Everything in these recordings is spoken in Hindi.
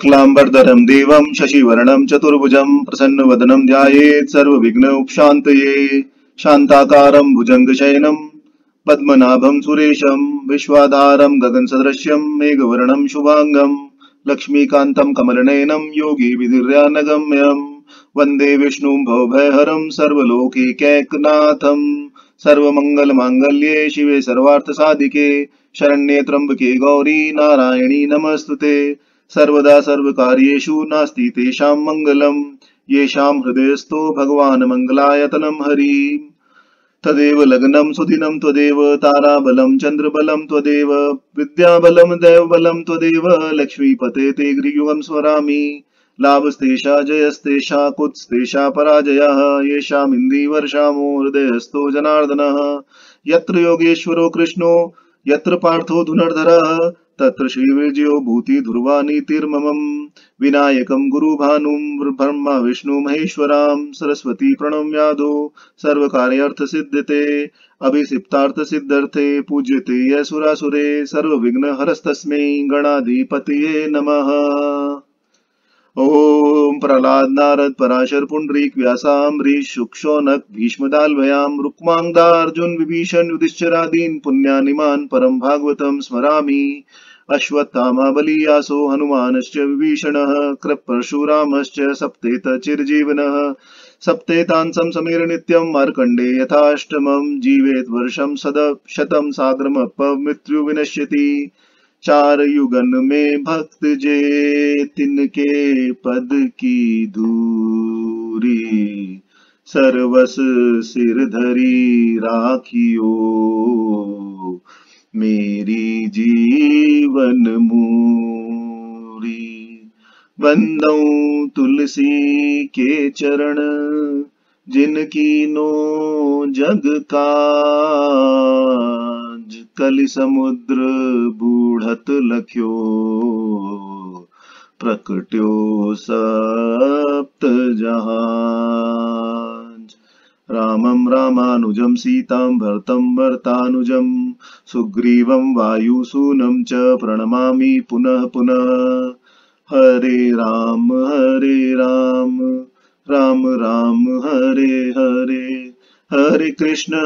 शुक्लांबरधरं देवं शशिवर्णं चतुर्भुजं प्रसन्नवदनं ध्यायेत् सर्वविघ्नोपशान्तये। शान्ताकारं भुजङ्गशयनं पद्मनाभं सुरेशं विश्वाधारं गगनसदृश्यं मेघवर्णं शुभांगं लक्ष्मीकान्तं कमलनयनं योगी विधिर्यानगम्यं वन्दे विष्णुं भवभयहरं सर्वलोकैकनाथं। सर्वमङ्गलमाङ्गल्ये शिवे सर्वार्थसाधिके शरण्ये त्र्यम्बके गौरी नारायणी नमस्तुते। सर्वदा सर्वकार्येषु नास्ति तेषां मङ्गलम् येषां हृदयस्थो भगवान् मङ्गलायतनं हरि। तदेव लग्नं सुदिनं त्वदेव ताराबलं चन्द्रबलं त्वदेव विद्याबलं दैवबलं त्वदेव लक्ष्मीपते ते गृहयुगं स्मरामि। लाभस्तेषा जयस्तेषा कुत्स्तेषा पराजयः येषामिन्दिवर्षामो हृदयस्थो जनार्दनः। यत्र योगेश्वरो कृष्णो यत्र पार्थो धनुर्धरः तत्र श्रीविजयो भूति ध्रुवा नीतिर्ममम्। विनायकं गुरुभानुं ब्रह्मा विष्णु महेश्वरां सरस्वती प्रणम्यादो सर्वकार्यार्थ सिद्धते अभिषिप्तार्थ सिद्धर्थे पूज्यते यः सुरासुरे सर्वविघ्न हरस्तस्मै गणाधिपतये नमः। ओम प्रहलाद नारद पराशर पुंडरीक व्यासाम्बरीश शुक्षौनक भीष्मदाल्भयाम रुक्मांगदा अर्जुन विभीषण युधिष्ठिरादीन पुण्यानिमान परम भागवतम स्मरामि। अश्वत्थामा बलियासो हनुमानश्च विभीषणः कृप परशुरामश्च सप्तेत चिरजीवनः। सप्तेतांसं समीर नित्यं मार्कंडे यथाष्टमं जीवेत वर्षं शतं साग्रमप मृत्यु विनश्यति। चार युगन में भक्त जे तिनके पद की दूरी सर्वस सिर धरी राखियो मेरी जीवन मूरी। बंदौ तुलसी के चरण जिनकी नो जग काज कलि समुद्र बूढ़त लख्यो प्रकट्यो सप्त जहाज। रामं रामानुजं सीतां भरतं भरतानुजं सुग्रीवं वायुसूनं च प्रणमामि पुनः पुनः। हरे राम राम राम हरे हरे हरे कृष्ण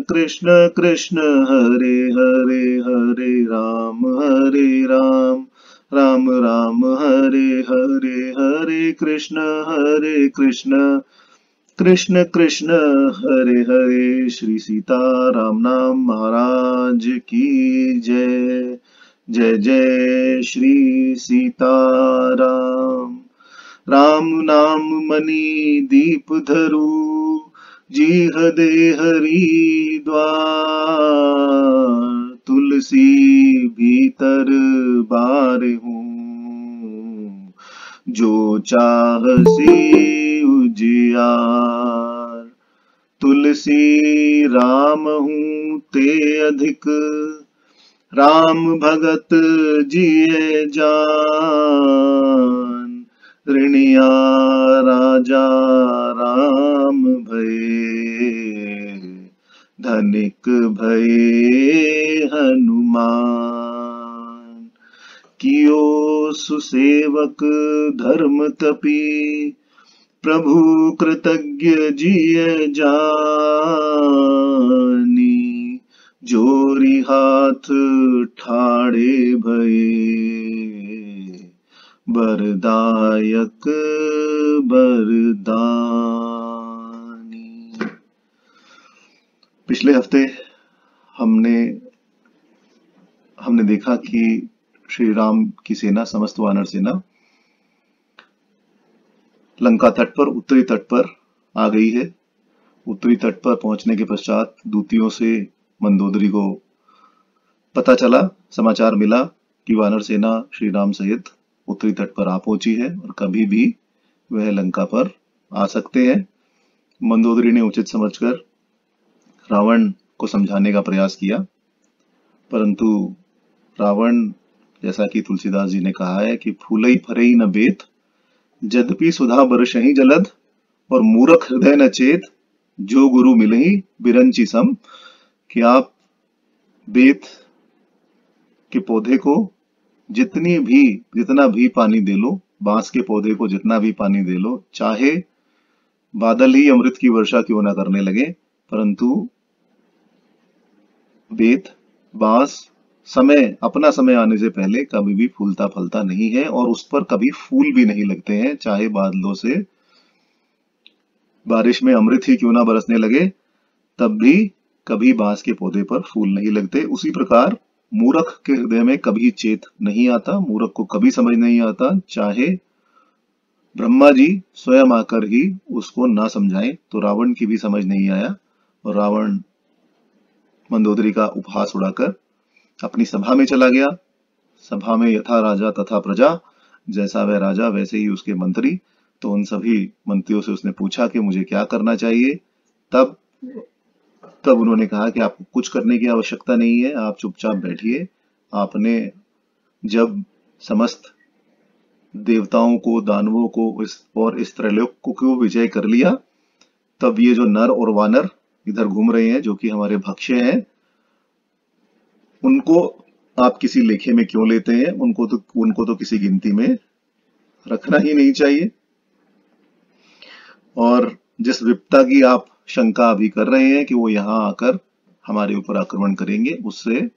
कृष्ण कृष्ण हरे हरे हरे राम राम राम हरे हरे हरे कृष्ण कृष्ण कृष्ण हरे हरे। श्री सीताराम नाम महाराज की जय। जय जय श्री सीताराम। राम नाम मणि दीप धरु जीह दे हरि द्वार। तुलसी भीतर बारहूं जो चाहसी उजियार। तुलसी राम हूँ ते अधिक राम भगत जिए जान। ऋणिया राजा राम भये धनिक भये हनुमान। कियो सुसेवक धर्म तपी प्रभु कृतज्ञ जिय जानी। जोरी हाथ ठाड़े भये बरदायक बरदानी। पिछले हफ्ते हमने देखा कि श्री राम की सेना समस्त वानर सेना लंका तट पर उत्तरी तट पर आ गई है। उत्तरी तट पर पहुंचने के पश्चात दूतियों से मंदोदरी को पता चला, समाचार मिला कि वानर सेना श्री राम सहित उत्तरी तट पर आ पहुंची है और कभी भी वह लंका पर आ सकते हैं। मंदोदरी ने उचित समझकर रावण को समझाने का प्रयास किया, परंतु रावण, जैसा कि तुलसीदास जी ने कहा है कि फूलई फरई न बेत यद्यपि सुधा बरसहि जलद और मूरख हृदय न चेत जो गुरु मिलहि बिरंची सम। कि आप बेत के पौधे को जितना भी पानी दे लो, बांस के पौधे को जितना भी पानी दे लो, चाहे बादल ही अमृत की वर्षा क्यों ना करने लगे, परंतु बेत, बांस अपना समय आने से पहले कभी भी फूलता फलता नहीं है, और उस पर कभी फूल भी नहीं लगते हैं। चाहे बादलों से बारिश में अमृत ही क्यों ना बरसने लगे, तब भी कभी बांस के पौधे पर फूल नहीं लगते। उसी प्रकार मूर्ख के हृदय में कभी चेत नहीं आता, मूर्ख को कभी समझ नहीं आता, चाहे ब्रह्मा जी स्वयं आकर ही उसको ना समझाएं तो रावण की भी समझ नहीं आया, और रावण मंदोदरी का उपहास उड़ाकर अपनी सभा में चला गया। सभा में यथा राजा तथा प्रजा, जैसा वह राजा वैसे ही उसके मंत्री। तो उन सभी मंत्रियों से उसने पूछा कि मुझे क्या करना चाहिए। तब तब उन्होंने कहा कि आपको कुछ करने की आवश्यकता नहीं है, आप चुपचाप बैठिए। आपने जब समस्त देवताओं को, दानवों को इस त्रैलोक को विजय कर लिया, तब ये जो नर और वानर इधर घूम रहे हैं, जो कि हमारे भक्ष्य हैं, उनको आप किसी लेखे में क्यों लेते हैं? उनको तो किसी गिनती में रखना ही नहीं चाहिए। और जिस विपदा की आप शंका अभी कर रहे हैं कि वो यहाँ आकर हमारे ऊपर आक्रमण करेंगे, उससे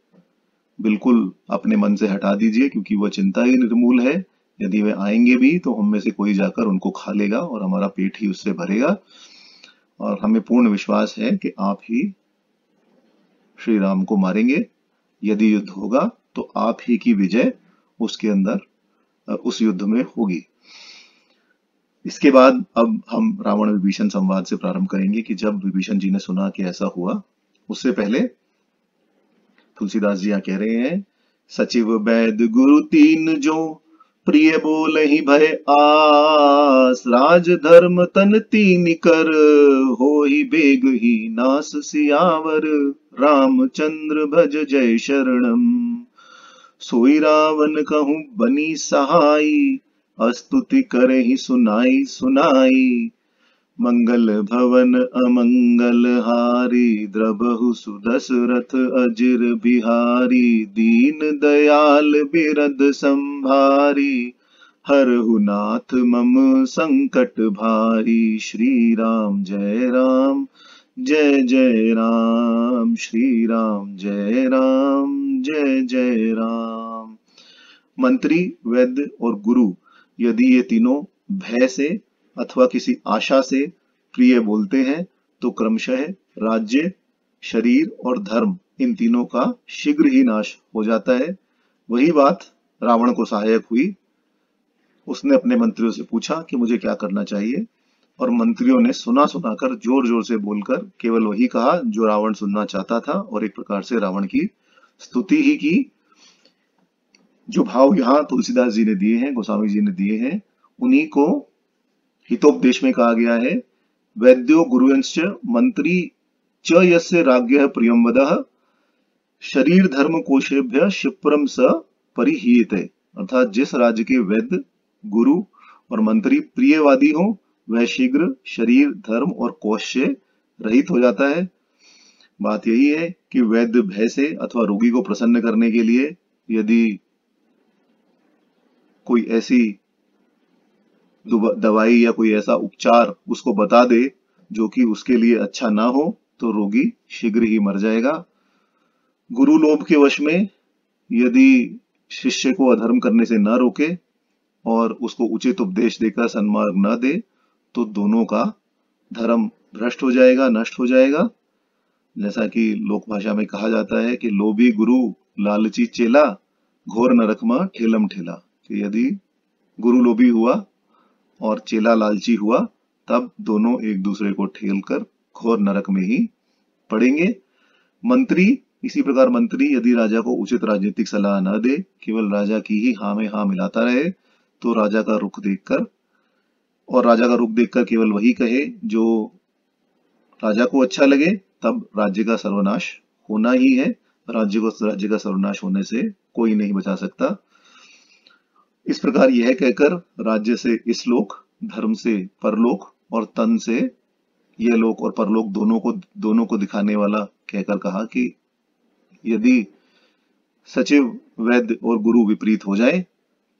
बिल्कुल अपने मन से हटा दीजिए, क्योंकि वह चिंता ही निर्मूल है। यदि वे आएंगे भी तो हम में से कोई जाकर उनको खा लेगा और हमारा पेट ही उससे भरेगा। और हमें पूर्ण विश्वास है कि आप ही श्री राम को मारेंगे। यदि युद्ध होगा तो आप ही की विजय उसके अंदर उस युद्ध में होगी। इसके बाद अब हम रावण विभीषण संवाद से प्रारंभ करेंगे कि जब विभीषण जी ने सुना कि ऐसा हुआ, उससे पहले तुलसीदास जी यहाँ कह रहे हैं, सचिव वैद गुरु तीन जो प्रिय बोल ही भय आस, राज धर्म तन तीन कर हो ही बेग ही नास, सियावर रामचंद्र भज जय शरणम, सोई रावण कहूं बनी सहाई, अस्तुति करे ही सुनाई सुनाई, मंगल भवन अमंगल हारी, द्रबहु सुदशरथ अजिर बिहारी, दीन दयाल बिरद संभारी, हरहु नाथ मम संकट भारी, श्री राम जय राम जय जय राम, श्री राम जय राम जय जय राम। मंत्री, वैद्य और गुरु यदि ये तीनों भय से अथवा किसी आशा से प्रिय बोलते हैं, तो क्रमशः राज्य, शरीर और धर्म, इन तीनों का शीघ्र ही नाश हो जाता है। वही बात रावण को सहायक हुई। उसने अपने मंत्रियों से पूछा कि मुझे क्या करना चाहिए, और मंत्रियों ने सुना सुनाकर जोर जोर से बोलकर केवल वही कहा जो रावण सुनना चाहता था, और एक प्रकार से रावण की स्तुति ही की। जो भाव यहाँ तुलसीदास जी ने दिए हैं, गोस्वामी जी ने दिए हैं, उन्हीं को हितोपदेश में कहा गया है। वैद्यो गुरुवंश्च मंत्री च यस्य राज्ञः प्रियं वदः, शरीर धर्म कोशेभ्य क्षिप्रम स परिहीयते। अर्थात जिस राज्य के वैद्य, गुरु और मंत्री प्रियवादी हो, वह शीघ्र शरीर, धर्म और कोश से रहित हो जाता है। बात यही है कि वैद्य भय से अथवा रोगी को प्रसन्न करने के लिए यदि कोई ऐसी दवाई या कोई ऐसा उपचार उसको बता दे जो कि उसके लिए अच्छा ना हो, तो रोगी शीघ्र ही मर जाएगा। गुरु लोभ के वश में यदि शिष्य को अधर्म करने से न रोके और उसको उचित उपदेश देकर सन्मार्ग न दे, तो दोनों का धर्म भ्रष्ट हो जाएगा, नष्ट हो जाएगा। जैसा कि लोक भाषा में कहा जाता है कि लोभी गुरु लालची चेला, घोर नरक में ठेलम ठेला। कि यदि गुरु लोभी हुआ और चेला लालची हुआ, तब दोनों एक दूसरे को ठेल कर घोर नरक में ही पड़ेंगे। मंत्री, इसी प्रकार मंत्री यदि राजा को उचित राजनीतिक सलाह न दे, केवल राजा की ही हाँ में हाँ मिलाता रहे, तो राजा का रुख देखकर केवल वही कहे जो राजा को अच्छा लगे, तब राज्य का सर्वनाश होना ही है। राज्य का सर्वनाश होने से कोई नहीं बचा सकता। इस प्रकार यह कहकर राज्य से इस लोक, धर्म से परलोक और तन से यह लोक और परलोक दोनों को दिखाने वाला कहकर कहा कि यदि सचिव, वैद्य और गुरु विपरीत हो जाए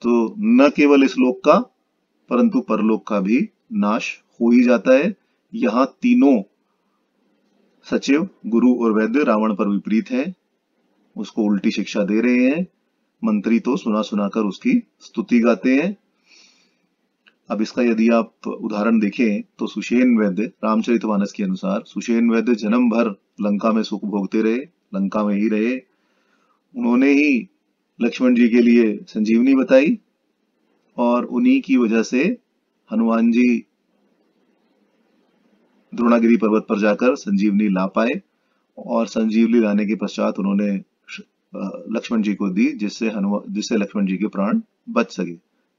तो न केवल इस लोक का परंतु परलोक का भी नाश हो ही जाता है। यहाँ तीनों सचिव, गुरु और वैद्य रावण पर विपरीत है, उसको उल्टी शिक्षा दे रहे हैं। मंत्री तो सुना सुनाकर उसकी स्तुति गाते हैं। अब इसका यदि आप उदाहरण देखें तो सुषेण वैद्य, रामचरितमानस के अनुसार सुषेण वैद्य जन्म भर लंका में सुख भोगते रहे, लंका में ही रहे। उन्होंने ही लक्ष्मण जी के लिए संजीवनी बताई और उन्हीं की वजह से हनुमान जी द्रोणागिरी पर्वत पर जाकर संजीवनी ला पाए और संजीवनी लाने के पश्चात उन्होंने लक्ष्मण जी को दी, जिससे लक्ष्मण जी के प्राण बच सके।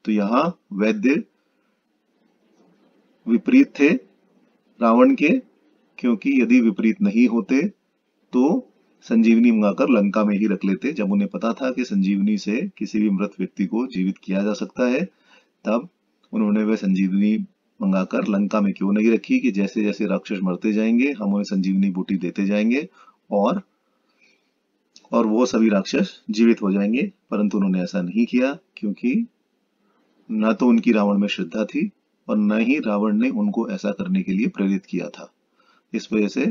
तो यहाँ वैद्य विपरीत थे रावण के, क्योंकि यदि विपरीत नहीं होते तो संजीवनी मंगाकर लंका में ही रख लेते। जब उन्हें पता था कि संजीवनी से किसी भी मृत व्यक्ति को जीवित किया जा सकता है, तब उन्होंने वह संजीवनी मंगाकर लंका में क्यों नहीं रखी कि जैसे जैसे राक्षस मरते जाएंगे हम उन्हें संजीवनी बूटी देते जाएंगे और वो सभी राक्षस जीवित हो जाएंगे। परंतु उन्होंने ऐसा नहीं किया, क्योंकि न तो उनकी रावण में श्रद्धा थी और न ही रावण ने उनको ऐसा करने के लिए प्रेरित किया था। इस वजह से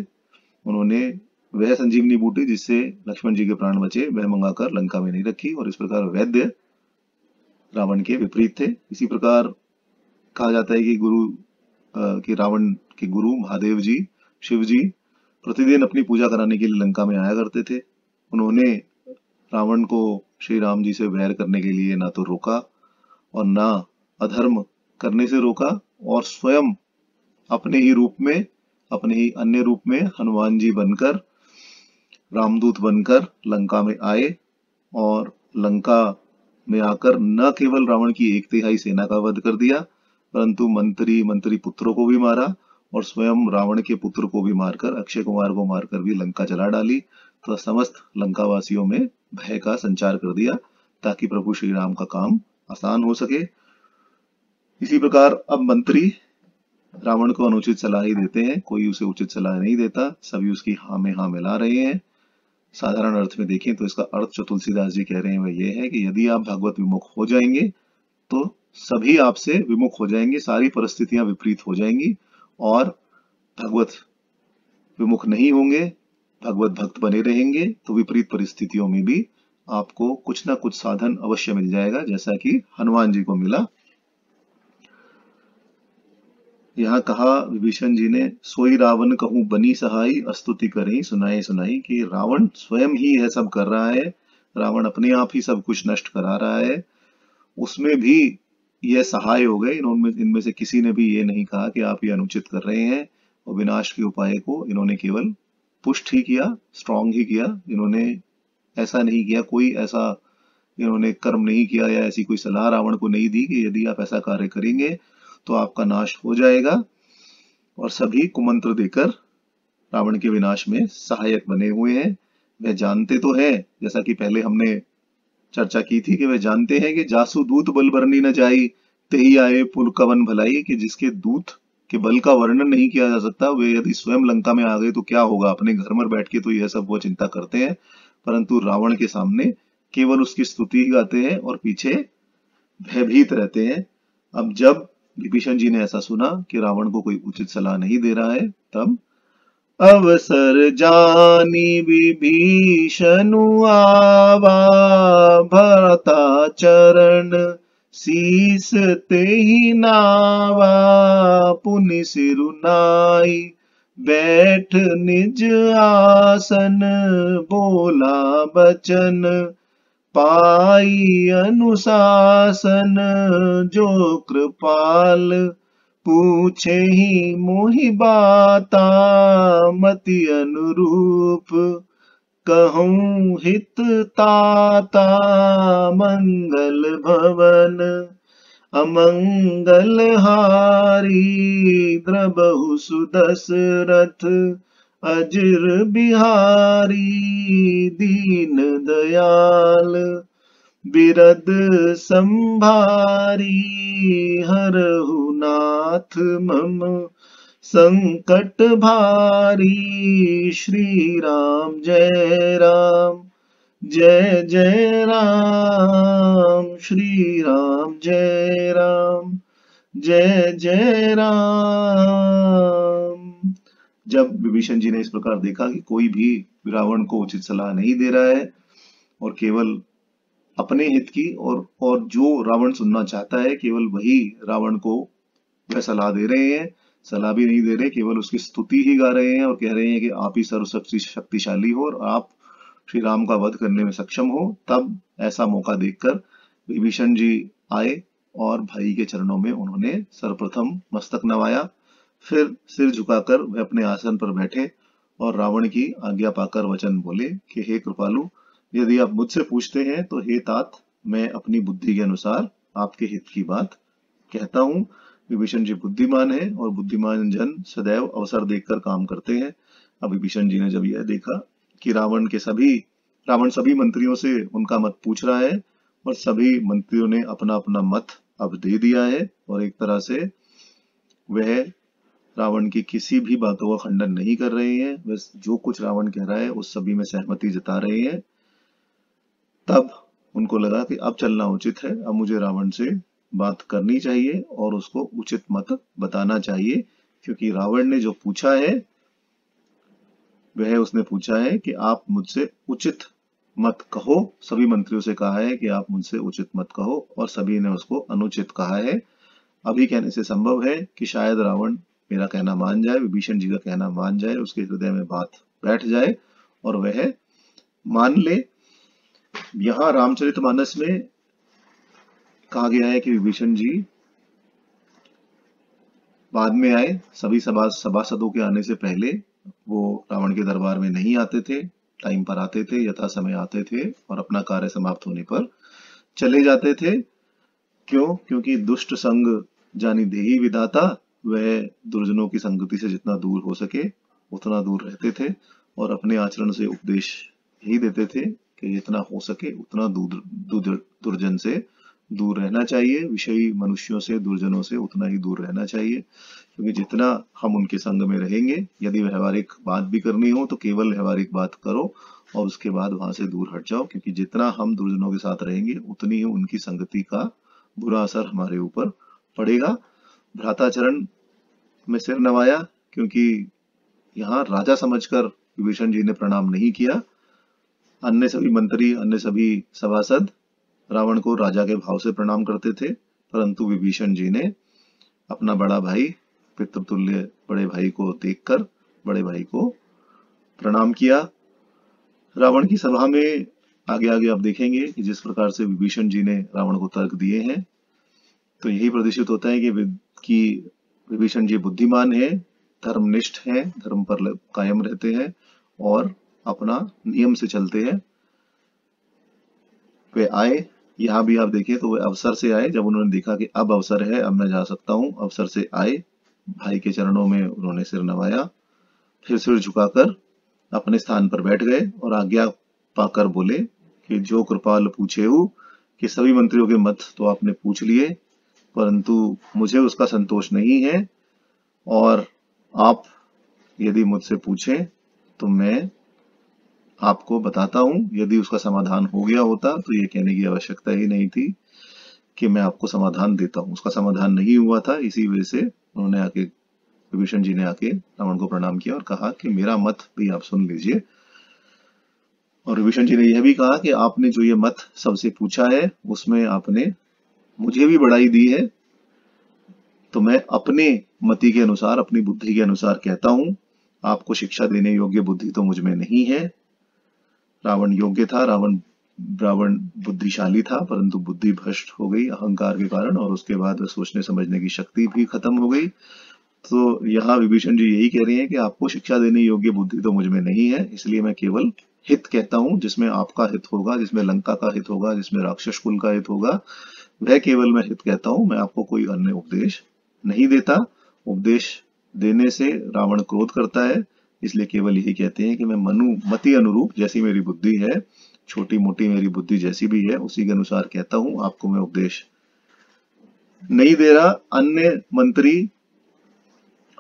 उन्होंने वह संजीवनी बूटी जिससे लक्ष्मण जी के प्राण बचे वह मंगाकर लंका में नहीं रखी, और इस प्रकार वैद्य रावण के विपरीत थे। इसी प्रकार कहा जाता है कि रावण के गुरु महादेव जी, शिव जी प्रतिदिन अपनी पूजा कराने के लिए लंका में आया करते थे। उन्होंने रावण को श्री राम जी से वैर करने के लिए ना तो रोका और ना अधर्म करने से रोका, और स्वयं अपने ही अन्य रूप में हनुमान जी बनकर, रामदूत बनकर लंका में आए और लंका में आकर न केवल रावण की 1/3 सेना का वध कर दिया, परंतु मंत्री पुत्रों को भी मारा और स्वयं रावण के पुत्र को भी मारकर, अक्षय कुमार को मारकर भी लंका जला डाली। तो समस्त लंका वासियों में भय का संचार कर दिया ताकि प्रभु श्री राम का काम आसान हो सके। इसी प्रकार अब मंत्री रावण को अनुचित सलाह ही देते हैं, कोई उसे उचित सलाह नहीं देता, सभी उसकी हाँ में हाँ मिला रहे हैं। साधारण अर्थ में देखें तो इसका अर्थ जो तुलसीदास जी कह रहे हैं वह यह है कि यदि आप भागवत विमुख हो जाएंगे तो सभी आपसे विमुख हो जाएंगे, सारी परिस्थितियां विपरीत हो जाएंगी, और भगवत विमुख नहीं होंगे, भगवत भक्त बने रहेंगे तो विपरीत परिस्थितियों में भी आपको कुछ ना कुछ साधन अवश्य मिल जाएगा, जैसा कि हनुमान जी को मिला। यहाँ कहा विभीषण जी ने, सोई रावण कहूं बनी सहाई, अस्तुति करें सुनाए सुनाई, कि रावण स्वयं ही यह सब कर रहा है, रावण अपने आप ही सब कुछ नष्ट करा रहा है, उसमें भी यह सहाय हो गए। इनमें से किसी ने भी ये नहीं कहा कि आप ये अनुचित कर रहे हैं, और विनाश के उपाय को इन्होंने केवल पुष्ट ही किया, स्ट्रांग ही किया। इन्होंने ऐसा नहीं किया, कोई ऐसा इन्होंने कर्म नहीं किया या ऐसी कोई सलाह रावण को नहीं दी कि यदि आप ऐसा कार्य करेंगे तो आपका नाश हो जाएगा, और सभी कुमंत्र देकर रावण के विनाश में सहायक बने हुए हैं। वे जानते तो है, जैसा कि पहले हमने चर्चा की थी, कि वे जानते हैं कि जासु दूत बल बरनी न जाई, तेही आए पुल कवन भलाई, कि जिसके दूत के बल का वर्णन नहीं किया जा सकता, वे यदि स्वयं लंका में आ गए तो क्या होगा। अपने घर में बैठ के तो यह सब वो चिंता करते हैं, परंतु रावण के सामने केवल उसकी स्तुति ही गाते हैं और पीछे भयभीत रहते हैं। अब जब विभीषण जी ने ऐसा सुना कि रावण को कोई उचित सलाह नहीं दे रहा है, तब अवसर जानी विभीषणु आवा, भरता चरण शीस तेहि नावा, पुनि सिरु नाई बैठ निज आसन, बोला बचन पाई अनुशासन, जो कृपाल पूछे ही मोहि बाता, मति अनुरूप कहूं हित ताता, मंगल भवन अमंगल हारी, द्रबहु सुदशरथ अजिर बिहारी, दीन दयाल बिरद संभारी, हरहु नाथ मम संकट भारी, श्री राम जय राम जय जय राम श्री राम, जय राम जय जय राम। जब विभीषण जी ने इस प्रकार देखा कि कोई भी रावण को उचित सलाह नहीं दे रहा है और केवल अपने हित की और जो रावण सुनना चाहता है केवल वही रावण को वह सलाह दे रहे हैं, सलाह भी नहीं दे रहे, केवल उसकी स्तुति ही गा रहे हैं और कह रहे हैं कि आप ही शक्तिशाली हो और आप श्री राम का वध करने में सक्षम हो। तब ऐसा मौका देखकर विभीषण जी आए और भाई के चरणों में उन्होंने सर्वप्रथम मस्तक नवाया, फिर सिर झुकाकर वह अपने आसन पर बैठे और रावण की आज्ञा पाकर वचन बोले कि हे कृपालु, यदि आप मुझसे पूछते हैं तो हे तात, मैं अपनी बुद्धि के अनुसार आपके हित की बात कहता हूँ। विभीषण जी बुद्धिमान है और बुद्धिमान जन सदैव अवसर देखकर काम करते हैं। अब विभीषण जी ने जब यह देखा कि रावण सभी मंत्रियों से उनका मत पूछ रहा है और सभी मंत्रियों ने अपना अपना मत अब दे दिया है और एक तरह से वह रावण की किसी भी बातों का खंडन नहीं कर रहे हैं, बस जो कुछ रावण कह रहा है उस सभी में सहमति जता रहे हैं। तब उनको लगा कि अब चलना उचित है, अब मुझे रावण से बात करनी चाहिए और उसको उचित मत बताना चाहिए, क्योंकि रावण ने जो पूछा है वह उसने पूछा है कि आप मुझसे उचित मत कहो। सभी मंत्रियों से कहा है कि आप मुझसे उचित मत कहो और सभी ने उसको अनुचित कहा है। अभी कहने से संभव है कि शायद रावण मेरा कहना मान जाए, विभीषण जी का कहना मान जाए, उसके हृदय में बात बैठ जाए और वह मान ले। यहाँ रामचरितमानस में कहा गया है कि विभीषण जी बाद में आए, सभी सभासदों के आने से पहले वो रावण के दरबार में नहीं आते थे, टाइम पर आते थे, यथा समय आते थे और अपना कार्य समाप्त होने पर चले जाते थे। क्यों? क्योंकि दुष्ट संग जानी देही विधाता, वह दुर्जनों की संगति से जितना दूर हो सके उतना दूर रहते थे और अपने आचरण से उपदेश यही देते थे कि जितना हो सके उतना दुर्जन से दूर रहना चाहिए, विषयी मनुष्यों से, दुर्जनों से उतना ही दूर रहना चाहिए, क्योंकि जितना हम उनके संग में रहेंगे, यदि व्यवहारिक बात भी करनी हो तो केवल व्यवहारिक बात करो और उसके बाद वहां से दूर हट जाओ, क्योंकि जितना हम दुर्जनों के साथ रहेंगे उतनी ही उनकी संगति का बुरा असर हमारे ऊपर पड़ेगा। भ्राताचरण में सिर नवाया, क्योंकि यहाँ राजा समझकर विभीषण जी ने प्रणाम नहीं किया। अन्य सभी मंत्री, अन्य सभी सभासद रावण को राजा के भाव से प्रणाम करते थे, परंतु विभीषण जी ने अपना बड़ा भाई, पितृतुल्य बड़े भाई को देखकर बड़े भाई को प्रणाम किया। रावण की सभा में आगे आगे आप देखेंगे कि जिस प्रकार से विभीषण जी ने रावण को तर्क दिए हैं, तो यही प्रदर्शित होता है कि विभीषण जी बुद्धिमान है, धर्मनिष्ठ है, धर्म पर कायम रहते हैं और अपना नियम से चलते हैं। वे आए, यहाँ भी आप देखें तो वे अवसर से आए, जब उन्होंने देखा कि अब अवसर है, अब मैं जा सकता हूँ, अवसर से आए, भाई के चरणों में उन्होंने सिर नवाया, फिर सिर झुकाकर अपने स्थान पर बैठ गए और आज्ञा पाकर बोले कि जो कृपाल पूछे हो, कि सभी मंत्रियों के मत तो आपने पूछ लिए, परंतु मुझे उसका संतोष नहीं है और आप यदि मुझसे पूछें तो मैं आपको बताता हूं। यदि उसका समाधान हो गया होता तो ये कहने की आवश्यकता ही नहीं थी कि मैं आपको समाधान देता हूं। उसका समाधान नहीं हुआ था, इसी वजह से उन्होंने आके, विभीषण जी ने आके रावण को प्रणाम किया और कहा कि मेरा मत भी आप सुन लीजिए। और विभीषण जी ने यह भी कहा कि आपने जो ये मत सबसे पूछा है उसमें आपने मुझे भी बढ़ाई दी है, तो मैं अपने मति के अनुसार, अपनी बुद्धि के अनुसार कहता हूं। आपको शिक्षा देने योग्य बुद्धि तो मुझ में नहीं है। रावण योग्य था, रावण बुद्धिशाली था, परंतु बुद्धि भ्रष्ट हो गई अहंकार के कारण और उसके बाद सोचने समझने की शक्ति भी खत्म हो गई। तो यहाँ विभीषण जी यही कह रहे हैं कि आपको शिक्षा देने योग्य बुद्धि तो मुझ में नहीं है, इसलिए मैं केवल हित कहता हूं, जिसमें आपका हित होगा, जिसमें लंका का हित होगा, जिसमें राक्षस कुल का हित होगा, वह केवल मैं हित कहता हूं। मैं आपको कोई अन्य उपदेश नहीं देता। उपदेश देने से रावण क्रोध करता है, इसलिए केवल यही कहते हैं कि मैं मति अनुरूप, जैसी मेरी बुद्धि है, छोटी मोटी मेरी बुद्धि जैसी भी है, उसी के अनुसार कहता हूं, आपको मैं उपदेश नहीं दे रहा। अन्य मंत्री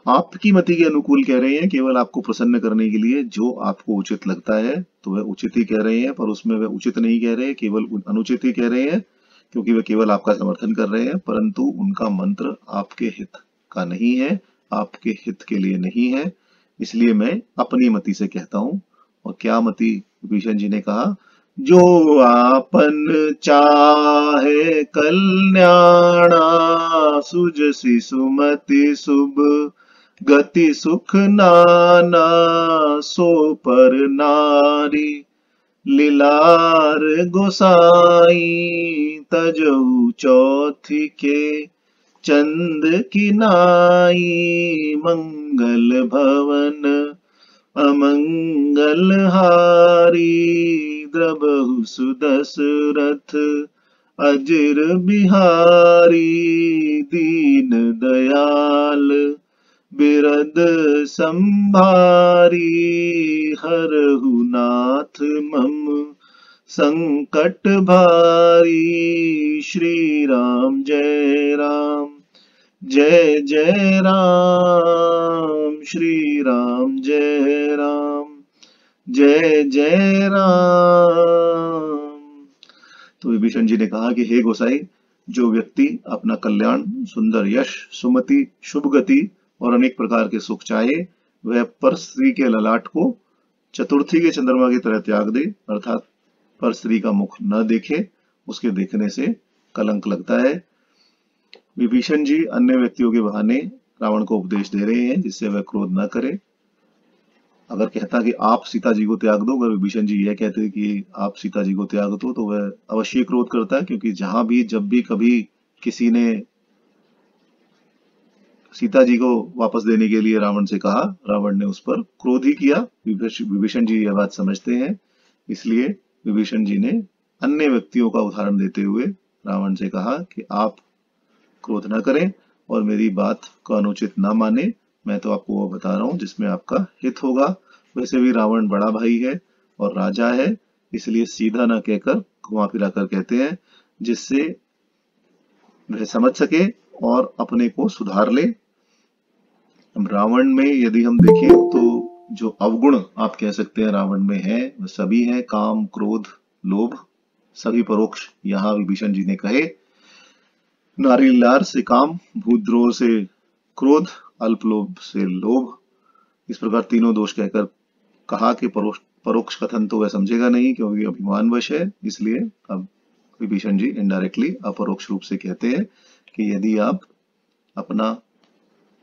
आपकी मति के अनुकूल कह रहे हैं, केवल आपको प्रसन्न करने के लिए। जो आपको उचित लगता है तो वह उचित ही कह रहे हैं, पर उसमें वह उचित नहीं कह रहे, केवल अनुचित ही कह रहे हैं, क्योंकि वे केवल आपका समर्थन कर रहे हैं, परंतु उनका मंत्र आपके हित का नहीं है, आपके हित के लिए नहीं है। इसलिए मैं अपनी मति से कहता हूं। और क्या मति? विभीषण जी ने कहा, जो आपन चाहे कल्याणा, सुजसी सुमति शुभ, गति सुख नाना, सो पर नारी, लीलार गोसाई, तजहु चौथी के, चंद की नाई, मंगल भवन अमंगल हारी, द्रबहु सुदशरथ अजिर बिहारी, दीन दयाल बिरद संभारी, हरहु नाथ मम संकट भारी, श्री राम जय राम, जय जय राम, श्री राम जय राम, जय जय राम। तो विभीषण जी ने कहा कि हे गोसाई, जो व्यक्ति अपना कल्याण, सुंदर यश, सुमति, शुभ गति और अनेक प्रकार के सुख चाहे, वह पर स्त्री के ललाट को चतुर्थी के चंद्रमा की तरह त्याग दे, अर्थात पर स्त्री का मुख न देखे, उसके देखने से कलंक लगता है। विभीषण जी अन्य व्यक्तियों के बहाने रावण को उपदेश दे रहे हैं जिससे वह क्रोध न करे। अगर कहता कि आप सीता जी को त्याग दो, अगर विभीषण जी यह कहते कि आप सीता जी को त्याग दो, तो वह अवश्य क्रोध करता है, क्योंकि जहां भी जब भी कभी किसी ने सीता जी को वापस देने के लिए रावण से कहा, रावण ने उस पर क्रोध ही किया। विभीषण जी यह बात समझते हैं, इसलिए विभीषण जी ने अन्य व्यक्तियों का उदाहरण देते हुए रावण से कहा कि आप क्रोध न करें और मेरी बात को अनुचित न माने। मैं तो आपको वो बता रहा हूं जिसमें आपका हित होगा। वैसे भी रावण बड़ा भाई है और राजा है, इसलिए सीधा न कहकर घुमा फिरा कर कहते हैं, जिससे वह समझ सके और अपने को सुधार ले। रावण में यदि हम देखें तो जो अवगुण आप कह सकते हैं रावण में है, वह सभी है, काम, क्रोध, लोभ, सभी परोक्ष यहाँ विभीषण जी ने कहे। नारी लार से काम, भूद्रोह से क्रोध, अल्पलोभ से लोभ, इस प्रकार तीनों दोष कहकर कहा कि परोक्ष कथन तो वह समझेगा नहीं क्योंकि अभिमानवश है। इसलिए अब विभीषण जी इनडायरेक्टली अपरोक्ष रूप से कहते हैं कि यदि आप अपना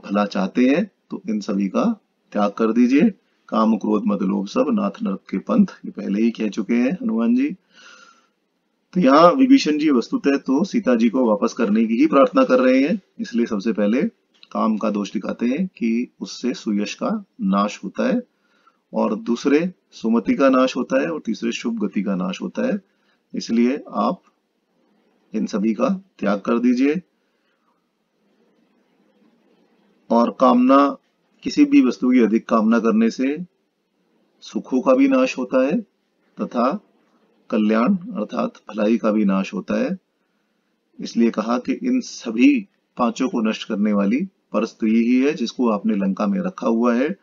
भला चाहते हैं तो इन सभी का त्याग कर दीजिए। काम, क्रोध, मद, लोभ सब नाथ नरक के पंथ, ये पहले ही कह चुके हैं हनुमान जी। तो यहाँ विभीषण जी वस्तुतः तो सीता जी को वापस करने की ही प्रार्थना कर रहे हैं, इसलिए सबसे पहले काम का दोष दिखाते हैं कि उससे सुयश का नाश होता है, और दूसरे सुमति का नाश होता है, और तीसरे शुभ गति का नाश होता है। इसलिए आप इन सभी का त्याग कर दीजिए। और कामना, किसी भी वस्तु की अधिक कामना करने से सुखों का भी नाश होता है तथा कल्याण अर्थात भलाई का भी नाश होता है। इसलिए कहा कि इन सभी पांचों को नष्ट करने वाली पर स्त्री ही है जिसको आपने लंका में रखा हुआ है,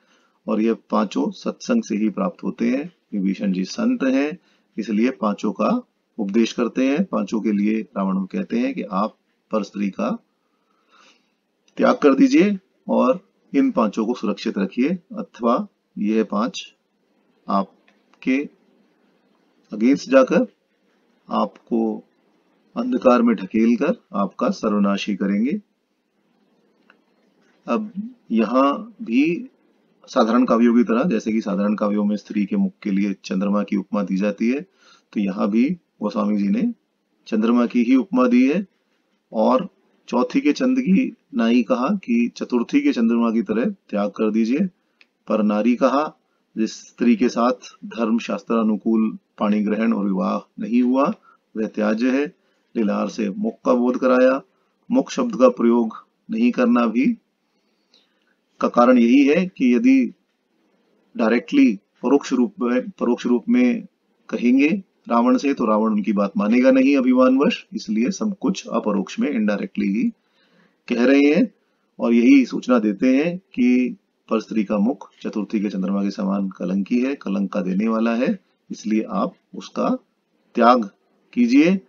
और यह पांचों सत्संग से ही प्राप्त होते हैं। विभीषण जी संत हैं, इसलिए पांचों का उपदेश करते हैं। पांचों के लिए रावण को कहते हैं कि आप पर स्त्री का त्याग कर दीजिए और इन पांचों को सुरक्षित रखिए, अथवा यह पांच आपके अगेंस्ट जाकर आपको अंधकार में ढकेल कर आपका सर्वनाश ही करेंगे। अब यहाँ भी साधारण काव्यों की तरह, जैसे कि साधारण काव्यों में स्त्री के मुख के लिए चंद्रमा की उपमा दी जाती है, तो यहाँ भी गोस्वामी जी ने चंद्रमा की ही उपमा दी है। और चौथी के चंद की नाई कहा कि चतुर्थी के चंद्रमा की तरह त्याग कर दीजिए। पर नारी कहा जिस स्त्री के साथ धर्म शास्त्र अनुकूल पाणी ग्रहण और विवाह नहीं हुआ वह त्याज्य है। लीलार से मुख का बोध कराया। मुख शब्द का प्रयोग नहीं करना भी का कारण यही है कि यदि डायरेक्टली परोक्ष रूप में कहेंगे रावण से तो रावण उनकी बात मानेगा नहीं अभिमानवश, इसलिए सब कुछ अपरोक्ष में इनडायरेक्टली ही कह रहे हैं। और यही सूचना देते हैं कि परस्त्री का मुख चतुर्थी के चंद्रमा के समान कलंकी है, कलंक का देने वाला है, इसलिए आप उसका त्याग कीजिए।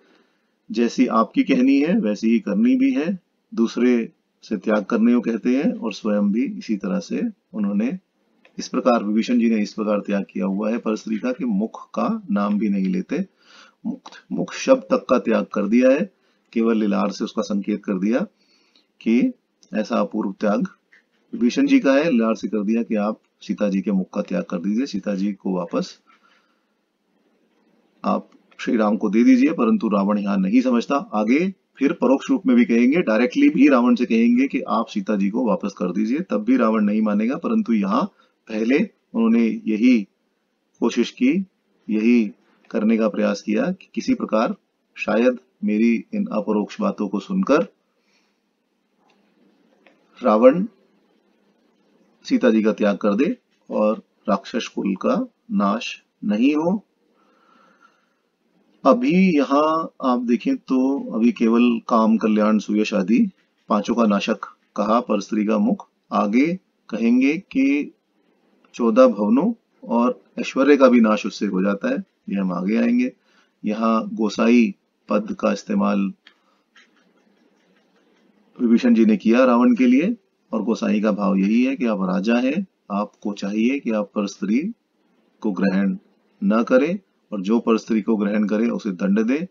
जैसी आपकी कहनी है वैसी ही करनी भी है। दूसरे से त्याग करने को कहते हैं और स्वयं भी इसी तरह से उन्होंने इस प्रकार, विभीषण जी ने इस प्रकार त्याग किया हुआ है परस्त्री का कि मुख का नाम भी नहीं लेते, मुख शब्द तक का त्याग कर दिया है, केवल लीलार से उसका संकेत कर दिया कि ऐसा अपूर्व त्याग विभीषण जी का है। लीलार से कर दिया कि आप सीता जी के मुख का त्याग कर दीजिए, सीता जी को वापस आप श्री राम को दे दीजिए। परंतु रावण यहाँ नहीं समझता। आगे फिर परोक्ष रूप में भी कहेंगे, डायरेक्टली भी रावण से कहेंगे कि आप सीता जी को वापस कर दीजिए, तब भी रावण नहीं मानेगा। परंतु यहाँ पहले उन्होंने यही कोशिश की, यही करने का प्रयास किया कि किसी प्रकार शायद मेरी इन अपरोक्ष बातों को सुनकर रावण सीता जी का त्याग कर दे और राक्षस कुल का नाश नहीं हो। अभी यहाँ आप देखें तो अभी केवल काम, कल्याण, सुयश आदि पांचों का नाशक कहा परस्त्री का मुख। आगे कहेंगे कि 14 भवनों और ऐश्वर्य का भी नाश उससे हो जाता है, ये हम आगे आएंगे। यहाँ गोसाई पद का इस्तेमाल विभीषण जी ने किया रावण के लिए, और गोसाई का भाव यही है कि आप राजा हैं, आपको चाहिए कि आप परस्त्री को ग्रहण न करें, और जो परस्त्री को ग्रहण करे उसे दंड दे,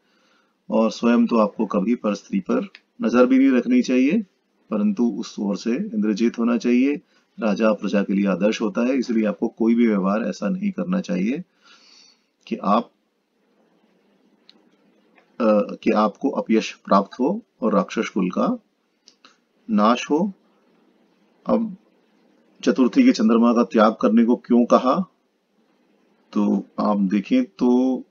और स्वयं तो आपको कभी परस्त्री पर नजर भी नहीं रखनी चाहिए, परंतु उस ओर से इंद्रजीत होना चाहिए। राजा प्रजा के लिए आदर्श होता है, इसलिए आपको कोई भी व्यवहार ऐसा नहीं करना चाहिए कि आपको अपयश प्राप्त हो और राक्षस कुल का नाश हो। अब चतुर्थी के चंद्रमा का त्याग करने को क्यों कहा, तो आप देखें तो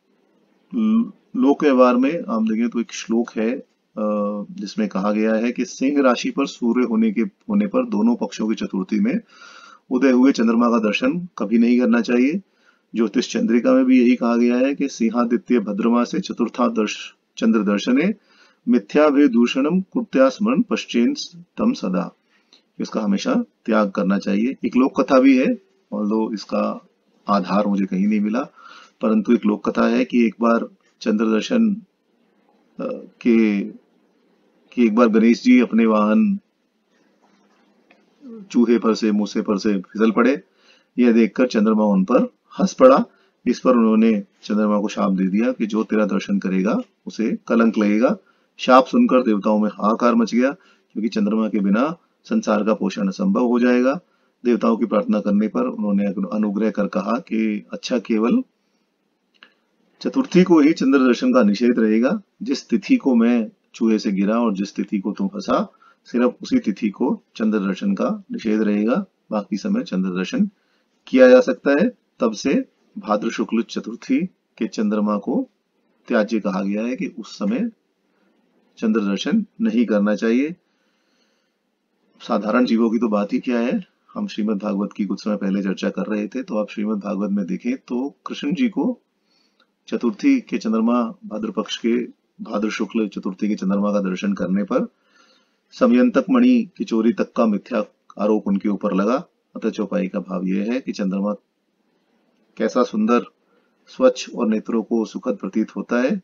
लोक व्यवहार में आप देखें तो एक श्लोक है जिसमें कहा गया है कि सिंह राशि पर सूर्य होने पर दोनों पक्षों की चतुर्थी में उदय हुए चंद्रमा का दर्शन कभी नहीं करना चाहिए। ज्योतिष चंद्रिका में भी यही कहा गया है कि सिंहादित्य भद्रमा से चतुर्था चंद्र दर्शने मिथ्याभे दूषणम कुत्या स्मरण पश्चेन तम सदा, इसका हमेशा त्याग करना चाहिए। एक लोक कथा भी है, ऑल्दो इसका आधार मुझे कहीं नहीं मिला, परंतु एक लोक कथा है कि एक बार चंद्र दर्शन एक बार गणेश जी अपने वाहन चूहे पर से, मूसे पर से फिसल पड़े। यह देखकर चंद्रमा उन पर हंस पड़ा। इस पर उन्होंने चंद्रमा को शाप दे दिया कि जो तेरा दर्शन करेगा उसे कलंक लगेगा। शाप सुनकर देवताओं में हाहाकार मच गया, क्योंकि चंद्रमा के बिना संसार का पोषण असंभव हो जाएगा। देवताओं की प्रार्थना करने पर उन्होंने अनुग्रह कर कहा कि अच्छा, केवल चतुर्थी को ही चंद्र दर्शन का निषेध रहेगा। जिस तिथि को मैं चूहे से गिरा और जिस तिथि को तुम फंसा, सिर्फ उसी तिथि को चंद्र दर्शन का निषेध रहेगा, बाकी समय चंद्र दर्शन किया जा सकता है। तब से भाद्र शुक्ल चतुर्थी के चंद्रमा को त्याज्य कहा गया है कि उस समय चंद्र दर्शन नहीं करना चाहिए। साधारण जीवों की तो बात ही क्या है, हम श्रीमद् भागवत की कुछ समय पहले चर्चा कर रहे थे। तो आप श्रीमद् भागवत में देखें तो कृष्ण जी को चतुर्थी के चंद्रमा, भाद्र पक्ष के भाद्र शुक्ल चतुर्थी के चंद्रमा का दर्शन करने पर समयंतक मणि की चोरी तक का मिथ्या आरोप उनके ऊपर लगा। अतः चौपाई का भाव यह है कि चंद्रमा कैसा सुंदर, स्वच्छ और नेत्रों को सुखद प्रतीत होता है,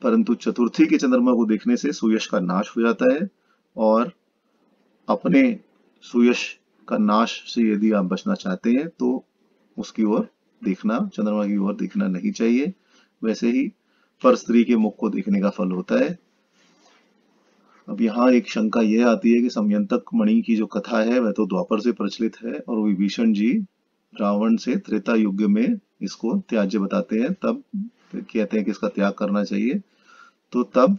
परंतु चतुर्थी के चंद्रमा को देखने से सुयश का नाश हो जाता है, और अपने सुयश का नाश से यदि आप बचना चाहते हैं तो उसकी ओर देखना, चंद्रमा की ओर देखना नहीं चाहिए। वैसे ही पर स्त्री के मुख को देखने का फल होता है। अब यहाँ एक शंका यह आती है कि समयंतक मणि की जो कथा है वह तो द्वापर से प्रचलित है, और विभीषण जी रावण से त्रेता युग में इसको त्याज्य बताते हैं, तब कहते हैं कि इसका त्याग करना चाहिए। तो तब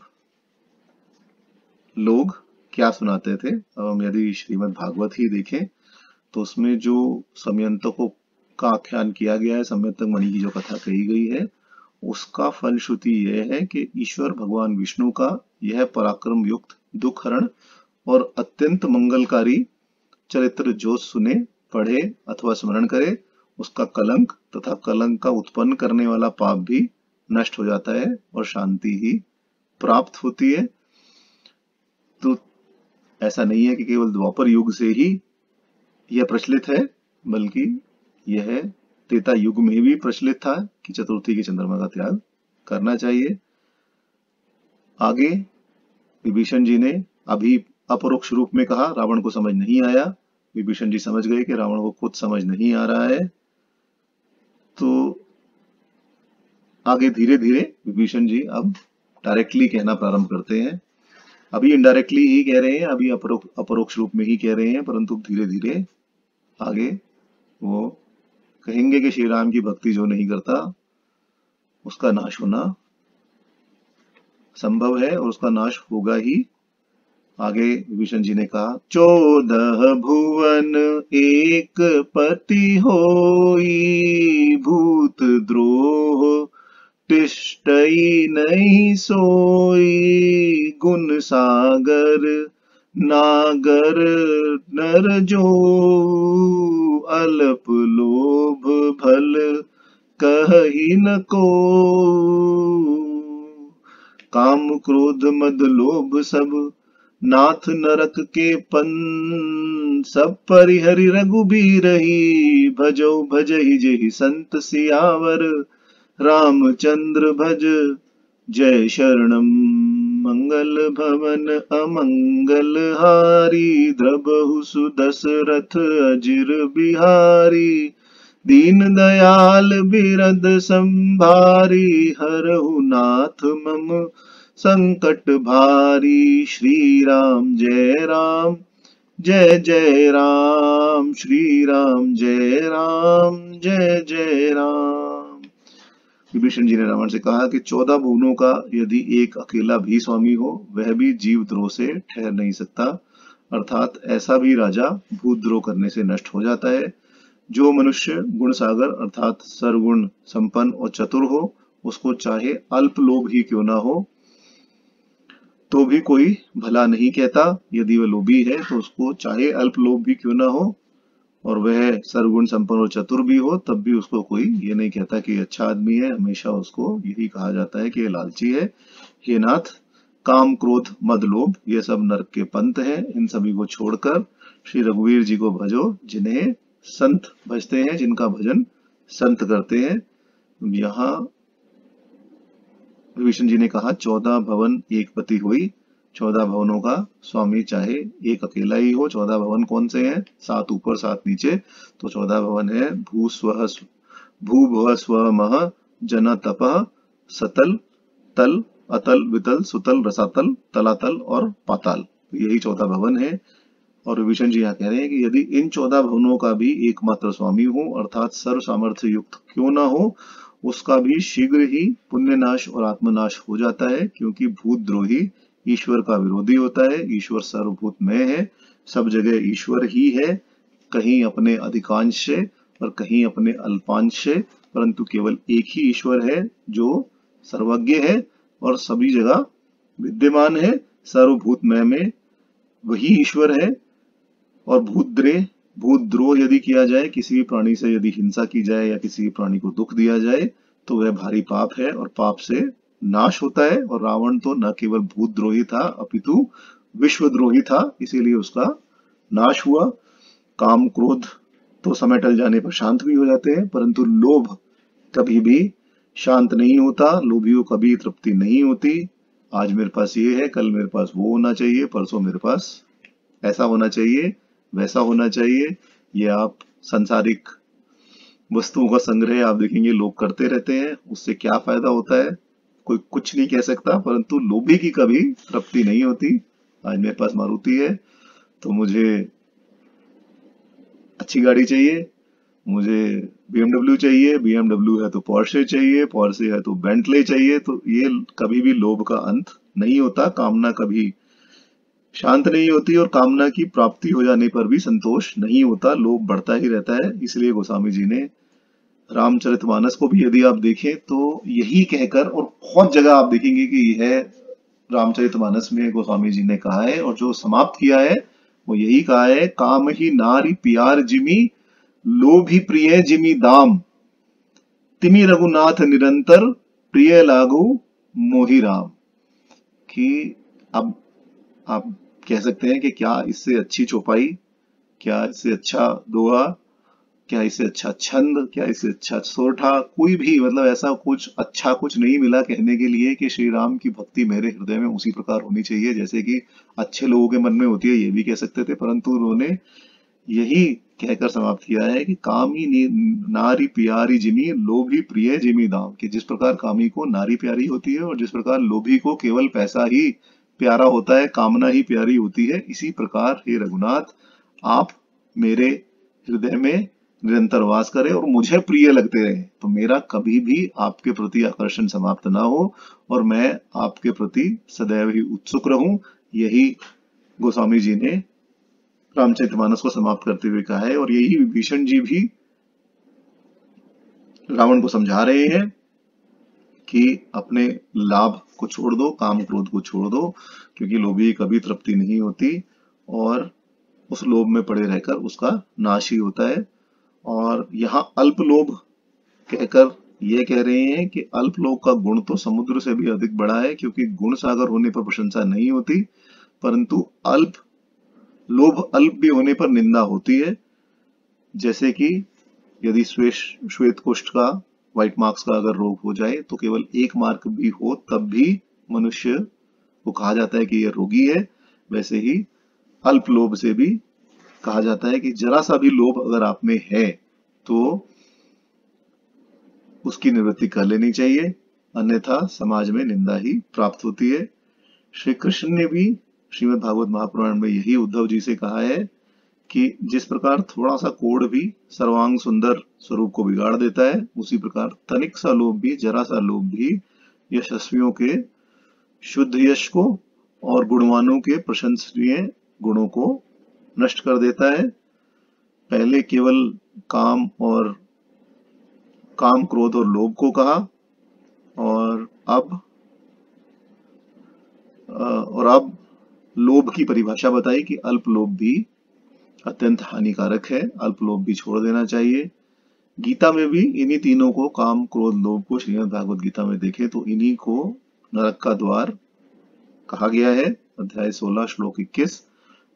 लोग क्या सुनाते थे। अब हम यदि श्रीमद् भागवत ही देखें तो उसमें जो समयंतकों का आख्यान किया गया है, समयंतक मणि की जो कथा कही गई है, उसका फलश्रुति यह है कि ईश्वर भगवान विष्णु का यह पराक्रम युक्त, दुखहरण और अत्यंत मंगलकारी चरित्र जो सुने, पढ़े अथवा स्मरण करे, उसका कलंक तथा कलंक का उत्पन्न करने वाला पाप भी नष्ट हो जाता है और शांति ही प्राप्त होती है। किंतु ऐसा नहीं है कि केवल द्वापर युग से ही यह प्रचलित है, बल्कि यह त्रेता युग में भी प्रचलित था कि चतुर्थी के चंद्रमा का त्याग करना चाहिए। आगे विभीषण जी ने अभी अपरोक्ष रूप में कहा, रावण को समझ नहीं आया। विभीषण जी समझ गए कि रावण को खुद समझ नहीं आ रहा है, तो आगे धीरे धीरे विभीषण जी अब डायरेक्टली कहना प्रारंभ करते हैं। अभी इनडायरेक्टली ही कह रहे हैं, अभी अपरोक्ष रूप में ही कह रहे हैं, परंतु धीरे धीरे आगे वो कहेंगे कि श्री राम की भक्ति जो नहीं करता उसका नाश होना संभव है और उसका नाश होगा ही। आगे विभीषण जी ने कहा, 14 भुवन एक पति होई, भूत द्रोह तिष्ठई नहीं सोई, गुण सागर नागर नर जो, अल्प लोभ भल कहि न को, काम क्रोध मद लोभ सब नाथ नरक के पन, सब परिहरि रघुबीरहि, भजौ भजहि जेहि संत सियावर, रामचंद्र भज जय शरणम, मंगल भवन अमंगल हारी, द्रबहु सुदशरथ अजिर बिहारी, दीन दयाल बिरद संभारी, हरहु नाथ मम संकट भारी, श्री राम जय राम जय जय राम, श्री राम जय राम जय जय राम। विभीषण जी ने रावण से कहा कि 14 भुवनों का यदि एक अकेला भी स्वामी हो, वह भी जीवद्रोह से ठहर नहीं सकता, अर्थात ऐसा भी राजा भूतद्रोह करने से नष्ट हो जाता है। जो मनुष्य गुण सागर अर्थात सर्वगुण संपन्न और चतुर हो, उसको चाहे अल्प लोभ ही क्यों ना हो तो भी कोई भला नहीं कहता। यदि वह लोभी है तो उसको चाहे अल्प लोभ भी क्यों ना हो और वह सर्वगुण संपन्न और चतुर भी हो, तब भी उसको कोई ये नहीं कहता कि अच्छा आदमी है। हमेशा उसको यही कहा जाता है कि ये लालची है। हे नाथ, काम क्रोध मद लोभ ये सब नरक के पंथ हैं, इन सभी को छोड़कर श्री रघुवीर जी को भजो, जिन्हें संत भजते हैं, जिनका भजन संत करते हैं। यहाँ विभीषण जी ने कहा 14 भवन एक पति हुई, 14 भवनों का स्वामी चाहे एक अकेला ही हो। 14 भवन कौन से हैं? 7 ऊपर 7 नीचे, तो 14 भवन है भू भुव स्व मह जन तपः सतल तल अतल वितल सुतल रसातल तलातल और पाताल, यही 14 भवन है। और विभीषण जी यहाँ कह रहे हैं कि यदि इन 14 भवनों का भी एकमात्र स्वामी हो अर्थात सर्व सामर्थ्य युक्त क्यों ना हो, उसका भी शीघ्र ही पुण्यनाश और आत्मनाश हो जाता है, क्योंकि भूतद्रोही ईश्वर का विरोधी होता है। ईश्वर सर्वभूतमय है, सब जगह ईश्वर ही है, कहीं अपने अधिकांश से और कहीं अपने अल्पांश से, परंतु केवल एक ही ईश्वर है जो सर्वज्ञ है और सभी जगह विद्यमान है। सर्वभूतमय में वही ईश्वर है। और भूतद्रोह यदि किया जाए, किसी भी प्राणी से यदि हिंसा की जाए या किसी प्राणी को दुख दिया जाए, तो वह भारी पाप है और पाप से नाश होता है। और रावण तो न केवल भूतद्रोही था अपितु विश्वद्रोही था, इसीलिए उसका नाश हुआ। काम क्रोध तो समय टल जाने पर शांत भी हो जाते हैं, परंतु लोभ कभी भी शांत नहीं होता, लोभियों कभी तृप्ति नहीं होती। आज मेरे पास ये है, कल मेरे पास वो होना चाहिए, परसों मेरे पास ऐसा होना चाहिए, वैसा होना चाहिए। ये आप संसारिक वस्तुओं का संग्रह आप देखेंगे लोग करते रहते हैं। उससे क्या फायदा होता है कोई कुछ नहीं कह सकता, परंतु लोभी की कभी तृप्ति नहीं होती। आज मेरे पास मारुति है तो मुझे अच्छी गाड़ी चाहिए, मुझे BMW चाहिए, BMW है तो पोर्शे चाहिए, पोर्शे है तो बेंटले चाहिए। तो ये कभी भी लोभ का अंत नहीं होता। कामना कभी शांत नहीं होती और कामना की प्राप्ति हो जाने पर भी संतोष नहीं होता, लोभ बढ़ता ही रहता है। इसलिए गोस्वामी जी ने रामचरितमानस को भी यदि आप देखें तो यही कहकर, और बहुत जगह आप देखेंगे कि यह रामचरितमानस में गोस्वामी जी ने कहा है और जो समाप्त किया है वो यही कहा है, काम ही नारी प्यार जिमी, लोभ ही प्रिय जिमी दाम, तिमी रघुनाथ निरंतर, प्रिय लागू मोहि राम। कि अब आप कह सकते हैं कि क्या इससे अच्छी चौपाई, क्या इससे अच्छा दोहा, क्या इससे अच्छा छंद, क्या इससे अच्छा सोरठा, कोई भी मतलब ऐसा कुछ अच्छा कुछ नहीं मिला कहने के लिए कि श्री राम की भक्ति मेरे हृदय में उसी प्रकार होनी चाहिए जैसे कि अच्छे लोगों के मन में होती है, ये भी कह सकते थे, परंतु उन्होंने यही कहकर समाप्त किया है कि कामी नारी प्यारी जिमी लोभी प्रिय जिमी दाम, कि जिस प्रकार कामी को नारी प्यारी होती है और जिस प्रकार लोभी को केवल पैसा ही प्यारा होता है, कामना ही प्यारी होती है, इसी प्रकार हे रघुनाथ आप मेरे हृदय में निरंतर वास करें और मुझे प्रिय लगते रहे, तो मेरा कभी भी आपके प्रति आकर्षण समाप्त ना हो और मैं आपके प्रति सदैव ही उत्सुक रहूं। यही गोस्वामी जी ने रामचरितमानस को समाप्त करते हुए कहा है और यही विभीषण जी भी रावण को समझा रहे हैं कि अपने लाभ को छोड़ दो, काम क्रोध को छोड़ दो, क्योंकि लोभी कभी तृप्ति नहीं होती और उस लोभ में पड़े रहकर उसका नाश ही होता है। और यहाँ अल्प लोभ कहकर ये कह रहे हैं कि अल्प लोभ का गुण तो समुद्र से भी अधिक बड़ा है, क्योंकि गुण सागर होने पर प्रशंसा नहीं होती, परंतु लोभ अल्प भी होने पर निंदा होती है। जैसे कि यदि श्वेत कुष्ठ का, व्हाइट मार्क्स का अगर रोग हो जाए तो केवल एक मार्क भी हो तब भी मनुष्य को कहा जाता है कि यह रोगी है, वैसे ही अल्प लोभ से भी कहा जाता है कि जरा सा भी लोभ अगर आप में है तो उसकी निवृत्ति कर लेनी चाहिए, अन्यथा समाज में निंदा ही प्राप्त होती है। श्री कृष्ण ने भी श्रीमद् भागवत महापुराण में यही उद्धव जी से कहा है कि जिस प्रकार थोड़ा सा कोढ़ भी सर्वांग सुंदर स्वरूप को बिगाड़ देता है, उसी प्रकार तनिक सा लोभ भी, जरा सा लोभ भी यशस्वियों के शुद्ध यश को और गुणवानों के प्रशंसनीय गुणों को नष्ट कर देता है। पहले केवल काम क्रोध और लोभ को कहा और अब लोभ की परिभाषा बताई कि अल्प लोभ भी अत्यंत हानिकारक है, अल्प लोभ भी छोड़ देना चाहिए। गीता में भी इन्हीं तीनों को, काम क्रोध लोभ को, श्रीमद् भागवत गीता में देखें तो इन्हीं को नरक का द्वार कहा गया है। अध्याय 16 श्लोक 21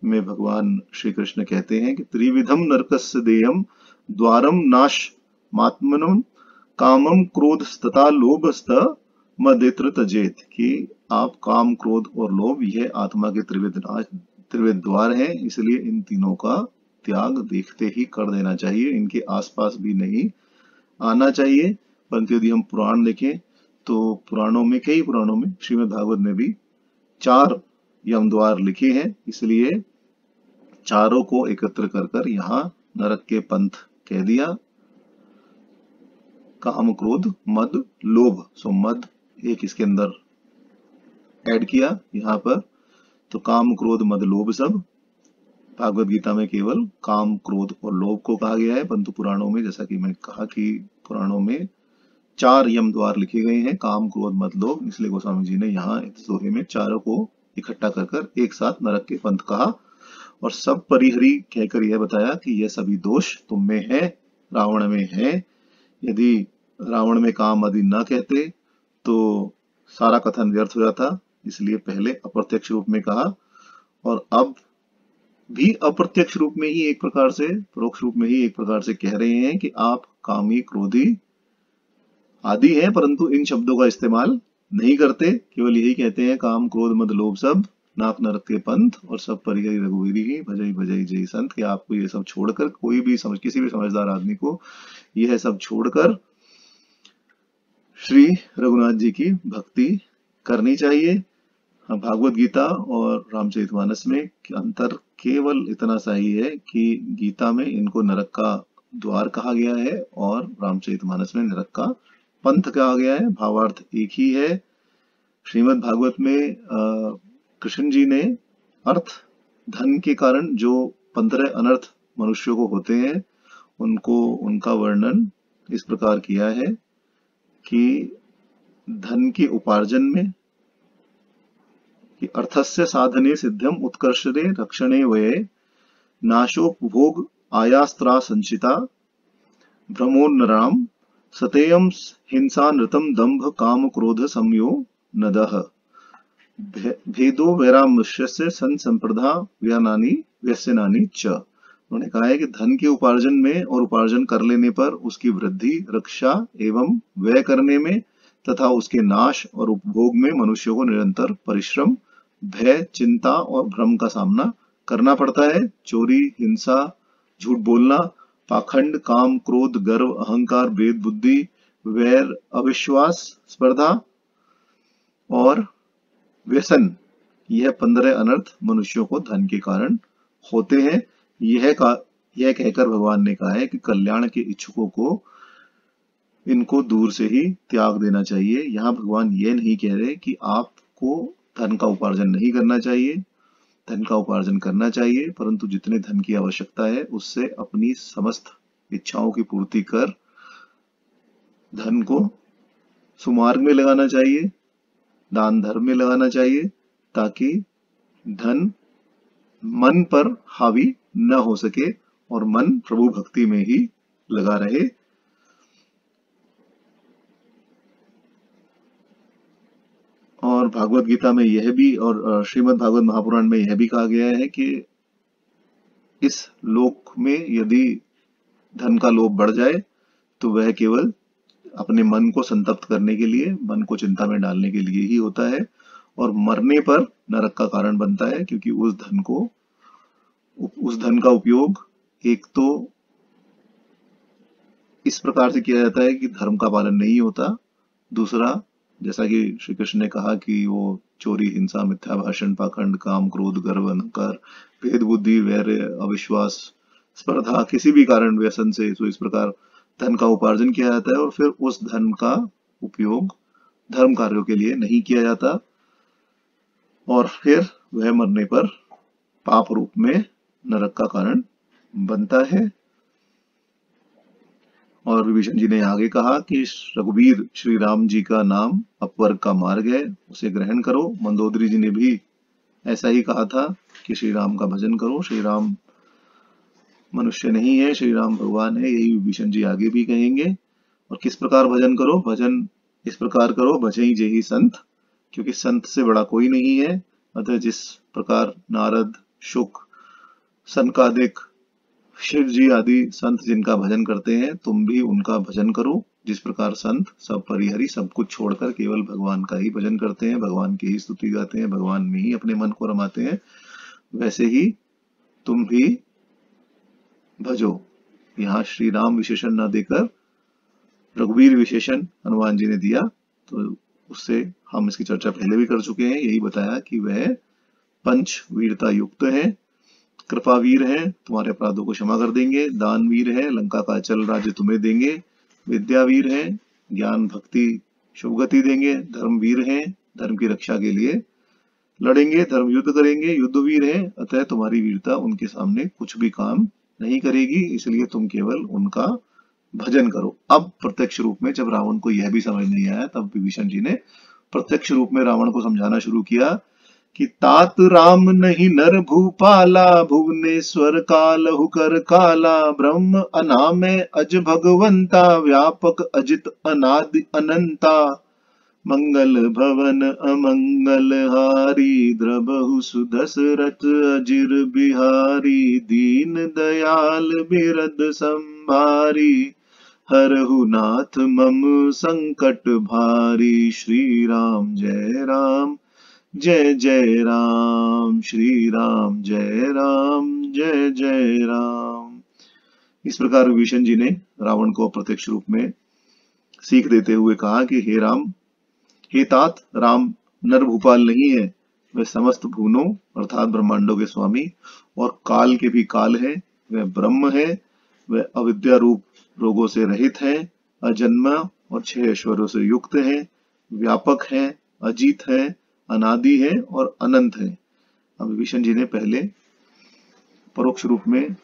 में भगवान श्री कृष्ण कहते हैं कि त्रिविधम नरकस्य देयम द्वारम नाश मात्मनम कामम क्रोध तथा लोभस्त मदित्र तजेत, कि आप काम क्रोध और लोभ यह आत्मा के त्रिविध द्वार हैं, इसलिए इन तीनों का त्याग देखते ही कर देना चाहिए, इनके आसपास भी नहीं आना चाहिए। परंतु यदि हम पुराण देखें तो पुराणों में, कई पुराणों में, श्रीमद् भागवत में भी 4 यम द्वार लिखे हैं, इसलिए चारों को एकत्र कर यहाँ नरक के पंथ कह दिया। काम क्रोध मद लोभ, सो मद एक इसके अंदर ऐड किया यहाँ पर, तो काम क्रोध मद लोभ सब भागवत गीता में केवल काम क्रोध और लोभ को कहा गया है, परंतु पुराणों में, जैसा कि मैं कहा कि पुराणों में 4 यम द्वार लिखे गए हैं, काम क्रोध मद लोभ, इसलिए गोस्वामी जी ने यहाँ इस दोहे में चारों को इकट्ठा कर एक साथ नरक के पंथ कहा और सब परिहरी कहकर यह बताया कि यह सभी दोष तुम में है, रावण में है। यदि रावण में काम आदि न कहते तो सारा कथन व्यर्थ हो जाता, इसलिए पहले अप्रत्यक्ष रूप में कहा और अब भी अप्रत्यक्ष रूप में ही एक प्रकार से, परोक्ष रूप में ही एक प्रकार से कह रहे हैं कि आप कामी क्रोधी आदि हैं, परंतु इन शब्दों का इस्तेमाल नहीं करते, केवल यही कहते हैं काम क्रोध मद लोभ सब नाक नरक के पंथ और सब परिहरी रघुवीरी ही भजई भजई जय संत, कि आपको ये सब छोड़कर, कोई भी किसी भी समझदार आदमी को यह सब छोड़कर श्री रघुनाथ जी की भक्ति करनी चाहिए। भागवत गीता और रामचरितमानस में अंतर केवल इतना सा ही है कि गीता में इनको नरक का द्वार कहा गया है और रामचरितमानस में नरक का पंथ कहा गया है, भावार्थ एक ही है। श्रीमद् भागवत में कृष्ण जी ने अर्थ धन के कारण जो 15 अनर्थ मनुष्यों को होते हैं उनका वर्णन इस प्रकार किया है कि धन के उपार्जन में, कि अर्थस्य साधने सिद्ध्यम उत्कर्षणे रक्षणे वये नाशोपभोग आयास्त्रा संचिता भ्रमोन्नराम सतेयम हिंसा नृतम दंभ काम क्रोध संयो नदः। भेदो वैरामनुष्यस्य सन संप्रदा व्यनानि व्यसनानि च। उन्होंने कहा है कि धन के उपार्जन में और उपार्जन कर लेने पर उसकी वृद्धि, रक्षा एवं व्यय करने में तथा उसके नाश और उपभोग में मनुष्य को निरंतर परिश्रम, भय, चिंता और भ्रम का सामना करना पड़ता है। चोरी, हिंसा, झूठ बोलना, पाखंड, काम, क्रोध, गर्व, अहंकार, भेद बुद्धि, वैर, अविश्वास, स्पर्धा और व्यसन, यह 15 अनर्थ मनुष्यों को धन के कारण होते हैं। यह कहकर भगवान ने कहा है कि कल्याण के इच्छुकों को इनको दूर से ही त्याग देना चाहिए। यहाँ भगवान ये नहीं कह रहे कि आपको धन का उपार्जन नहीं करना चाहिए, धन का उपार्जन करना चाहिए, परंतु जितने धन की आवश्यकता है उससे अपनी समस्त इच्छाओं की पूर्ति कर धन को सुमार्ग में लगाना चाहिए, दान धर्म में लगाना चाहिए, ताकि धन मन पर हावी न हो सके और मन प्रभु भक्ति में ही लगा रहे। और भागवत गीता में यह भी और श्रीमद् भागवत महापुराण में यह भी कहा गया है कि इस लोक में यदि धन का लोभ बढ़ जाए तो वह केवल अपने मन को संतप्त करने के लिए, मन को चिंता में डालने के लिए ही होता है और मरने पर नरक का कारण बनता है, क्योंकि उस धन का उपयोग एक तो इस प्रकार से किया जाता है कि धर्म का पालन नहीं होता, दूसरा जैसा कि श्री कृष्ण ने कहा कि वो चोरी, हिंसा, मिथ्या भाषण, पाखंड, काम, क्रोध, गर्व, अहंकार, भेद बुद्धि, वैर, अविश्वास, स्पर्धा, किसी भी कारण व्यसन से तो इस प्रकार धन का उपार्जन किया जाता है और फिर उस धन का उपयोग धर्म कार्यों के लिए नहीं किया जाता और फिर वह मरने पर पाप रूप में नरक का कारण बनता है। और विभीषण जी ने आगे कहा कि रघुवीर श्री राम जी का नाम अपवर्ग का मार्ग है, उसे ग्रहण करो। मंदोदरी जी ने भी ऐसा ही कहा था कि श्री राम का भजन करो, श्री राम मनुष्य नहीं है, श्री राम भगवान है, यही विभीषण जी आगे भी कहेंगे। और किस प्रकार भजन करो? भजन इस प्रकार करो, भजई जेहि संत, क्योंकि संत से बड़ा कोई नहीं है। अतः जिस प्रकार नारद, शुक, सनकादिक, शिव जी आदि संत जिनका भजन करते हैं, तुम भी उनका भजन करो। जिस प्रकार संत सब परिहरी सब कुछ छोड़कर केवल भगवान का ही भजन करते हैं, भगवान की ही स्तुति गाते हैं, भगवान में ही अपने मन को रमाते हैं, वैसे ही तुम भी भजो। यहाँ श्री राम विशेषण न देकर रघुवीर विशेषण हनुमान जी ने दिया, तो उससे हम इसकी चर्चा पहले भी कर चुके हैं। यही बताया कि वह पंच वीरता युक्त है, कृपावीर है, तुम्हारे अपराधों को क्षमा कर देंगे, दानवीर है, लंका का अचल राज्य तुम्हें देंगे, विद्यावीर है, ज्ञान भक्ति शुभ गति देंगे, धर्मवीर है, धर्म की रक्षा के लिए लड़ेंगे, धर्म युद्ध करेंगे, युद्धवीर है, अतः तुम्हारी वीरता उनके सामने कुछ भी काम नहीं करेगी, इसलिए तुम केवल उनका भजन करो। अब प्रत्यक्ष रूप में जब रावण को यह भी समझ नहीं आया, तब विभीषण जी ने प्रत्यक्ष रूप में रावण को समझाना शुरू किया कि तात राम नहीं नर भूपाला, भुवनेश्वर कालहु कर काला, ब्रह्म अनामय अज भगवंता, व्यापक अजित अनादि अनंता, मंगल भवन अमंगल हारी, द्रबहु सुदशरथ अजिर बिहारी, दीन दयाल बिरद संभारी, हरहु नाथ मम संकट भारी, श्री राम जय राम जय जय राम, श्री राम जय राम जय जय राम। इस प्रकार विभीषण जी ने रावण को प्रत्यक्ष रूप में सीख देते हुए कहा कि हे राम, हे तात, राम नर भूपाल नहीं है, वह समस्त भुवनों अर्थात ब्रह्मांडों के स्वामी और काल के भी काल है, वह ब्रह्म है, वह अविद्या रूप रोगों से रहित है, अजन्मा और 6 ऐश्वर्यों से युक्त है, व्यापक है, अजीत है, अनादि है और अनंत है। अब विभीषण जी ने पहले परोक्ष रूप में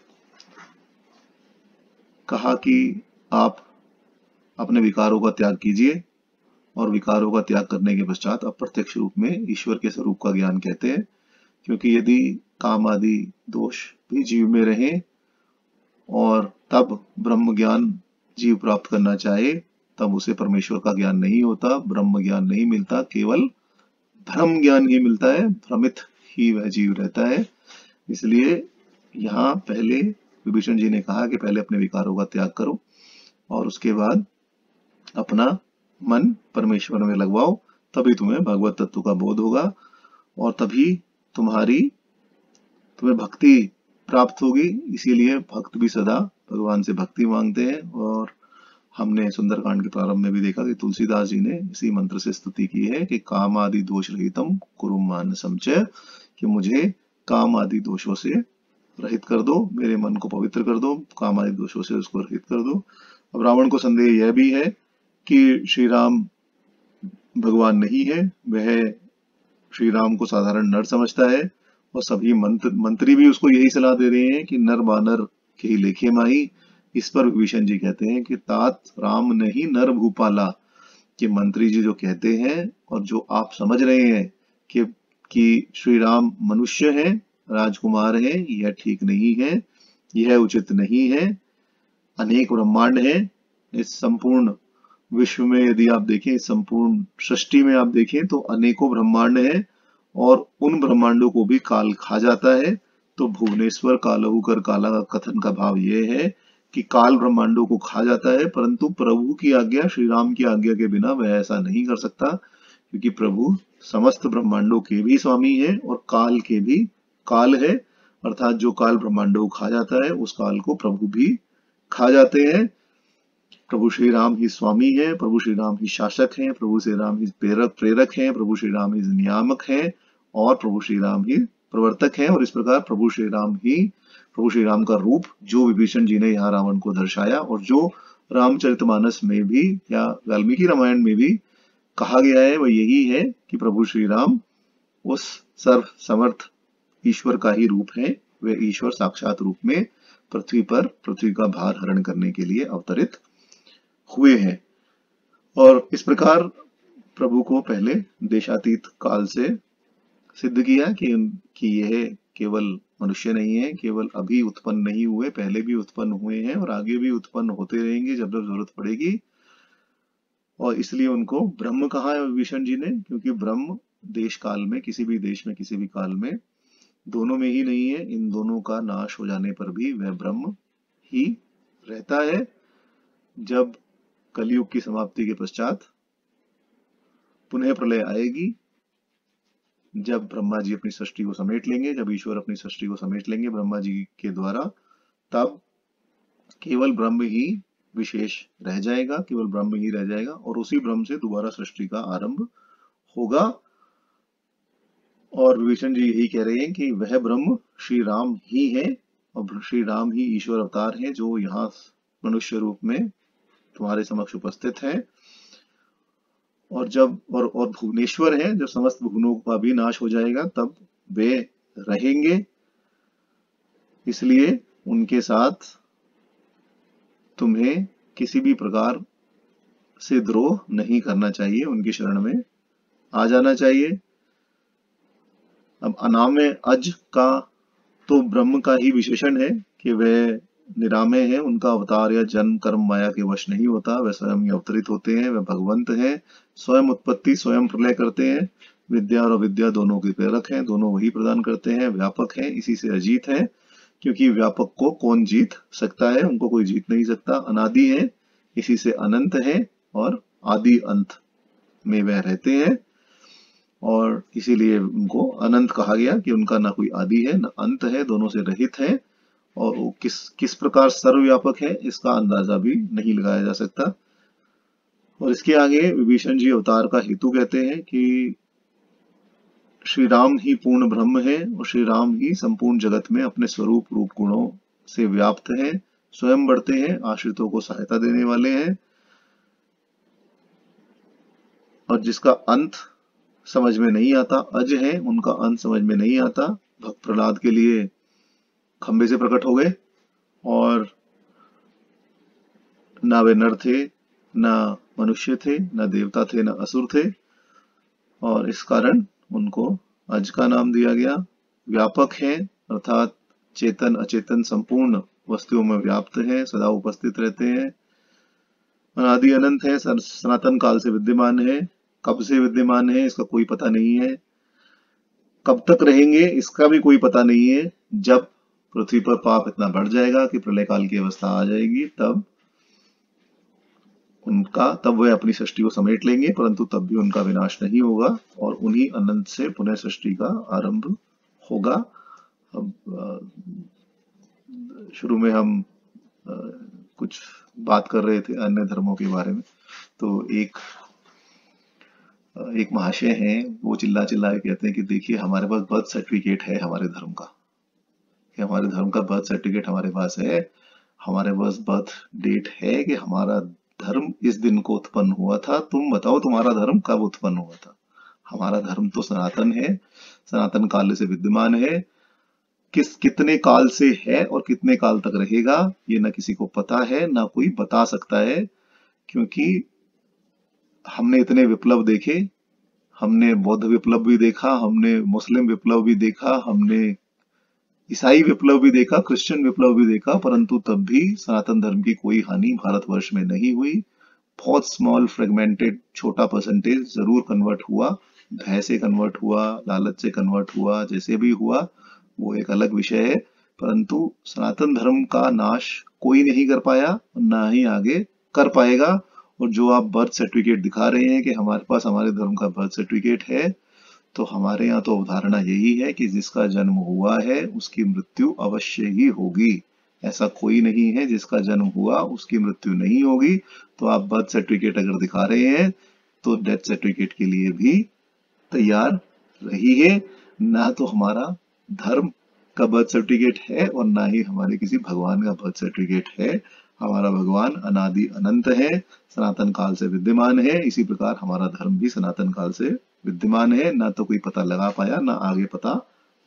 कहा कि आप अपने विकारों का त्याग कीजिए और विकारों का त्याग करने के पश्चात अप्रत्यक्ष रूप में ईश्वर के स्वरूप का ज्ञान कहते हैं, क्योंकि यदि काम आदि दोष भी जीव में रहे और तब ब्रह्म ज्ञान जीव प्राप्त करना चाहे, तब उसे परमेश्वर का ज्ञान नहीं होता, ब्रह्म ज्ञान नहीं मिलता, केवल भ्रम ज्ञान ही मिलता है, भ्रमित ही वह जीव रहता है। इसलिए यहाँ पहले विभीषण जी ने कहा कि पहले अपने विकारों का त्याग करो और उसके बाद अपना मन परमेश्वर में लगवाओ, तभी तुम्हें भगवत तत्व का बोध होगा और तभी तुम्हें भक्ति प्राप्त होगी। इसीलिए भक्त भी सदा भगवान से भक्ति मांगते हैं। और हमने सुंदरकांड के प्रारंभ में भी देखा कि तुलसीदास जी ने इसी मंत्र से स्तुति की है कि काम आदि दोष रहितम कुरु मानसं च, कि मुझे काम आदि दोषों से रहित कर दो, मेरे मन को पवित्र कर दो, काम आदि दोषों से उसको रहित कर दो। अब रावण को संदेह यह भी है कि श्री राम भगवान नहीं है, वह श्री राम को साधारण नर समझता है और सभी मंत्री भी उसको यही सलाह दे रहे हैं कि नर बानर के ही लेखे माही। इस पर विभीषण जी कहते हैं कि तात राम नहीं नर भूपाला, कि मंत्री जी जो कहते हैं और जो आप समझ रहे हैं कि श्री राम मनुष्य हैं, राजकुमार हैं, यह ठीक नहीं है, यह उचित नहीं है। अनेक ब्रह्मांड है इस संपूर्ण विश्व में, यदि आप देखें इस संपूर्ण सृष्टि में आप देखें तो अनेकों ब्रह्मांड है और उन ब्रह्मांडों को भी काल खा जाता है। तो भुवनेश्वर कालहु कर काला का कथन का भाव यह है कि काल ब्रह्मांडों को खा जाता है, परंतु प्रभु की आज्ञा, श्री राम की आज्ञा के बिना वह ऐसा नहीं कर सकता, क्योंकि प्रभु समस्त ब्रह्मांडों के भी स्वामी है और काल के भी काल है। अर्थात जो काल ब्रह्मांडों को खा जाता है उस काल को प्रभु भी खा जाते हैं। प्रभु श्री राम ही स्वामी है, प्रभु श्री राम ही शासक हैं, प्रभु श्री राम ही प्रेरक हैं, प्रभु श्री राम ही नियामक हैं और प्रभु श्री राम ही प्रवर्तक हैं। और इस प्रकार प्रभु श्री राम का रूप जो विभीषण जी ने यहाँ रावण को दर्शाया और जो रामचरितमानस में भी या वाल्मीकि रामायण में भी कहा गया है, वह यही है कि प्रभु श्री राम उस सर्व समर्थ ईश्वर का ही रूप है। वे ईश्वर साक्षात रूप में पृथ्वी का भार हरण करने के लिए अवतरित हुए हैं। और इस प्रकार प्रभु को पहले देशातीत काल से सिद्ध किया कि यह केवल मनुष्य नहीं है, केवल अभी उत्पन्न नहीं हुए, पहले भी उत्पन्न हुए हैं और आगे भी उत्पन्न होते रहेंगे जब जब जरूरत पड़ेगी। और इसलिए उनको ब्रह्म कहा है विभीषण जी ने, क्योंकि ब्रह्म देश काल में, किसी भी देश में, किसी भी काल में, दोनों में ही नहीं है। इन दोनों का नाश हो जाने पर भी वह ब्रह्म ही रहता है। जब कलयुग की समाप्ति के पश्चात पुनः प्रलय आएगी, जब ब्रह्मा जी अपनी सृष्टि को समेट लेंगे, जब ईश्वर अपनी सृष्टि को समेट लेंगे ब्रह्मा जी के द्वारा, तब केवल ब्रह्म ही विशेष रह जाएगा, केवल ब्रह्म ही रह जाएगा और उसी ब्रह्म से दोबारा सृष्टि का आरंभ होगा। और विभीषण जी यही कह रहे हैं कि वह ब्रह्म श्री राम ही है और श्री राम ही ईश्वर अवतार है जो यहाँ मनुष्य रूप में तुम्हारे समक्ष उपस्थित है। और जब और भुवनेश्वर है, जब समस्त भुवनों का भी नाश हो जाएगा तब वे रहेंगे। इसलिए उनके साथ तुम्हें किसी भी प्रकार से द्रोह नहीं करना चाहिए, उनकी शरण में आ जाना चाहिए। अब अनामय अज का तो ब्रह्म का ही विशेषण है कि वह निरामय है, उनका अवतार या जन्म कर्म माया के वश नहीं होता, वह स्वयं ही अवतरित होते हैं, वह भगवंत हैं, स्वयं उत्पत्ति स्वयं प्रलय करते हैं, विद्या और अविद्या दोनों के प्रेरक हैं, दोनों वही प्रदान करते हैं, व्यापक हैं, इसी से अजीत है, क्योंकि व्यापक को कौन जीत सकता है, उनको कोई जीत नहीं सकता। अनादि है, इसी से अनंत है और आदि अंत में वह रहते हैं और इसीलिए उनको अनंत कहा गया कि उनका ना कोई आदि है ना अंत है, दोनों से रहित है। और वो किस प्रकार सर्वव्यापक है इसका अंदाजा भी नहीं लगाया जा सकता। और इसके आगे विभीषण जी अवतार का हेतु कहते हैं कि श्री राम ही पूर्ण ब्रह्म है और श्री राम ही संपूर्ण जगत में अपने स्वरूप रूप गुणों से व्याप्त हैं, स्वयं बढ़ते हैं, आश्रितों को सहायता देने वाले हैं और जिसका अंत समझ में नहीं आता, अज है, उनका अंत समझ में नहीं आता। भक्त प्रहलाद के लिए खंबे से प्रकट हो गए और ना वे नर थे, ना मनुष्य थे, ना देवता थे, ना असुर थे और इस कारण उनको अज का नाम दिया गया। व्यापक है अर्थात चेतन अचेतन संपूर्ण वस्तुओं में व्याप्त है, सदा उपस्थित रहते हैं। अनादि अनंत है, सनातन काल से विद्यमान है, कब से विद्यमान है इसका कोई पता नहीं है, कब तक रहेंगे इसका भी कोई पता नहीं है। जब पृथ्वी पर पाप इतना बढ़ जाएगा कि प्रलय काल की अवस्था आ जाएगी, तब वह अपनी सृष्टि को समेट लेंगे, परंतु तब भी उनका विनाश नहीं होगा और उन्हीं अनंत से पुनः सृष्टि का आरंभ होगा। अब शुरू में हम कुछ बात कर रहे थे अन्य धर्मों के बारे में, तो एक महाशय हैं, वो चिल्ला चिल्ला के कहते हैं कि देखिए हमारे पास बर्थ सर्टिफिकेट है हमारे धर्म का, कि हमारे धर्म का बर्थ सर्टिफिकेट हमारे पास है, हमारे पास बर्थ डेट है कि हमारा धर्म इस दिन को उत्पन्न हुआ था, तुम बताओ तुम्हारा धर्म कब उत्पन्न हुआ था। हमारा धर्म तो सनातन है, सनातन काल से विद्यमान है, कितने काल से है और कितने काल तक रहेगा ये ना किसी को पता है ना कोई बता सकता है, क्योंकि हमने इतने विप्लव देखे, हमने बौद्ध विप्लव भी देखा, हमने मुस्लिम विप्लव भी देखा, हमने ईसाई विप्लव भी देखा, क्रिश्चियन विप्लव भी देखा, परंतु तब भी सनातन धर्म की कोई हानि भारतवर्ष में नहीं हुई। बहुत स्मॉल फ्रेगमेंटेड छोटा परसेंटेज जरूर कन्वर्ट हुआ, भय से कन्वर्ट हुआ, लालच से कन्वर्ट हुआ, जैसे भी हुआ वो एक अलग विषय है, परंतु सनातन धर्म का नाश कोई नहीं कर पाया, ना ही आगे कर पाएगा। और जो आप बर्थ सर्टिफिकेट दिखा रहे हैं कि हमारे पास हमारे धर्म का बर्थ सर्टिफिकेट है, तो हमारे यहाँ तो अवधारणा यही है कि जिसका जन्म हुआ है उसकी मृत्यु अवश्य ही होगी। ऐसा कोई नहीं है जिसका जन्म हुआ उसकी मृत्यु नहीं होगी। तो आप बर्थ सर्टिफिकेट अगर दिखा रहे हैं तो डेथ सर्टिफिकेट के लिए भी तैयार रहिए। ना तो हमारा धर्म का बर्थ सर्टिफिकेट है और ना ही हमारे किसी भगवान का बर्थ सर्टिफिकेट है। हमारा भगवान अनादि अनंत है, सनातन काल से विद्यमान है, इसी प्रकार हमारा धर्म भी सनातन काल से विद्यमान है। ना तो कोई पता लगा पाया ना आगे पता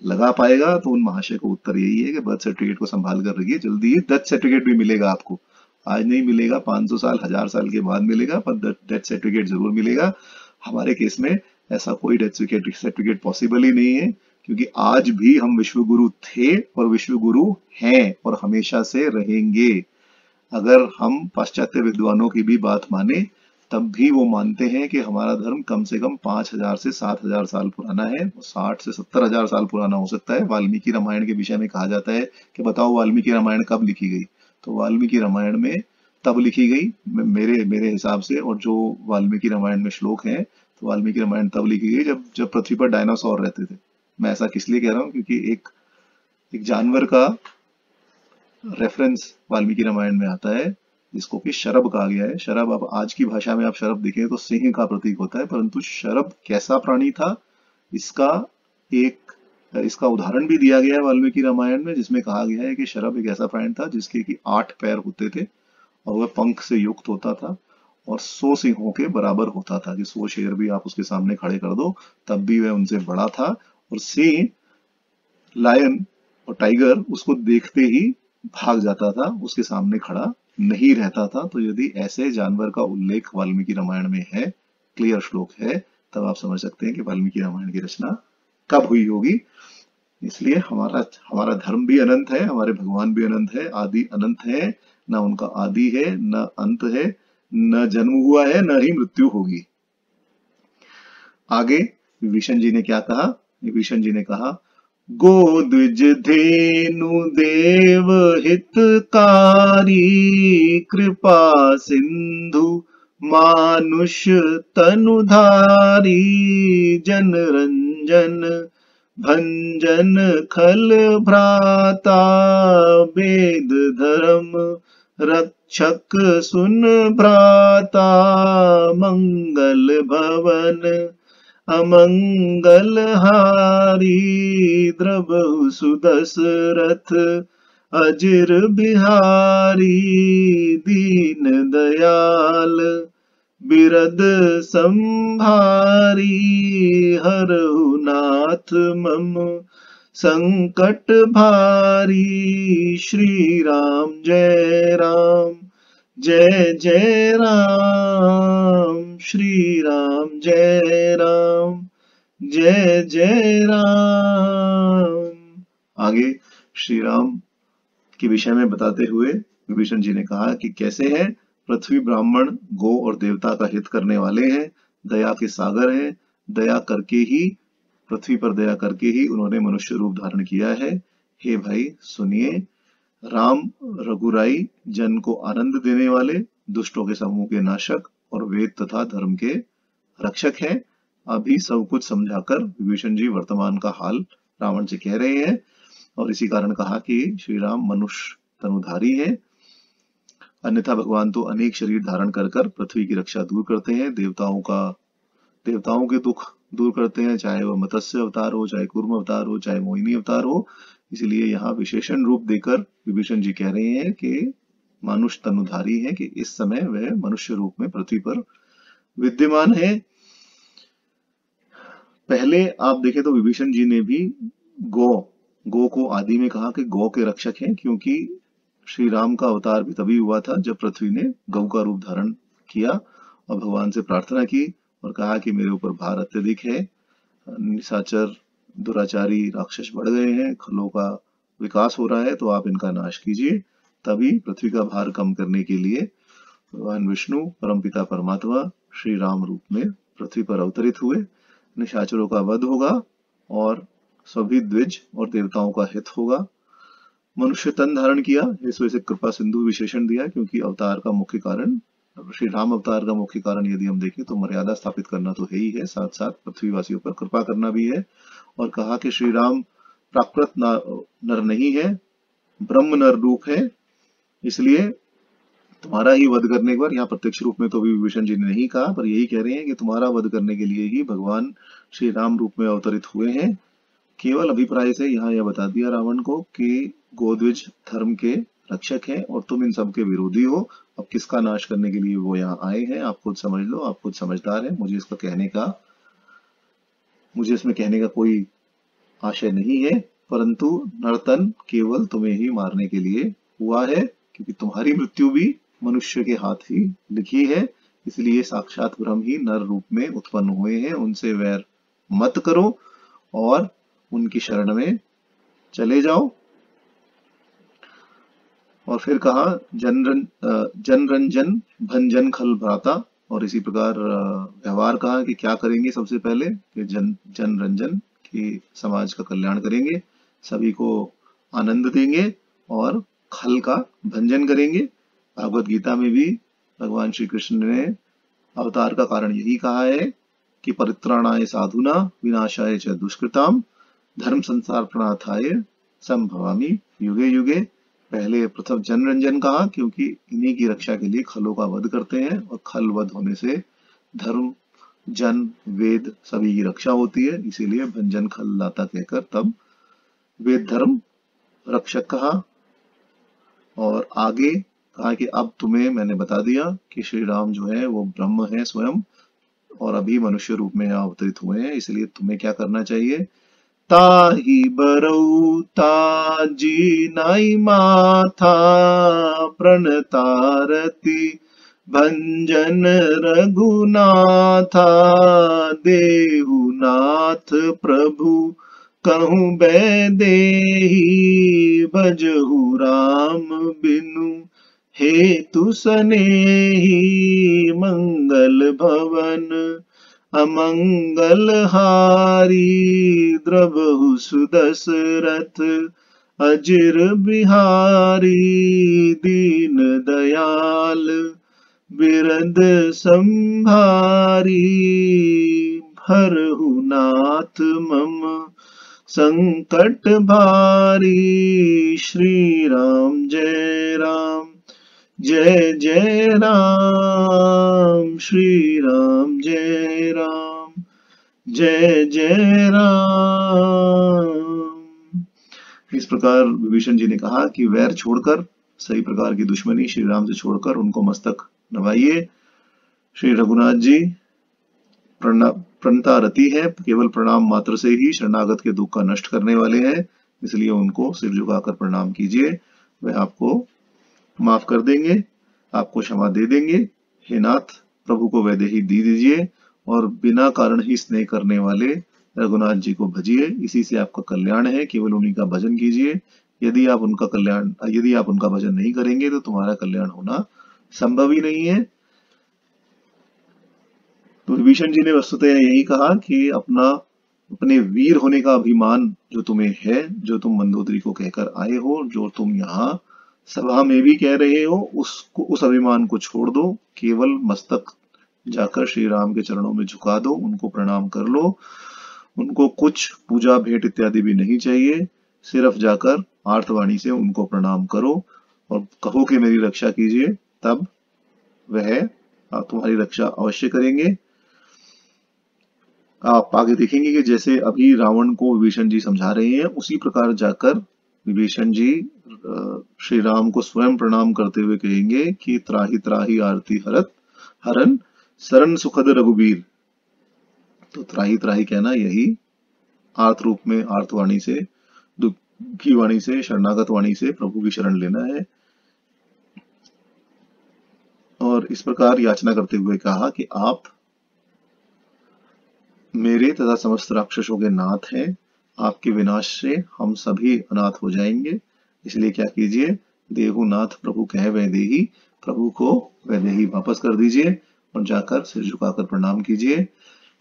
लगा पाएगा। तो उन महाशय को उत्तर यही है कि बर्थ सर्टिफिकेट को संभाल कर रखिए, जल्दी ही डेथ सर्टिफिकेट भी मिलेगा आपको। आज नहीं मिलेगा, 500 साल 1000 साल के बाद मिलेगा, पर डेथ सर्टिफिकेट जरूर मिलेगा। हमारे केस में ऐसा कोई डेथ सर्टिफिकेट पॉसिबल ही नहीं है, क्योंकि आज भी हम विश्वगुरु थे और विश्वगुरु हैं और हमेशा से रहेंगे। अगर हम पाश्चात्य विद्वानों की भी बात माने, तब भी वो मानते हैं कि हमारा धर्म कम से कम 5000 से 7000 साल पुराना है, 60 से 70,000 साल पुराना हो सकता है। वाल्मीकि रामायण के विषय में कहा जाता है कि बताओ वाल्मीकि रामायण कब लिखी गई, तो वाल्मीकि रामायण में तब लिखी गई मेरे हिसाब से, और जो वाल्मीकि रामायण में श्लोक हैं, तो वाल्मीकि रामायण तब लिखी गई जब पृथ्वी पर डायनासोर रहते थे। मैं ऐसा किस लिए कह रहा हूँ, क्योंकि एक जानवर का रेफरेंस वाल्मीकि रामायण में आता है जिसको कि शरभ कहा गया है। शरभ, अब आज की भाषा में आप शरभ देखें तो सिंह का प्रतीक होता है, परंतु शरभ कैसा प्राणी था इसका उदाहरण भी दिया गया है वाल्मीकि रामायण में, जिसमें कहा गया है कि शरभ एक ऐसा प्राणी था जिसके कि 8 पैर होते थे और वह पंख से युक्त होता था और 100 सिंहों के बराबर होता था, कि 100 शेर भी आप उसके सामने खड़े कर दो तब भी वह उनसे बड़ा था। और सिंह, लायन और टाइगर उसको देखते ही भाग जाता था, उसके सामने खड़ा नहीं रहता था। तो यदि ऐसे जानवर का उल्लेख वाल्मीकि रामायण में है, क्लियर श्लोक है, तब आप समझ सकते हैं कि वाल्मीकि रामायण की रचना कब हुई होगी। इसलिए हमारा धर्म भी अनंत है, हमारे भगवान भी अनंत है, आदि अनंत है, ना उनका आदि है न अंत है, न जन्म हुआ है न ही मृत्यु होगी। आगे विभीषण जी ने क्या कहा? विभीषण जी ने कहा, गोद्विज धेनु देव हितकारी, कृपा सिंधु मानुष तनुधारी, जन रंजन भंजन खल भ्राता, वेद धर्म रक्षक सुन भ्राता, मंगल भवन अमंगल हारी, द्रवहु सुदशरथ अजिर बिहारी, दीन दयाल बिरद संभारी, हरहु नाथ मम संकट भारी, श्री राम जय राम जय जय राम, श्री राम जय राम जय जय राम। आगे श्री राम के विषय में बताते हुए विभीषण जी ने कहा कि कैसे हैं पृथ्वी, ब्राह्मण, गो और देवता का हित करने वाले हैं, दया के सागर हैं, दया करके ही, पृथ्वी पर दया करके ही उन्होंने मनुष्य रूप धारण किया है। हे भाई सुनिए, राम रघुराई जन को आनंद देने वाले, दुष्टों के समूह के नाशक और वेद तथा धर्म के रक्षक हैं। अभी सब कुछ समझाकर विभीषण जी वर्तमान का हाल रावण से कह रहे हैं और इसी कारण कहा कि श्री राम मनुष्य तनुधारी हैं। अन्यथा भगवान तो अनेक शरीर धारण कर कर पृथ्वी की रक्षा दूर करते हैं, देवताओं के दुख दूर करते हैं, चाहे वह मत्स्य अवतार हो, चाहे कूर्म अवतार हो, चाहे मोहिनी अवतार हो। इसलिए यहाँ विशेषण रूप देकर विभीषण जी कह रहे हैं कि मानुष तनुधारी है, कि इस समय वह मनुष्य रूप में पृथ्वी पर विद्यमान है। पहले आप देखें तो विभीषण जी ने भी गो को आदि में कहा कि गौ के रक्षक हैं, क्योंकि श्री राम का अवतार भी तभी हुआ था जब पृथ्वी ने गौ का रूप धारण किया और भगवान से प्रार्थना की और कहा कि मेरे ऊपर भार अत्यधिक है, निशाचर दुराचारी राक्षस बढ़ गए हैं, खलों का विकास हो रहा है, तो आप इनका नाश कीजिए। तभी पृथ्वी का भार कम करने के लिए भगवान विष्णु परमपिता परमात्मा श्री राम रूप में पृथ्वी पर अवतरित हुए। निशाचरों का वध होगा और सभी द्विज और देवताओं का हित होगा। मनुष्य तन धारण किया, इस वजह से कृपा सिंधु विशेषण दिया, क्योंकि अवतार का मुख्य कारण, श्री राम अवतार का मुख्य कारण यदि हम देखें तो मर्यादा स्थापित करना तो है ही है, साथ साथ पृथ्वीवासियों पर कृपा करना भी है। और कहा कि श्री राम प्राकृत नर नहीं है, ब्रह्म नर रूप है, इसलिए तुम्हारा ही वध करने के बाद, यहाँ प्रत्यक्ष रूप में तो भी विभीषण जी ने नहीं कहा, पर यही कह रहे हैं कि तुम्हारा वध करने के लिए ही भगवान श्री राम रूप में अवतरित हुए हैं। केवल अभिप्राय से यहाँ यह बता दिया रावण को कि गोद्विज धर्म के रक्षक हैं और तुम इन सब के विरोधी हो। अब किसका नाश करने के लिए वो यहाँ आए हैं, आप खुद समझ लो, आप खुद समझदार हैं। मुझे इसमें कहने का कोई आशय नहीं है, परंतु नर्तन केवल तुम्हें ही मारने के लिए हुआ है, क्योंकि तुम्हारी मृत्यु भी मनुष्य के हाथ ही लिखी है। इसलिए साक्षात ब्रह्म ही नर रूप में उत्पन्न हुए हैं, उनसे वैर मत करो और उनकी शरण में चले जाओ। और फिर कहा जन रंजन भंजन खल भ्राता, और इसी प्रकार व्यवहार कहा कि क्या करेंगे सबसे पहले, कि जन रंजन की समाज का कल्याण करेंगे, सभी को आनंद देंगे और खल का भंजन करेंगे। भागवत गीता में भी भगवान श्री कृष्ण ने अवतार का कारण यही कहा है कि परित्राणाय साधुना विनाशाय च दुष्कृताम धर्म संसार प्रणाथाय संभवामि युगे युगे। पहले प्रथम जन रंजन कहा, क्योंकि इन्हीं की रक्षा के लिए खलों का वध करते हैं और खल वध होने से धर्म जन वेद सभी की रक्षा होती है, इसीलिए भंजन खल लाता कहकर तब वेद धर्म रक्षक कहा। और आगे कहा कि अब तुम्हें मैंने बता दिया कि श्री राम जो है वो ब्रह्म है स्वयं और अभी मनुष्य रूप में यहाँ अवतरित हुए हैं, इसलिए तुम्हें क्या करना चाहिए, ताहि बरऊ ताजी नाई माथा प्रणतारति भंजन रघुनाथा देहुनाथ प्रभु कहूँ बैदेही भजहु राम बिनु हेतु सनेही मंगल भवन अमंगल हारी द्रवहु सुदशरथ अजिर बिहारी दीन दयाल बिरद संभारी भरहु नाथ मम संकट भारी। श्री राम जय राम जय जय राम, श्री राम जय राम जय जय राम। इस प्रकार विभीषण जी ने कहा कि वैर छोड़कर, सही प्रकार की दुश्मनी श्री राम से छोड़कर उनको मस्तक नवाइए। श्री रघुनाथ जी प्रणता रति है, केवल प्रणाम मात्र से ही शरणागत के दुख का नष्ट करने वाले हैं, इसलिए उनको सिर झुकाकर प्रणाम कीजिए, वह आपको माफ कर देंगे, आपको क्षमा दे देंगे। हे नाथ, प्रभु को वैदेही दी दीजिए और बिना कारण ही स्नेह करने वाले रघुनाथ जी को भजिए, इसी से आपका कल्याण है, केवल उन्हीं का भजन कीजिए। यदि आप उनका भजन नहीं करेंगे तो तुम्हारा कल्याण होना संभव ही नहीं है। तो विभीषण जी ने वस्तुतः यही कहा कि अपने वीर होने का अभिमान जो तुम्हें है, जो तुम मंदोदरी को कहकर आए हो, जो तुम यहाँ सभा में भी कह रहे हो, उस अभिमान को छोड़ दो। केवल मस्तक जाकर श्री राम के चरणों में झुका दो, उनको प्रणाम कर लो। उनको कुछ पूजा भेंट इत्यादि भी नहीं चाहिए, सिर्फ जाकर आर्तवाणी से उनको प्रणाम करो और कहो कि मेरी रक्षा कीजिए, तब वह तुम्हारी रक्षा अवश्य करेंगे। आप आगे देखेंगे कि जैसे अभी रावण को विभीषण जी समझा रहे हैं, उसी प्रकार जाकर विभीषण जी श्री राम को स्वयं प्रणाम करते हुए कहेंगे कि त्राहि त्राहि आरती हरन सरन सुखद रघुबीर। तो त्राहि त्राहि कहना यही आर्त रूप में, आर्तवाणी से, दुखी वाणी से, शरणागत वाणी से प्रभु की शरण लेना है। और इस प्रकार याचना करते हुए कहा कि आप मेरे तथा समस्त राक्षसों के नाथ हैं, आपके विनाश से हम सभी अनाथ हो जाएंगे, इसलिए क्या कीजिए, देहु नाथ प्रभु कह वैदेही, प्रभु को वैदेही वापस कर दीजिए और जाकर सिर झुकाकर प्रणाम कीजिए।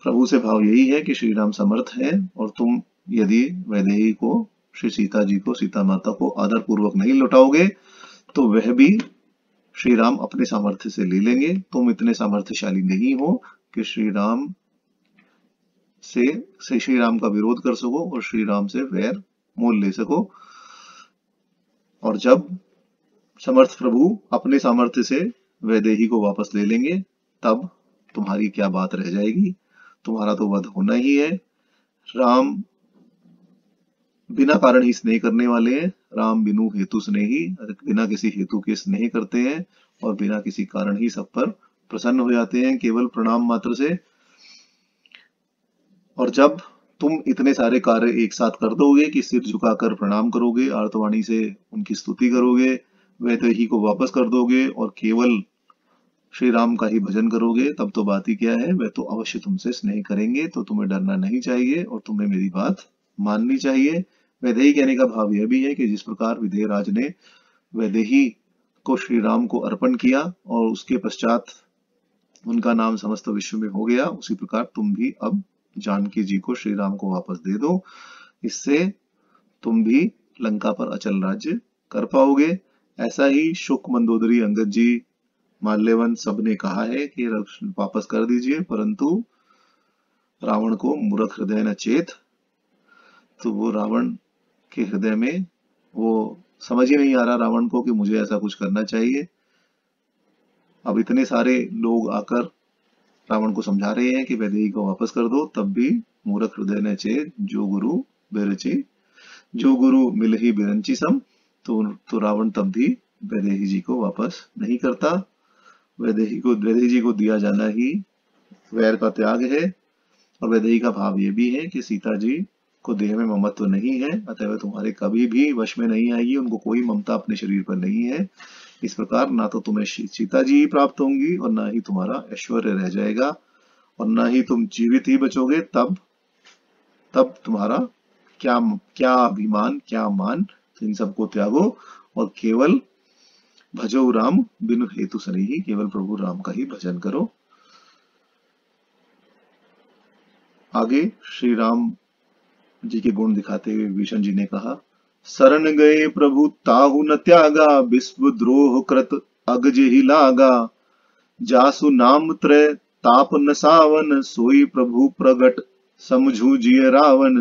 प्रभु से भाव यही है कि श्री राम समर्थ है और तुम यदि वैदेही को, श्री सीता जी को, सीता माता को आदर पूर्वक नहीं लौटाओगे तो वह भी श्री राम अपने सामर्थ्य से ले लेंगे। तुम इतने सामर्थ्यशाली नहीं हो कि श्री राम से श्री राम का विरोध कर सको और श्री राम से वैर मोल ले सको। और जब समर्थ प्रभु अपने सामर्थ्य से वैदेही को वापस ले लेंगे, तब तुम्हारी क्या बात रह जाएगी, तुम्हारा तो वध होना ही है। राम बिना कारण ही स्नेह करने वाले हैं, राम बिनु हेतु स्नेही, बिना किसी हेतु के स्नेह करते हैं और बिना किसी कारण ही सब पर प्रसन्न हो जाते हैं, केवल प्रणाम मात्र से। और जब तुम इतने सारे कार्य एक साथ कर दोगे कि सिर झुकाकर प्रणाम करोगे, आर्तवाणी से उनकी स्तुति करोगे, वैदेही को वापस कर दोगे और केवल श्री राम का ही भजन करोगे, तब तो बात ही क्या है, वह तो अवश्य तुमसे स्नेह करेंगे। तो तुम्हें डरना नहीं चाहिए और तुम्हें मेरी बात माननी चाहिए। वैदेही कहने का भाव यह भी है कि जिस प्रकार विदेहराज ने वैदेही को श्री राम को अर्पण किया और उसके पश्चात उनका नाम समस्त विश्व में हो गया, उसी प्रकार तुम भी अब जानकी जी को श्री राम को वापस दे दो। इससे तुम भी लंका पर अचल राज्य कर पाओगे। ऐसा ही शुक, मंदोदरी, अंगद जी, माल्यवन सब ने कहा है कि वापस कर दीजिए, परंतु रावण को मूर्ख हृदय न चेत। तो वो रावण के हृदय में वो समझ ही नहीं आ रहा रावण को कि मुझे ऐसा कुछ करना चाहिए। अब इतने सारे लोग आकर रावण को समझा रहे हैं कि वैदेही को वापस कर दो, तब भी मूर्ख हृदय न चेत, जो गुरु मिल ही बिरंची सम। तो रावण तब भी वैदेही जी को वापस नहीं करता। वैदेही जी को दिया जाना ही वैर का त्याग है। और वैदेही का भाव ये भी है कि सीता जी को देह में ममत्व नहीं है, अतः वह तुम्हारे कभी भी वश में नहीं आएगी, उनको कोई ममता अपने शरीर पर नहीं है। इस प्रकार ना तो तुम्हें सीता जी प्राप्त होंगी और ना ही तुम्हारा ऐश्वर्य रह जाएगा और ना ही तुम जीवित ही बचोगे। तब तुम्हारा क्या अभिमान, क्या मान, इन सबको त्यागो और केवल भजो राम बिनु हेतु सनेही, केवल प्रभु राम का ही भजन करो। आगे श्री राम जी के गुण दिखाते हुए विभीषण जी ने कहा, शरण गए प्रभु ताहु न त्यागा, विश्व द्रोह कृत अगज ही लागा, जासु नाम त्रय ताप न सावन, सोई प्रभु प्रगट समझू जिय रावण,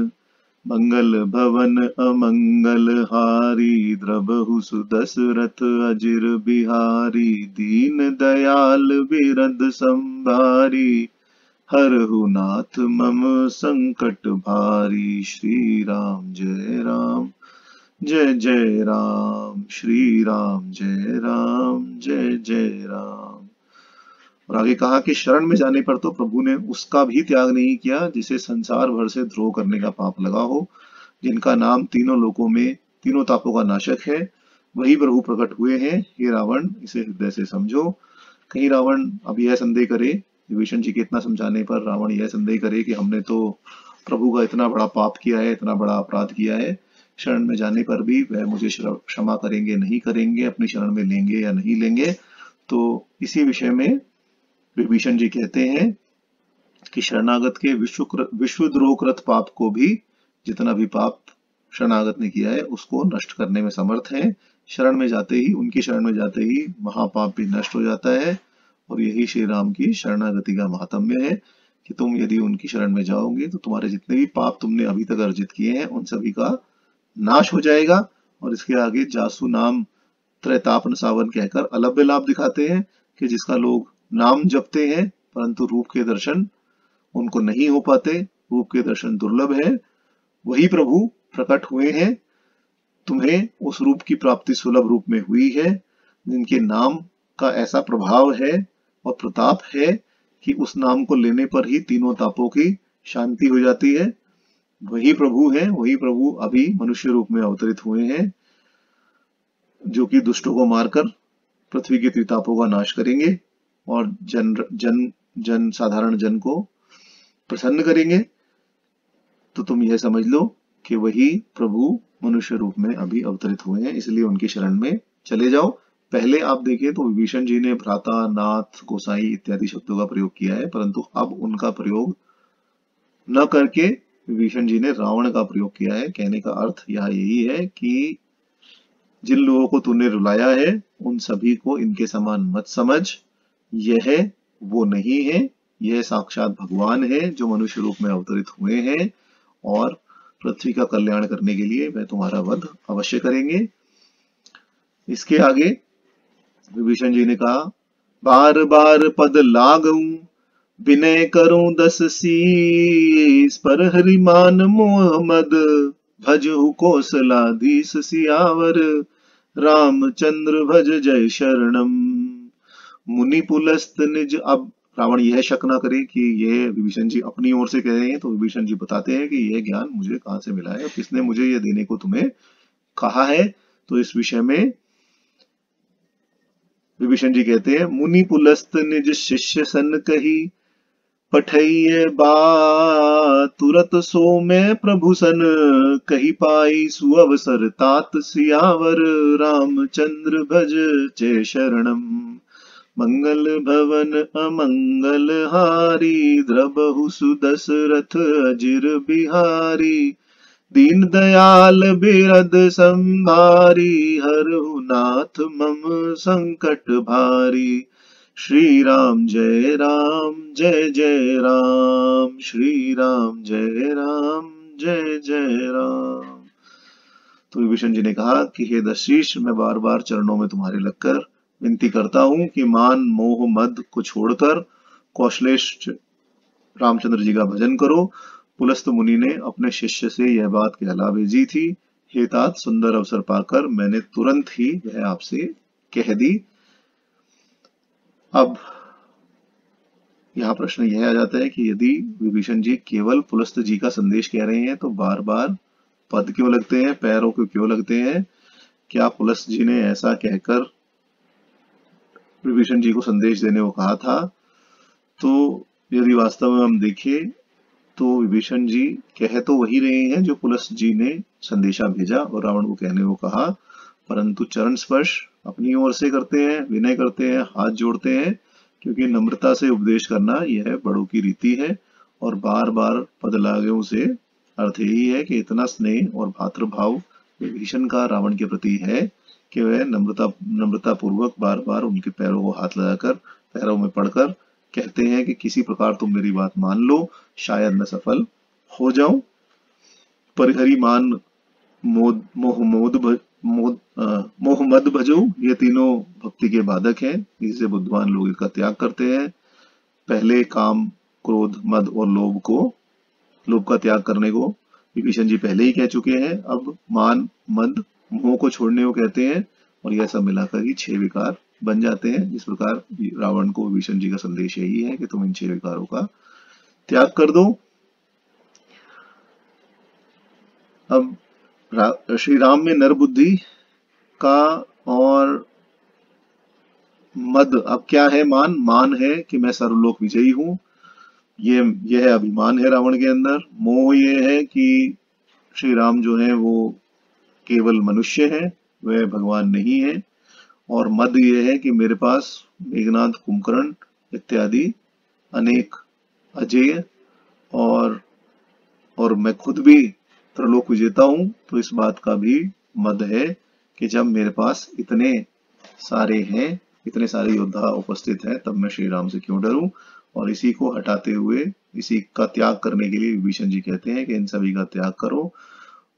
मंगल भवन अमंगल हारी, द्रबहु सुदशरथ अजिर बिहारी, दीन दयाल बिरद संभारी, हरहु नाथ मम संकट भारी। श्री राम जय राम, जय जय राम, श्री राम जय राम, जय जय राम। और आगे कहा कि शरण में जाने पर तो प्रभु ने उसका भी त्याग नहीं किया जिसे संसार भर से द्रोह करने का पाप लगा हो, जिनका नाम तीनों लोकों में, तीनों तापों का नाशक है, वही प्रभु प्रकट हुए हैं। हे रावण, इसे हृदय से समझो। कहीं रावण अब यह संदेह करे, विभीषण जी के इतना समझाने पर रावण यह संदेह करे कि हमने तो प्रभु का इतना बड़ा पाप किया है, इतना बड़ा अपराध किया है, शरण में जाने पर भी वह मुझे क्षमा करेंगे नहीं करेंगे, अपनी शरण में लेंगे या नहीं लेंगे। तो इसी विषय में विभीषण जी कहते हैं कि शरणागत के विश्वद्रोहकृत पाप को भी, जितना भी पाप शरणागत ने किया है उसको नष्ट करने में समर्थ है। शरण में जाते ही, उनकी शरण में जाते ही महापाप भी नष्ट हो जाता है। और यही श्री राम की शरणागति का महात्म्य है कि तुम यदि उनकी शरण में जाओगे तो तुम्हारे जितने भी पाप तुमने अभी तक अर्जित किए हैं उन सभी का नाश हो जाएगा। और इसके आगे जासु नाम त्रैतापन सावन कहकर अलभ्य लाभ दिखाते हैं कि जिसका लोग नाम जपते हैं परंतु रूप के दर्शन उनको नहीं हो पाते, रूप के दर्शन दुर्लभ है, वही प्रभु प्रकट हुए हैं। तुम्हें उस रूप की प्राप्ति सुलभ रूप में हुई है, जिनके नाम का ऐसा प्रभाव है और प्रताप है कि उस नाम को लेने पर ही तीनों तापों की शांति हो जाती है। वही प्रभु है, वही प्रभु अभी मनुष्य रूप में अवतरित हुए हैं, जो कि दुष्टों को मारकर पृथ्वी के त्रितापों का नाश करेंगे और साधारण जन को प्रसन्न करेंगे। तो तुम यह समझ लो कि वही प्रभु मनुष्य रूप में अभी अवतरित हुए हैं, इसलिए उनकी शरण में चले जाओ। पहले आप देखें तो विभीषण जी ने भ्राता, नाथ, गोसाई इत्यादि शब्दों का प्रयोग किया है, परंतु अब उनका प्रयोग न करके विभीषण जी ने रावण का प्रयोग किया है। कहने का अर्थ यह यही है कि जिन लोगों को तूने रुलाया है उन सभी को इनके समान मत समझ, यह वो नहीं है, यह साक्षात भगवान है जो मनुष्य रूप में अवतरित हुए हैं और पृथ्वी का कल्याण करने के लिए वह तुम्हारा वध अवश्य करेंगे। इसके आगे विभीषण जी ने कहा, बार बार पद लागूं विनय करूं 10 शीस, पर हरिमान मोह मद भजहु कौशलाधीश सियावर, रामचंद्र भज जय शरणम। मुनि पुलस्त निज, अब रावण यह शक ना करे कि यह विभीषण जी अपनी ओर से कह रहे हैं, तो विभीषण जी बताते हैं कि यह ज्ञान मुझे कहां से मिला है, किसने मुझे यह देने को तुम्हें कहा है। तो इस विषय में विभीषण जी कहते हैं, मुनि पुलस्त निज शिष्य सन कही, पठइये बात तुरत सो मैं प्रभु सन, कही पाई सुअवसर तात सियावर, रामचंद्र भज जय शरणम। मंगल भवन अमंगल हारी, द्रबहु सुदशरथ अजिर बिहारी, दीन दयाल बिरद संभारी, हरहु नाथ मम संकट भारी। श्री राम जय जय राम, श्री राम जय जय राम। तो विभीषण जी ने कहा कि हे दशरथ, मैं बार बार चरणों में तुम्हारे लगकर विनती करता हूं कि मान मोह मद को छोड़कर कौशलेश रामचंद्र जी का भजन करो। पुलस्त मुनि ने अपने शिष्य से यह बात कहला भेजी थी। हे तात, सुंदर अवसर पाकर मैंने तुरंत ही वह आपसे कह दी। अब यहाँ प्रश्न यह आ जाता है कि यदि विभीषण जी केवल पुलस्त जी का संदेश कह रहे हैं तो बार बार पद क्यों लगते हैं, पैरों को क्यों लगते हैं? क्या पुलस्त जी ने ऐसा कहकर विभीषण जी को संदेश देने को कहा था? तो यदि वास्तव में हम देखें तो विभीषण जी कह तो वही रहे हैं जो पुलस्त जी ने संदेशा भेजा और रावण को कहने को कहा, परंतु चरण स्पर्श अपनी ओर से करते हैं, विनय करते हैं, हाथ जोड़ते हैं, क्योंकि नम्रता से उपदेश करना यह बड़ों की रीति है। और बार बार पद लागों से अर्थ यही है कि इतना स्नेह और भातृभाव विभीषण का रावण के प्रति है कि वह नम्रता पूर्वक बार बार उनके पैरों को हाथ लगाकर, पैरों में पड़कर कहते हैं कि किसी प्रकार तुम मेरी बात मान लो, शायद मैं सफल हो जाऊं। परिहरी मान मोह मद भजो, ये तीनों भक्ति के बाधक हैं, जिससे बुद्धिमान लोग इसका त्याग करते हैं। पहले काम, क्रोध, मद और लोभ का त्याग करने को विभीषण जी पहले ही कह चुके हैं। अब मान, मद, मोह को छोड़ने को कहते हैं और यह सब मिलाकर ही 6 विकार बन जाते हैं। इस प्रकार रावण को विभीषण जी का संदेश यही है कि तुम इन 6 विकारों का त्याग कर दो। अब श्री राम में नर बुद्धि का और मद, अब क्या है? मान है कि मैं सर्वलोक विजयी हूं, यह अभिमान है रावण के अंदर। मोह यह है कि श्री राम जो है वो केवल मनुष्य है, वह भगवान नहीं है। और मद यह है कि मेरे पास मेघनाद, कुंभकर्ण इत्यादि अनेक अजेय और मैं खुद भी त्रिलोक विजेता हूं, तो इस बात का भी मद है कि जब मेरे पास इतने सारे हैं, इतने सारे योद्धा उपस्थित हैं, तब मैं श्री राम से क्यों डरूं। और इसी को हटाते हुए, इसी का त्याग करने के लिए विभीषण जी कहते हैं कि इन सभी का त्याग करो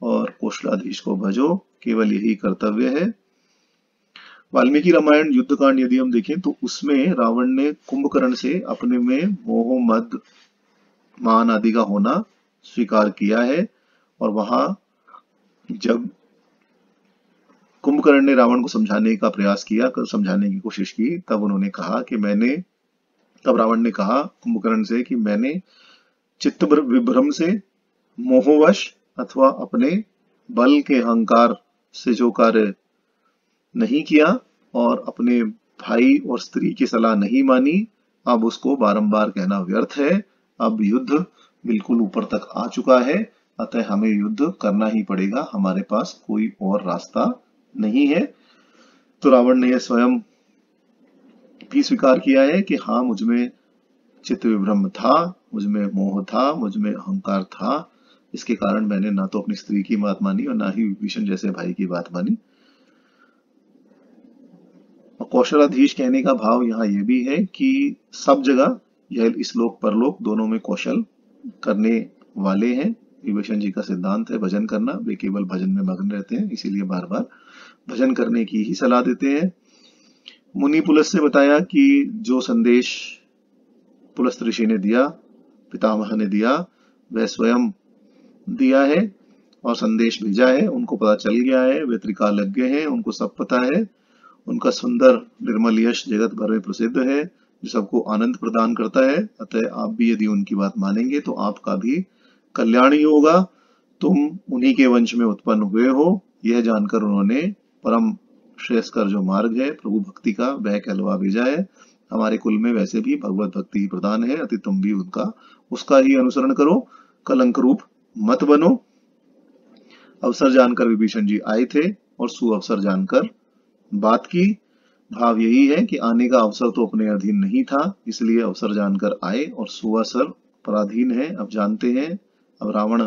और कौशलाधीश को भजो, केवल यही कर्तव्य है। वाल्मीकि रामायण युद्ध कांड यदि हम देखें तो उसमें रावण ने कुंभकर्ण से अपने में मोह मद मान आदि का होना स्वीकार किया है। और वहां जब कुंभकर्ण ने रावण को समझाने का प्रयास किया, समझाने की कोशिश की, तब उन्होंने कहा कि तब रावण ने कहा कुंभकर्ण से कि मैंने चित्त विभ्रम से, मोहवश अथवा अपने बल के अहंकार से जो कार्य नहीं किया और अपने भाई और स्त्री की सलाह नहीं मानी, अब उसको बारंबार कहना व्यर्थ है। अब युद्ध बिल्कुल ऊपर तक आ चुका है, अतः हमें युद्ध करना ही पड़ेगा, हमारे पास कोई और रास्ता नहीं है। तो रावण ने यह स्वयं भी स्वीकार किया है कि हाँ, मुझमें चित्त विभ्रम था, मुझमें मोह था, मुझमें अहंकार था, इसके कारण मैंने ना तो अपनी स्त्री की बात मानी और ना ही विभीषण जैसे भाई की बात मानी। कौशलाधीश कहने का भाव यहाँ यह भी है कि सब जगह यह इस लोक परलोक दोनों में कौशल करने वाले हैं। विभीषण जी का सिद्धांत है भजन करना, वे केवल भजन में मग्न रहते हैं, इसीलिए बार बार भजन करने की ही सलाह देते हैं। मुनि पुलस से बताया कि जो संदेश पुलस्त ऋषि ने दिया, पितामह ने दिया, वह स्वयं दिया है और संदेश भेजा है, उनको पता चल गया है, वे त्रिकालज्ञ हैं, उनको सब पता है। उनका सुंदर निर्मल यश जगत भर में प्रसिद्ध है, जो सबको आनंद प्रदान करता है। अतः आप भी यदि उनकी बात मानेंगे तो आपका भी कल्याण ही होगा। तुम उन्हीं के वंश में उत्पन्न हुए हो, यह जानकर उन्होंने परम श्रेयस्कर जो मार्ग है प्रभु भक्ति का, वह कहलवा भेजा है। हमारे कुल में वैसे भी भगवत भक्ति प्रधान है, अति तुम भी उसका ही अनुसरण करो, कलंक रूप मत बनो। अवसर जानकर विभीषण जी आए थे और सुअवसर जानकर बात की। भाव यही है कि आने का अवसर तो अपने अधीन नहीं था, इसलिए अवसर जानकर आए, और सुअवसर पराधीन है, अब जानते हैं। अब रावण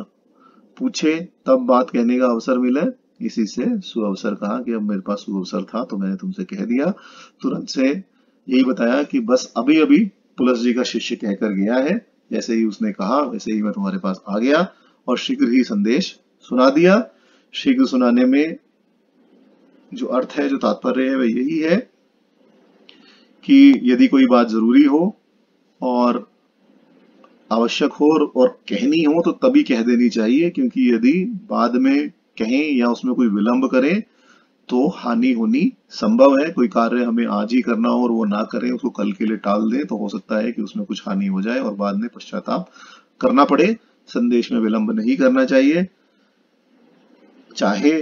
पूछे तब बात कहने का अवसर मिले, इसी से सुअवसर कहा कि अब मेरे पास सुअवसर था तो मैंने तुमसे कह दिया। तुरंत से यही बताया कि बस अभी अभी पुलस जी का शिष्य कहकर गया है, जैसे ही उसने कहा वैसे ही मैं तुम्हारे पास आ गया और शीघ्र ही संदेश सुना दिया। शीघ्र सुनाने में जो अर्थ है, जो तात्पर्य है, वह यही है कि यदि कोई बात जरूरी हो और आवश्यक हो और कहनी हो तो तभी कह देनी चाहिए, क्योंकि यदि बाद में कहें या उसमें कोई विलंब करें तो हानि होनी संभव है। कोई कार्य हमें आज ही करना हो और वो ना करें, उसको कल के लिए टाल दें, तो हो सकता है कि उसमें कुछ हानि हो जाए और बाद में पश्चाताप करना पड़े। संदेश में विलंब नहीं करना चाहिए, चाहे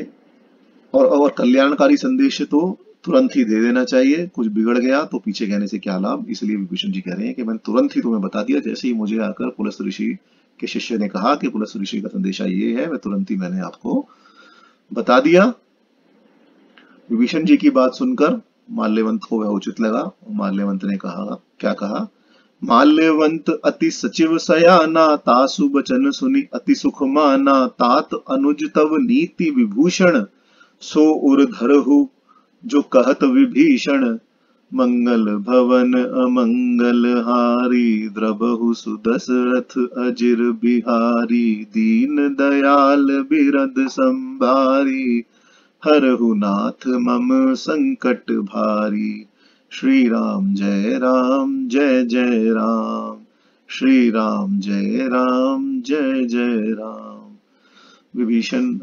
और कल्याणकारी संदेश तो तुरंत ही दे देना चाहिए। कुछ बिगड़ गया तो पीछे कहने से क्या लाभ। इसलिए विभीषण जी कह रहे हैं कि मैंने तुरंत ही तुम्हें बता दिया, जैसे ही मुझे आकर पुलस्त ऋषि के शिष्य ने कहा कि पुलस्त ऋषि का संदेशा ये है, वह तुरंत ही मैंने आपको बता दिया। विभीषण जी की बात सुनकर माल्यवंत को वह उचित लगा। माल्यवंत ने कहा, क्या कहा? माल्यवंत अति सचिव सयाना, तासु बचन सुनी अति सुख माना। तात अनुज तव नीति विभूषण, सो उर धरहु जो कहत विभीषण। मंगल भवन अमंगल हारी, द्रबहु सुदशरथ अजिर बिहारी। दीन दयाल बिरद संभारी, हरहु नाथ मम संकट भारी। श्री राम जय जय राम, श्री राम जय जय राम। विभीषण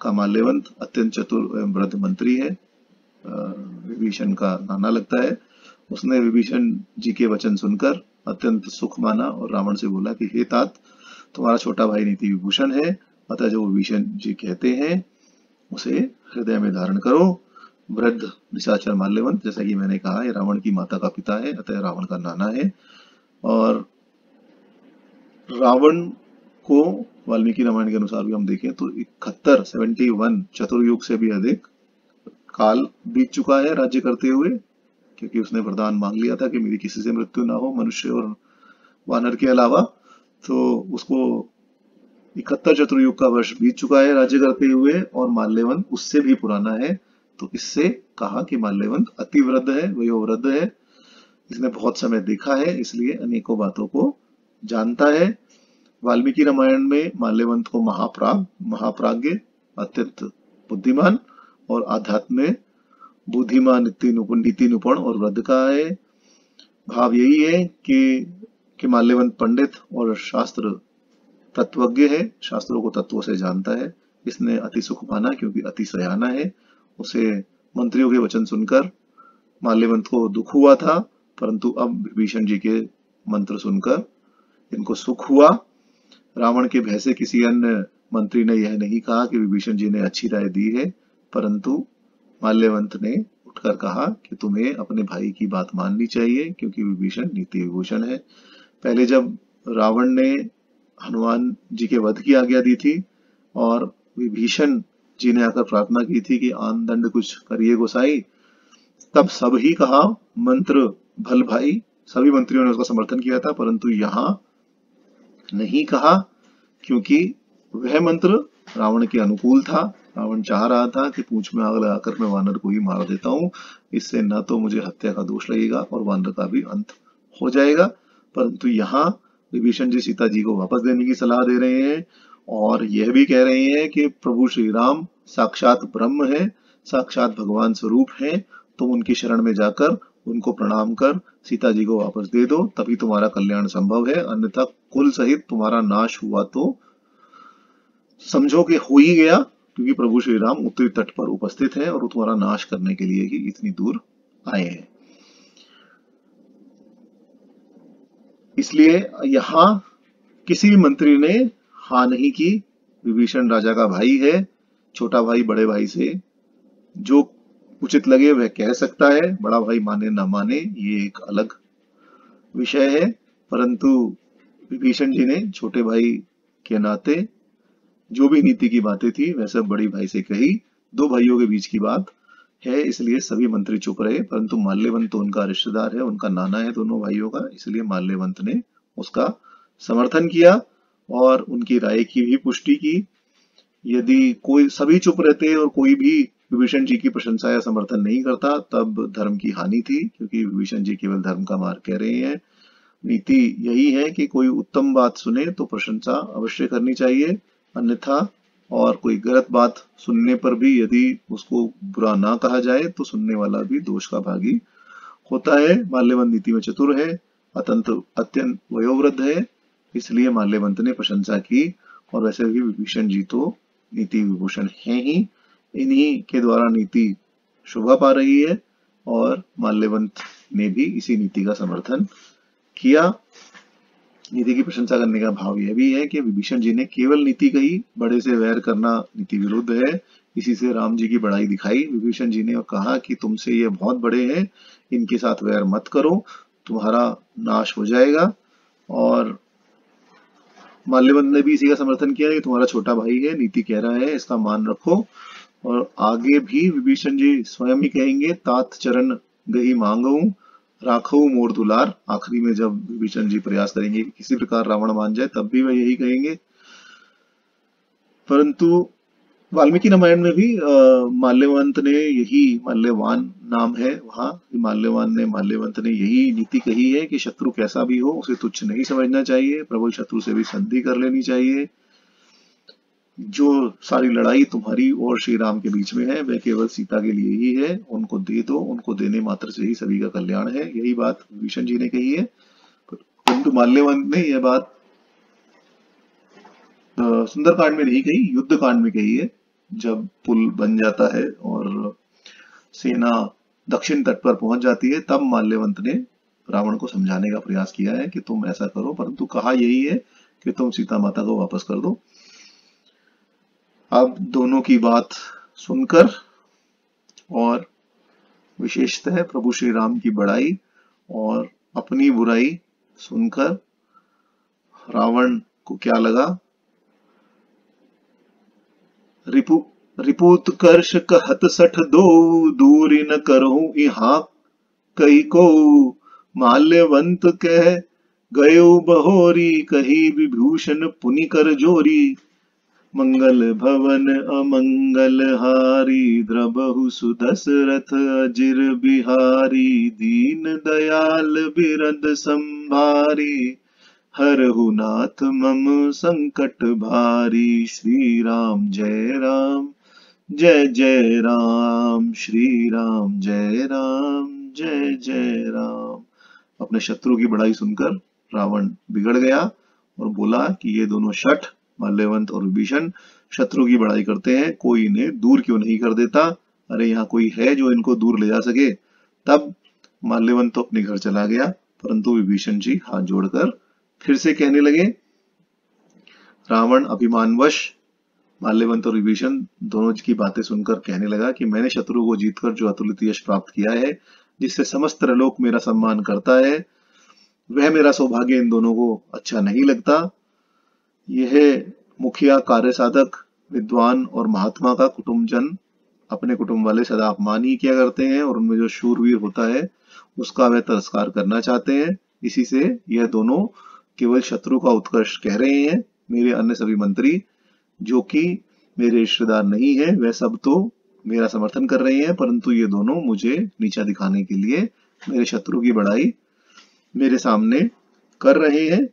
का माल्यवंत अत्यंत चतुर एवं वृद्ध मंत्री है, विभीषण का नाना लगता है। उसने विभीषण जी के वचन सुनकर अत्यंत सुख माना और रावण से बोला कि हे तात, तुम्हारा छोटा भाई नीति विभूषण है, अतः जो विभीषण जी कहते हैं उसे हृदय में धारण करो। वृद्ध निशाचर माल्यवंत, जैसा कि मैंने कहा, ये रावण की माता का पिता है, अतः रावण का नाना है। और रावण को वाल्मीकि रामायण के अनुसार भी हम देखें तो 71 चतुर्युग से भी अधिक काल बीत चुका है राज्य करते हुए, क्योंकि उसने वरदान मांग लिया था कि मेरी किसी से मृत्यु ना हो, मनुष्य और वानर के अलावा। तो उसको 71 चतुर्युग का वर्ष बीत चुका है राज्य करते हुए, और माल्यवंत उससे भी पुराना है। तो इससे कहा कि माल्यवंत अति वृद्ध है, वयोवृद्ध है, इसने बहुत समय देखा है, इसलिए अनेकों बातों को जानता है। वाल्मीकि रामायण में माल्यवंत को महाप्राज्ञ, अत्यंत बुद्धिमान, और आध्यात्म में बुद्धिमान, नीति निपुण और वृद्ध कहा है। भाव यही है कि माल्यवंत पंडित और शास्त्र तत्वज्ञ है, शास्त्रों को तत्वों से जानता है। इसने अति सुख माना क्योंकि अति सयाना है। उसे मंत्रियों के वचन सुनकर माल्यवंत को दुख हुआ था, परंतु अब विभीषण जी के मंत्र सुनकर इनको सुख हुआ। रावण के भय से किसी अन्य मंत्री ने यह नहीं कहा कि विभीषण जी ने अच्छी राय दी है, परंतु माल्यवंत ने उठकर कहा कि तुम्हें अपने भाई की बात माननी चाहिए, क्योंकि विभीषण नीति विभूषण है। पहले जब रावण ने हनुमान जी के वध की आज्ञा दी थी और विभीषण जी ने आकर प्रार्थना की थी कि आन दंड कुछ करिए गोसाई, तब सब ही कहा मंत्र भल भाई, सभी मंत्रियों ने उसका समर्थन किया था, परंतु यहां नहीं कहा, क्योंकि वह मंत्र रावण के अनुकूल था। रावण चाह रहा था कि पूंछ में आग लगाकर मैं वानर को ही मार देता हूं, इससे न तो मुझे हत्या का दोष लगेगा और वानर का भी अंत हो जाएगा। परंतु यहाँ विभीषण जी सीता जी को वापस देने की सलाह दे रहे हैं, और यह भी कह रहे हैं कि प्रभु श्री राम साक्षात ब्रह्म है, साक्षात भगवान स्वरूप है, तुम उनकी शरण में जाकर उनको प्रणाम कर सीता जी को वापस दे दो, तभी तुम्हारा कल्याण संभव है, अन्यथा कुल सहित तुम्हारा नाश हुआ तो समझो कि हो ही गया, क्योंकि प्रभु श्री राम उत्तरी तट पर उपस्थित है और तुम्हारा नाश करने के लिए ही इतनी दूर आए हैं। इसलिए यहां किसी भी मंत्री ने हाँ नहीं की। विभीषण राजा का भाई है, छोटा भाई बड़े भाई से जो उचित लगे वह कह सकता है, बड़ा भाई माने ना माने ये एक अलग विषय है, परंतु विभीषण जी ने छोटे भाई के नाते जो भी नीति की बातें थी वह सब बड़ी भाई से कही। दो भाइयों के बीच की बात है, इसलिए सभी मंत्री चुप रहे, परंतु माल्यवंत तो उनका रिश्तेदार है, उनका नाना है दोनों भाइयों का, इसलिए माल्यवंत ने उसका समर्थन किया और उनकी राय की भी पुष्टि की। यदि कोई सभी चुप रहते और कोई भी विभीषण जी की प्रशंसा या समर्थन नहीं करता, तब धर्म की हानि थी, क्योंकि विभीषण जी केवल धर्म का मार्ग कह रहे हैं। नीति यही है कि कोई उत्तम बात सुने तो प्रशंसा अवश्य करनी चाहिए, अन्यथा और कोई गलत बात सुनने पर भी यदि उसको बुरा ना कहा जाए तो सुनने वाला भी दोष का भागी होता है। माल्यवंत नीति में चतुर है, अत्यंत वयोवृद्ध है, इसलिए माल्यवंत ने प्रशंसा की। और वैसे भी विभीषण जी तो नीति विभूषण है ही, इन्हीं के द्वारा नीति शोभा पा रही है, और माल्यवंत ने भी इसी नीति का समर्थन किया। नीति की प्रशंसा करने का भाव यह भी है कि विभीषण जी ने केवल नीति कही, बड़े से वैर करना नीति विरुद्ध है। इसी से राम जी की बड़ाई दिखाई विभीषण जी ने और कहा कि तुमसे ये बहुत बड़े हैं, इनके साथ वैर मत करो, तुम्हारा नाश हो जाएगा। और माल्यवंत ने भी इसी का समर्थन किया कि तुम्हारा छोटा भाई है, नीति कह रहा है, इसका मान रखो। और आगे भी विभीषण जी स्वयं ही कहेंगे, तात चरण गही मांगू राखो मोर दुलार। आखिरी में जब विभीषण जी प्रयास करेंगे कि किसी प्रकार रावण मान जाए, तब भी वह यही कहेंगे। परंतु वाल्मीकि रामायण में भी माल्यवंत ने यही, माल्यवान नाम है वहां, माल्यवंत ने यही नीति कही है कि शत्रु कैसा भी हो उसे तुच्छ नहीं समझना चाहिए, प्रबल शत्रु से भी संधि कर लेनी चाहिए। जो सारी लड़ाई तुम्हारी और श्री राम के बीच में है वह केवल सीता के लिए ही है, उनको दे दो, उनको देने मात्र से ही सभी का कल्याण है। यही बात विभीषण जी ने कही है, परंतु माल्यवंत ने यह बात सुंदरकांड में नहीं कही, युद्ध कांड में कही है। जब पुल बन जाता है और सेना दक्षिण तट पर पहुंच जाती है, तब माल्यवंत ने रावण को समझाने का प्रयास किया है कि तुम ऐसा करो, परंतु कहा यही है कि तुम सीता माता को वापस कर दो। अब दोनों की बात सुनकर और विशेषतः प्रभु श्री राम की बड़ाई और अपनी बुराई सुनकर रावण को क्या लगा, रिपुत कर्ष कहत सठ दो, दूरी न करहूं इहा कई को, माल्यवंत कह गयो बहोरी कही विभूषण पुनि कर जोरी, मंगल भवन अमंगल हारी, द्रबहु सुदशरथ अजिर बिहारी, दीन दयाल बिरद संभारी, हरहु नाथ मम संकट भारी। श्री राम जय राम जय जय राम, श्री राम जय राम जय जय राम। अपने शत्रु की बड़ाई सुनकर रावण बिगड़ गया और बोला कि ये दोनों शठ माल्यवंत और विभीषण शत्रु की बड़ाई करते हैं, कोई इन्हें दूर क्यों नहीं कर देता? अरे यहाँ कोई है जो इनको दूर ले जा सके? तब माल्यवंत तो अपने घर चला गया, परंतु विभीषण जी हाथ जोड़कर फिर से कहने लगे। रावण अभिमानवश माल्यवंत और विभीषण दोनों की बातें सुनकर कहने लगा कि मैंने शत्रु को जीतकर जो अतुलित यश प्राप्त किया है, जिससे समस्त त्रिलोक मेरा सम्मान करता है, वह मेरा सौभाग्य इन दोनों को अच्छा नहीं लगता। यह मुखिया, कार्य साधक, विद्वान और महात्मा का कुटुंबजन अपने कुटुंब वाले सदा अपमान ही किया करते हैं और उनमें जो शूरवीर होता है उसका वह तिरस्कार करना चाहते हैं। इसी से यह दोनों केवल शत्रु का उत्कर्ष कह रहे हैं। मेरे अन्य सभी मंत्री जो कि मेरे रिश्तेदार नहीं है, वह सब तो मेरा समर्थन कर रहे हैं, परंतु ये दोनों मुझे नीचा दिखाने के लिए मेरे शत्रु की बड़ाई मेरे सामने कर रहे हैं।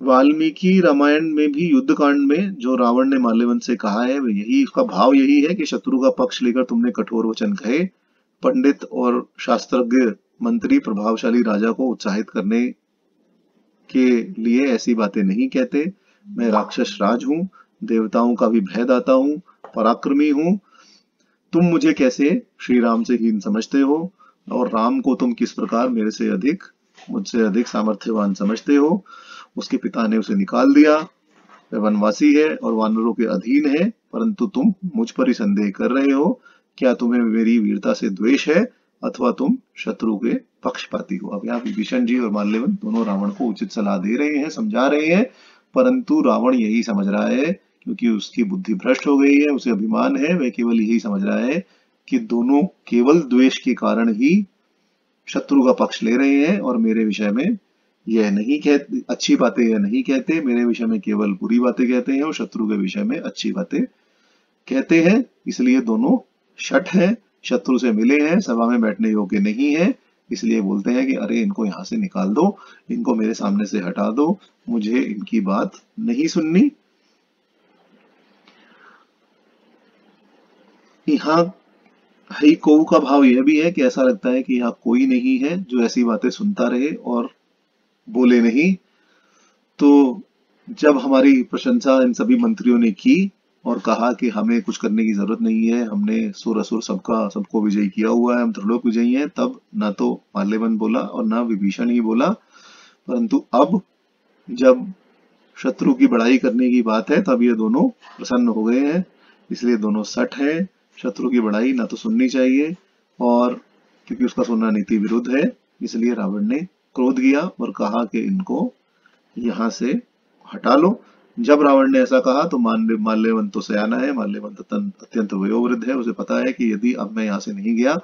वाल्मीकि रामायण में भी युद्ध कांड में जो रावण ने माल्यवंत से कहा है, वह यही, उसका भाव यही है कि शत्रु का पक्ष लेकर तुमने कठोर वचन कहे। पंडित और शास्त्रज्ञ मंत्री प्रभावशाली राजा को उत्साहित करने के लिए ऐसी बातें नहीं कहते। मैं राक्षस राज हूं, देवताओं का भी भयदाता हूं, पराक्रमी हूं। तुम मुझे कैसे श्री राम से हीन समझते हो और राम को तुम किस प्रकार मुझसे अधिक सामर्थ्यवान समझते हो? उसके पिता ने उसे निकाल दिया, वह वनवासी है और वानरों के अधीन है, परंतु तुम मुझ पर ही संदेह कर रहे हो। क्या तुम्हें मेरी वीरता से द्वेष है अथवा तुम शत्रु के पक्षपाती हो? अब यहाँ विभीषण जी और माल्यवंत दोनों रावण को उचित सलाह दे रहे हैं, समझा रहे हैं, परंतु रावण यही समझ रहा है, क्योंकि उसकी बुद्धि भ्रष्ट हो गई है, उसे अभिमान है, वह केवल यही समझ रहा है कि दोनों केवल द्वेष के कारण ही शत्रु का पक्ष ले रहे हैं और मेरे विषय में यह नहीं कहते, अच्छी बातें यह नहीं कहते, मेरे विषय में केवल बुरी बातें कहते हैं और शत्रु के विषय में अच्छी बातें कहते हैं। इसलिए दोनों शठ हैं, शत्रु से मिले हैं, सभा में बैठने योग्य नहीं है, इसलिए बोलते हैं कि अरे इनको यहां से निकाल दो, इनको मेरे सामने से हटा दो, मुझे इनकी बात नहीं सुननी। यहाँ हई कोऊ का भाव यह भी है कि ऐसा लगता है कि यहाँ कोई नहीं है जो ऐसी बातें सुनता रहे और बोले नहीं। तो जब हमारी प्रशंसा इन सभी मंत्रियों ने की और कहा कि हमें कुछ करने की जरूरत नहीं है, हमने सुर असुर सबको विजयी किया हुआ है, हम त्रिलोक विजयी हैं, तब ना तो माल्यवंत बोला और ना विभीषण ही बोला। परंतु अब जब शत्रु की बड़ाई करने की बात है, तब ये दोनों प्रसन्न हो गए हैं। इसलिए दोनों सठ हैं, शत्रु की बड़ाई ना तो सुननी चाहिए, और क्योंकि उसका सुनना नीति विरुद्ध है, इसलिए रावण ने क्रोध किया और कहा कि इनको यहाँ से हटा लो। जब रावण ने ऐसा कहा तो माल्यवंत तो सयाना है, माल्यवंत अत्यंत वयोवृद्ध है, उसे पता है कि यदि अब मैं यहाँ से नहीं गया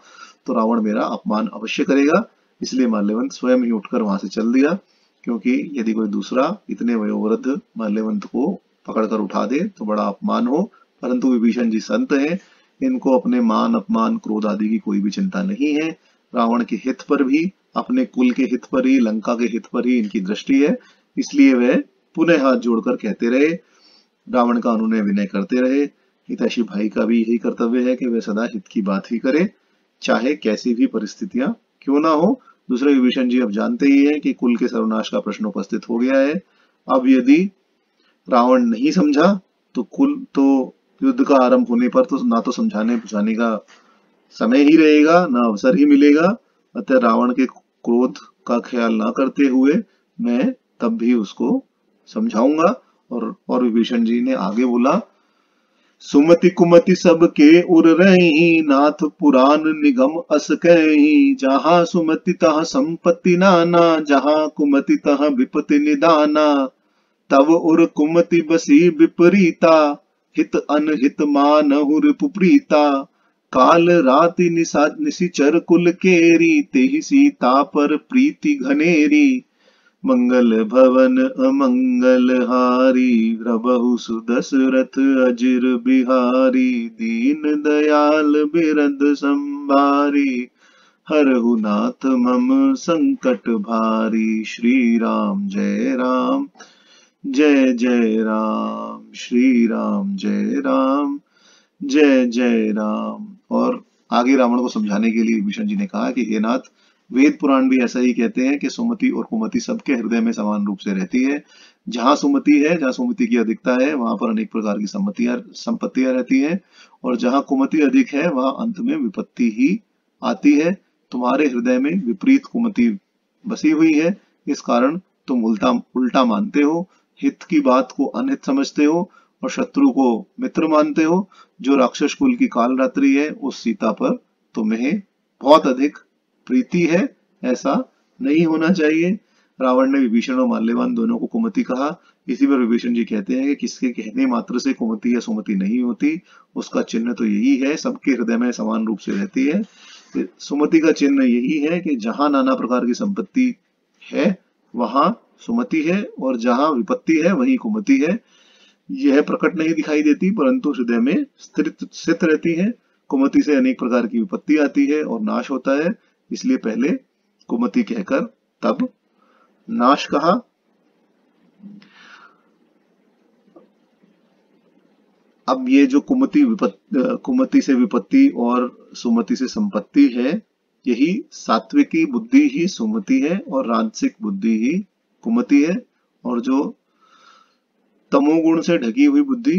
तो रावण मेरा अपमान अवश्य करेगा। इसलिए माल्यवंत स्वयं ही उठकर वहां से चल दिया, क्योंकि यदि कोई दूसरा इतने वयोवृद्ध माल्यवंत को पकड़कर उठा दे तो बड़ा अपमान हो। परंतु विभीषण जी संत हैं, इनको अपने मान अपमान क्रोध आदि की कोई भी चिंता नहीं है। रावण के हित पर भी, अपने कुल के हित पर ही, लंका के हित पर ही इनकी दृष्टि है। इसलिए वह पुनः हाथ जोड़कर कहते रहे, रावण का अनुनय विनय करते रहे। हितैषी भाई का भी यही कर्तव्य है कि वह सदा हित की बात ही करे, चाहे कैसी भी परिस्थितियां क्यों ना हो। दूसरे विभीषण जी अब जानते ही हैं कि कुल के सर्वनाश का प्रश्न उपस्थित हो गया है। अब यदि रावण नहीं समझा तो युद्ध का आरंभ होने पर तो ना तो समझाने बुझाने का समय ही रहेगा, ना अवसर ही मिलेगा। अतः रावण के क्रोध का ख्याल ना करते हुए मैं तब भी उसको समझाऊंगा। और विभीषण जी ने आगे बोला, सुमति कुमति सब के उर रही, नाथ पुराण निगम अस कही, जहां सुमति तह संपत्ति नाना, जहां कुमति तह विपत्ति निदाना, तब उर कुमति बसी विपरीता, हित अनहित मानहुर पुप्रीता, काल राति निशिचर कुल केरी, तेहि सीता पर प्रीति घनेरी। मंगल भवन अमंगल हारी, प्रभु सुदशरथ अजिर बिहारी। दीन दयाल बिरद संभारी, हरहु नाथ मम संकट भारी। श्री राम जय राम, जय जय राम। श्री राम जय राम, जय जय राम। और आगे रावण को समझाने के लिए विभीषण जी ने कहा कि हे नाथ, वेद पुराण भी ऐसा ही कहते हैं कि सुमति और कुमति सबके हृदय में समान रूप से रहती है। जहां सुमति है, जहां सुमति की अधिकता है, वहां पर अनेक प्रकार की संपत्तियां रहती है, और जहां कुमति अधिक है वहां अंत में विपत्ति ही आती है। तुम्हारे हृदय में विपरीत कुमति बसी हुई है, इस कारण तुम उल्टा मानते हो, हित की बात को अनहित समझते हो और शत्रु को मित्र मानते हो। जो राक्षस कुल की कालरात्रि है, उस सीता पर तुम्हें बहुत अधिक प्रीति है, ऐसा नहीं होना चाहिए। रावण ने विभीषण और माल्यवान दोनों को कुमति कहा। इसी पर विभीषण जी कहते हैं कि किसके कहने मात्र से कुमति या सुमति नहीं होती, उसका चिन्ह तो यही है, सबके हृदय में समान रूप से रहती है। सुमति का चिन्ह यही है कि जहां नाना प्रकार की संपत्ति है वहां सुमति है, और जहां विपत्ति है वहीं कुमति है। यह प्रकट नहीं दिखाई देती, परंतु हृदय में स्थित रहती है। कुमति से अनेक प्रकार की विपत्ति आती है और नाश होता है, इसलिए पहले कुमति कहकर तब नाश कहा। अब ये जो कुमति से विपत्ति और सुमति से संपत्ति है, यही सात्विकी बुद्धि ही सुमति है और राजसिक बुद्धि ही कुमति है। और जो तमोगुण से ढकी हुई बुद्धि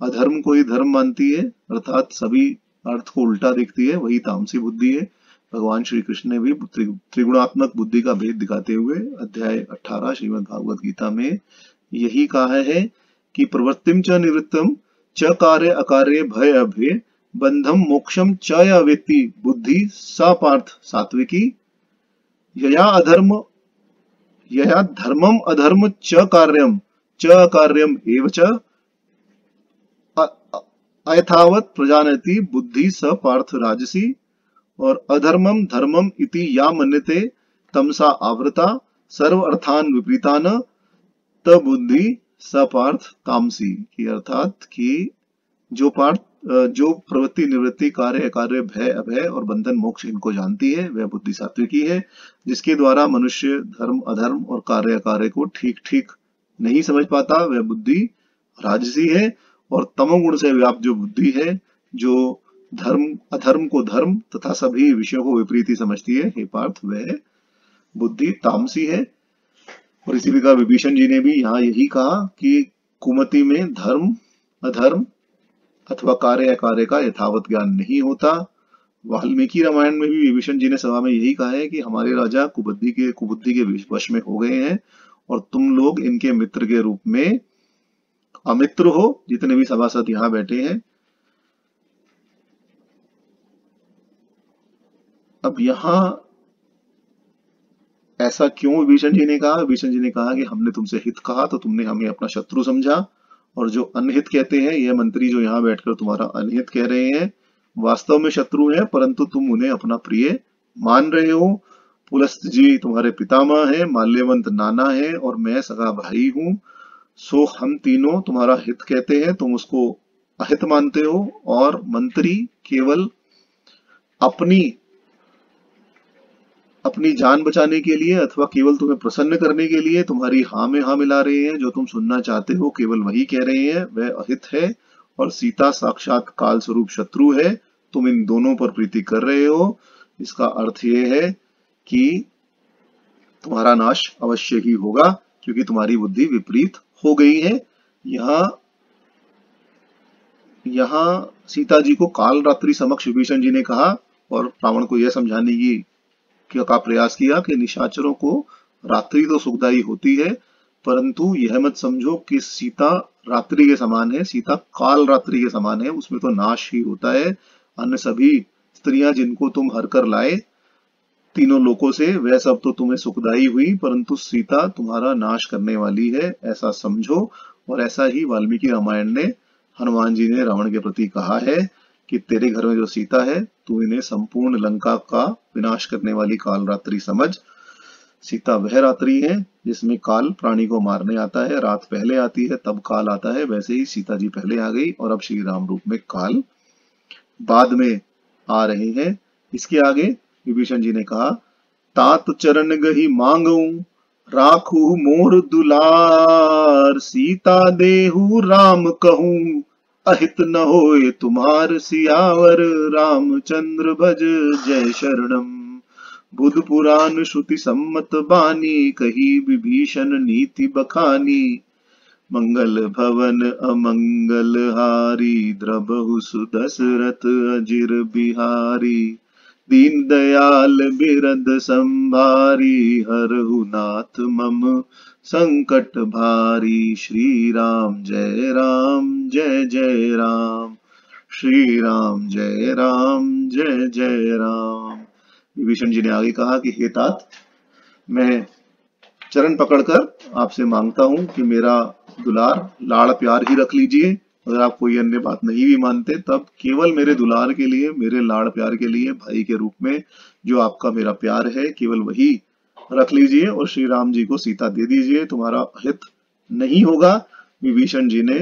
अधर्म को ही धर्म मानती है, अर्थात सभी अर्थ को उल्टा देखती है, वही तामसी बुद्धि है। भगवान श्री कृष्ण ने भी त्रिगुणात्मक बुद्धि का भेद दिखाते हुए अध्याय 18 श्रीमद् भागवत गीता में यही कहा है कि प्रवृत्तिम च निवृत्तम च कार्य अकार्य भय अभय, बंधम मोक्षम च या वेत्ति बुद्धि सा पार्थ सात्विकी। यया धर्मम अधर्म च कार्यम एव च अयथावत प्रजानति बुद्धि स पार्थ राजसी। और अधर्मम धर्मम इति या मन्यते तमसा आवृता, सर्व अर्थान विपरीतान त बुद्धि स पार्थ तामसी। की अर्थात कि जो प्रवृत्ति निवृत्ति कार्य अकार्य भय अभय और बंधन मोक्ष इनको जानती है, वह बुद्धि सात्विकी है। जिसके द्वारा मनुष्य धर्म अधर्म और कार्य अकार्य को ठीक ठीक नहीं समझ पाता, वह बुद्धि राजसी है। और तमोगुण से व्याप्त जो बुद्धि है, जो धर्म अधर्म को धर्म तथा सभी विषयों को विपरीत समझती है, हे पार्थ, वह बुद्धि तामसी है। और इसी प्रकार विभीषण जी ने भी यहाँ यही कहा कि कुमति में धर्म अधर्म अथवा कार्य अकार्य का यथावत ज्ञान नहीं होता। वाल्मीकि रामायण में भी विभीषण जी ने सभा में यही कहा है कि हमारे राजा कुबुद्धि के वश में हो गए हैं और तुम लोग इनके मित्र के रूप में अमित्र हो, जितने भी सभासद यहाँ बैठे हैं। अब यहाँ ऐसा क्यों विभीषण जी ने कहा? विभीषण जी ने कहा कि हमने तुमसे हित कहा तो तुमने हमें अपना शत्रु समझा, और जो अनहित कहते हैं, यह मंत्री जो यहाँ बैठकर तुम्हारा अनहित कह रहे हैं, वास्तव में शत्रु हैं, परंतु तुम उन्हें अपना प्रिय मान रहे हो। पुलस्त जी तुम्हारे पितामह हैं, माल्यवंत नाना है और मैं सगा भाई हूं। सो हम तीनों तुम्हारा हित कहते हैं, तुम उसको अहित मानते हो। और मंत्री केवल अपनी जान बचाने के लिए अथवा केवल तुम्हें प्रसन्न करने के लिए तुम्हारी हाँ में हाँ मिला रहे हैं। जो तुम सुनना चाहते हो केवल वही कह रहे हैं, वह अहित है। और सीता साक्षात काल स्वरूप शत्रु है, तुम इन दोनों पर प्रीति कर रहे हो। इसका अर्थ यह है कि तुम्हारा नाश अवश्य ही होगा, क्योंकि तुम्हारी बुद्धि विपरीत हो गई है। यहाँ सीता जी को काल रात्रि समक्ष विभीषण जी ने कहा और रावण को यह समझाने का प्रयास किया कि निशाचरों को रात्रि तो सुखदायी होती है, परंतु यह मत समझो कि सीता रात्रि के समान है, सीता काल रात्रि के समान है, उसमें तो नाश ही होता है। अन्य सभी स्त्रियां जिनको तुम हर कर लाए तीनों लोकों से, वह सब तो तुम्हें सुखदायी हुई, परंतु सीता तुम्हारा नाश करने वाली है, ऐसा समझो। और ऐसा ही वाल्मीकि रामायण ने हनुमान जी ने रावण के प्रति कहा है कि तेरे घर में जो सीता है, तू इन्हें संपूर्ण लंका का विनाश करने वाली कालरात्रि समझ। सीता वह रात्रि है जिसमें काल प्राणी को मारने आता है। रात पहले आती है तब काल आता है, वैसे ही सीता जी पहले आ गई और अब श्री राम रूप में काल बाद में आ रहे हैं। इसके आगे विभीषण जी ने कहा, तात चरण गही मांगू राखू मोर दुलार, सीता देहु राम कहूं अहित न होए तुम्हार, सियावर रामचंद्र भज जय शरणम। बुध पुराण श्रुति सम्मत बानी, कही विभीषण नीति बखानी। मंगल भवन अमंगल हारी, द्रबहु सुदशरथ अजिर बिहारी। दीन दयाल बिरद संभारी, हरहु नाथ मम संकट भारी। श्री राम जय राम जय जय राम, श्री राम जय राम जय जय राम। विभीषण जी ने आगे कहा कि हे तात, मैं चरण पकड़कर आपसे मांगता हूं कि मेरा दुलार लाड़ प्यार ही रख लीजिए। अगर आप कोई अन्य बात नहीं भी मानते तब केवल मेरे दुलार के लिए, मेरे लाड़ प्यार के लिए, भाई के रूप में जो आपका मेरा प्यार है केवल वही रख लीजिए और श्री राम जी को सीता दे दीजिए, तुम्हारा अहित नहीं होगा। विभीषण जी ने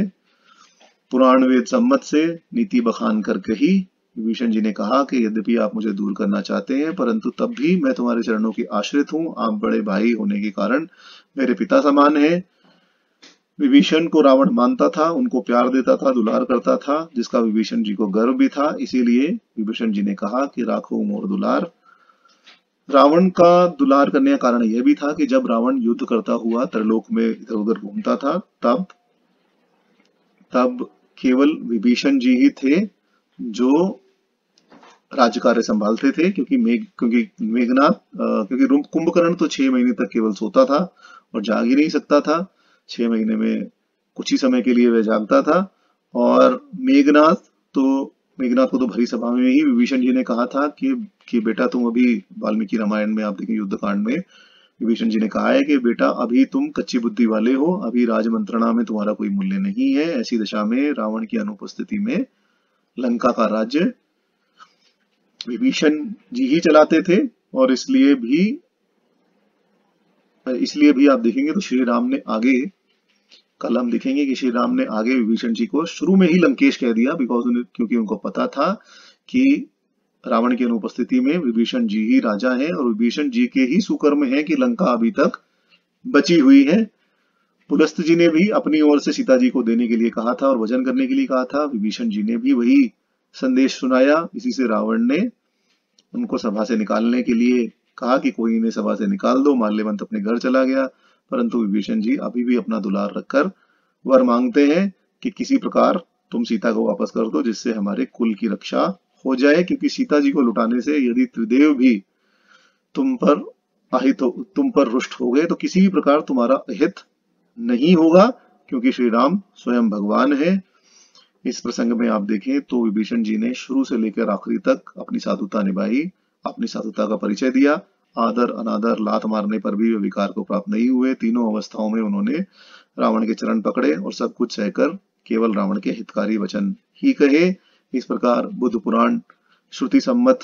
पुराण वेद सम्मत से नीति बखान कर कही। विभीषण जी ने कहा कि यद्यपि आप मुझे दूर करना चाहते हैं परंतु तब भी मैं तुम्हारे चरणों की आश्रित हूं। आप बड़े भाई होने के कारण मेरे पिता समान हैं। विभीषण को रावण मानता था, उनको प्यार देता था, दुलार करता था, जिसका विभीषण जी को गर्व भी था। इसीलिए विभीषण जी ने कहा कि राखो मोर दुलार। रावण का दुलार करने का कारण यह भी था कि जब रावण युद्ध करता हुआ त्रिलोक में इधर उधर घूमता था तब केवल विभीषण जी ही थे जो राज्य कार्य संभालते थे, क्योंकि मेघनाथ क्योंकि कुंभकर्ण तो 6 महीने तक केवल सोता था और जाग ही नहीं सकता था। 6 महीने में कुछ ही समय के लिए वह जागता था। और मेघनाथ को तो भरी सभा में ही विभीषण जी ने कहा था कि बेटा तुम अभी, वाल्मीकि रामायण में आप देखें युद्धकांड में विभीषण जी ने कहा है कि बेटा अभी तुम कच्ची बुद्धि वाले हो, अभी राजमंत्रणा में तुम्हारा कोई मूल्य नहीं है। ऐसी दशा में रावण की अनुपस्थिति में लंका का राज्य विभीषण जी ही चलाते थे। और इसलिए भी आप देखेंगे तो श्री राम ने आगे, कल हम देखेंगे कि श्री राम ने आगे विभीषण जी को शुरू में ही लंकेश कह दिया, क्योंकि उनको पता था कि रावण की अनुपस्थिति में विभीषण जी ही राजा हैं और विभीषण जी के ही सुकर्म है कि लंका अभी तक बची हुई है। पुलस्त जी ने भी अपनी ओर से सीता जी को देने के लिए कहा था और वजन करने के लिए कहा था। विभीषण जी ने भी वही संदेश सुनाया। इसी से रावण ने उनको सभा से निकालने के लिए कहा कि कोई इन्हें सभा से निकाल दो। माल्यवंत अपने घर चला गया, परंतु विभीषण जी अभी भी अपना दुलार रखकर वर मांगते हैं कि किसी प्रकार तुम सीता को वापस कर दो, जिससे हमारे कुल की रक्षा हो जाए। क्योंकि सीता जी को लुटाने से यदि त्रिदेव भी तुम पर रुष्ट हो गए तो किसी भी प्रकार तुम्हारा अहित नहीं होगा, क्योंकि श्री राम स्वयं भगवान है। इस प्रसंग में आप देखें तो विभीषण जी ने शुरू से लेकर आखिरी तक अपनी साधुता निभाई, अपनी साधुता का परिचय दिया। आदर अनादर लात मारने पर भी वे विकार को प्राप्त नहीं हुए। तीनों अवस्थाओं में उन्होंने रावण के चरण पकड़े और सब कुछ सहकर केवल रावण के हितकारी वचन ही कहे। इस प्रकार बुद्ध पुराण श्रुति सम्मत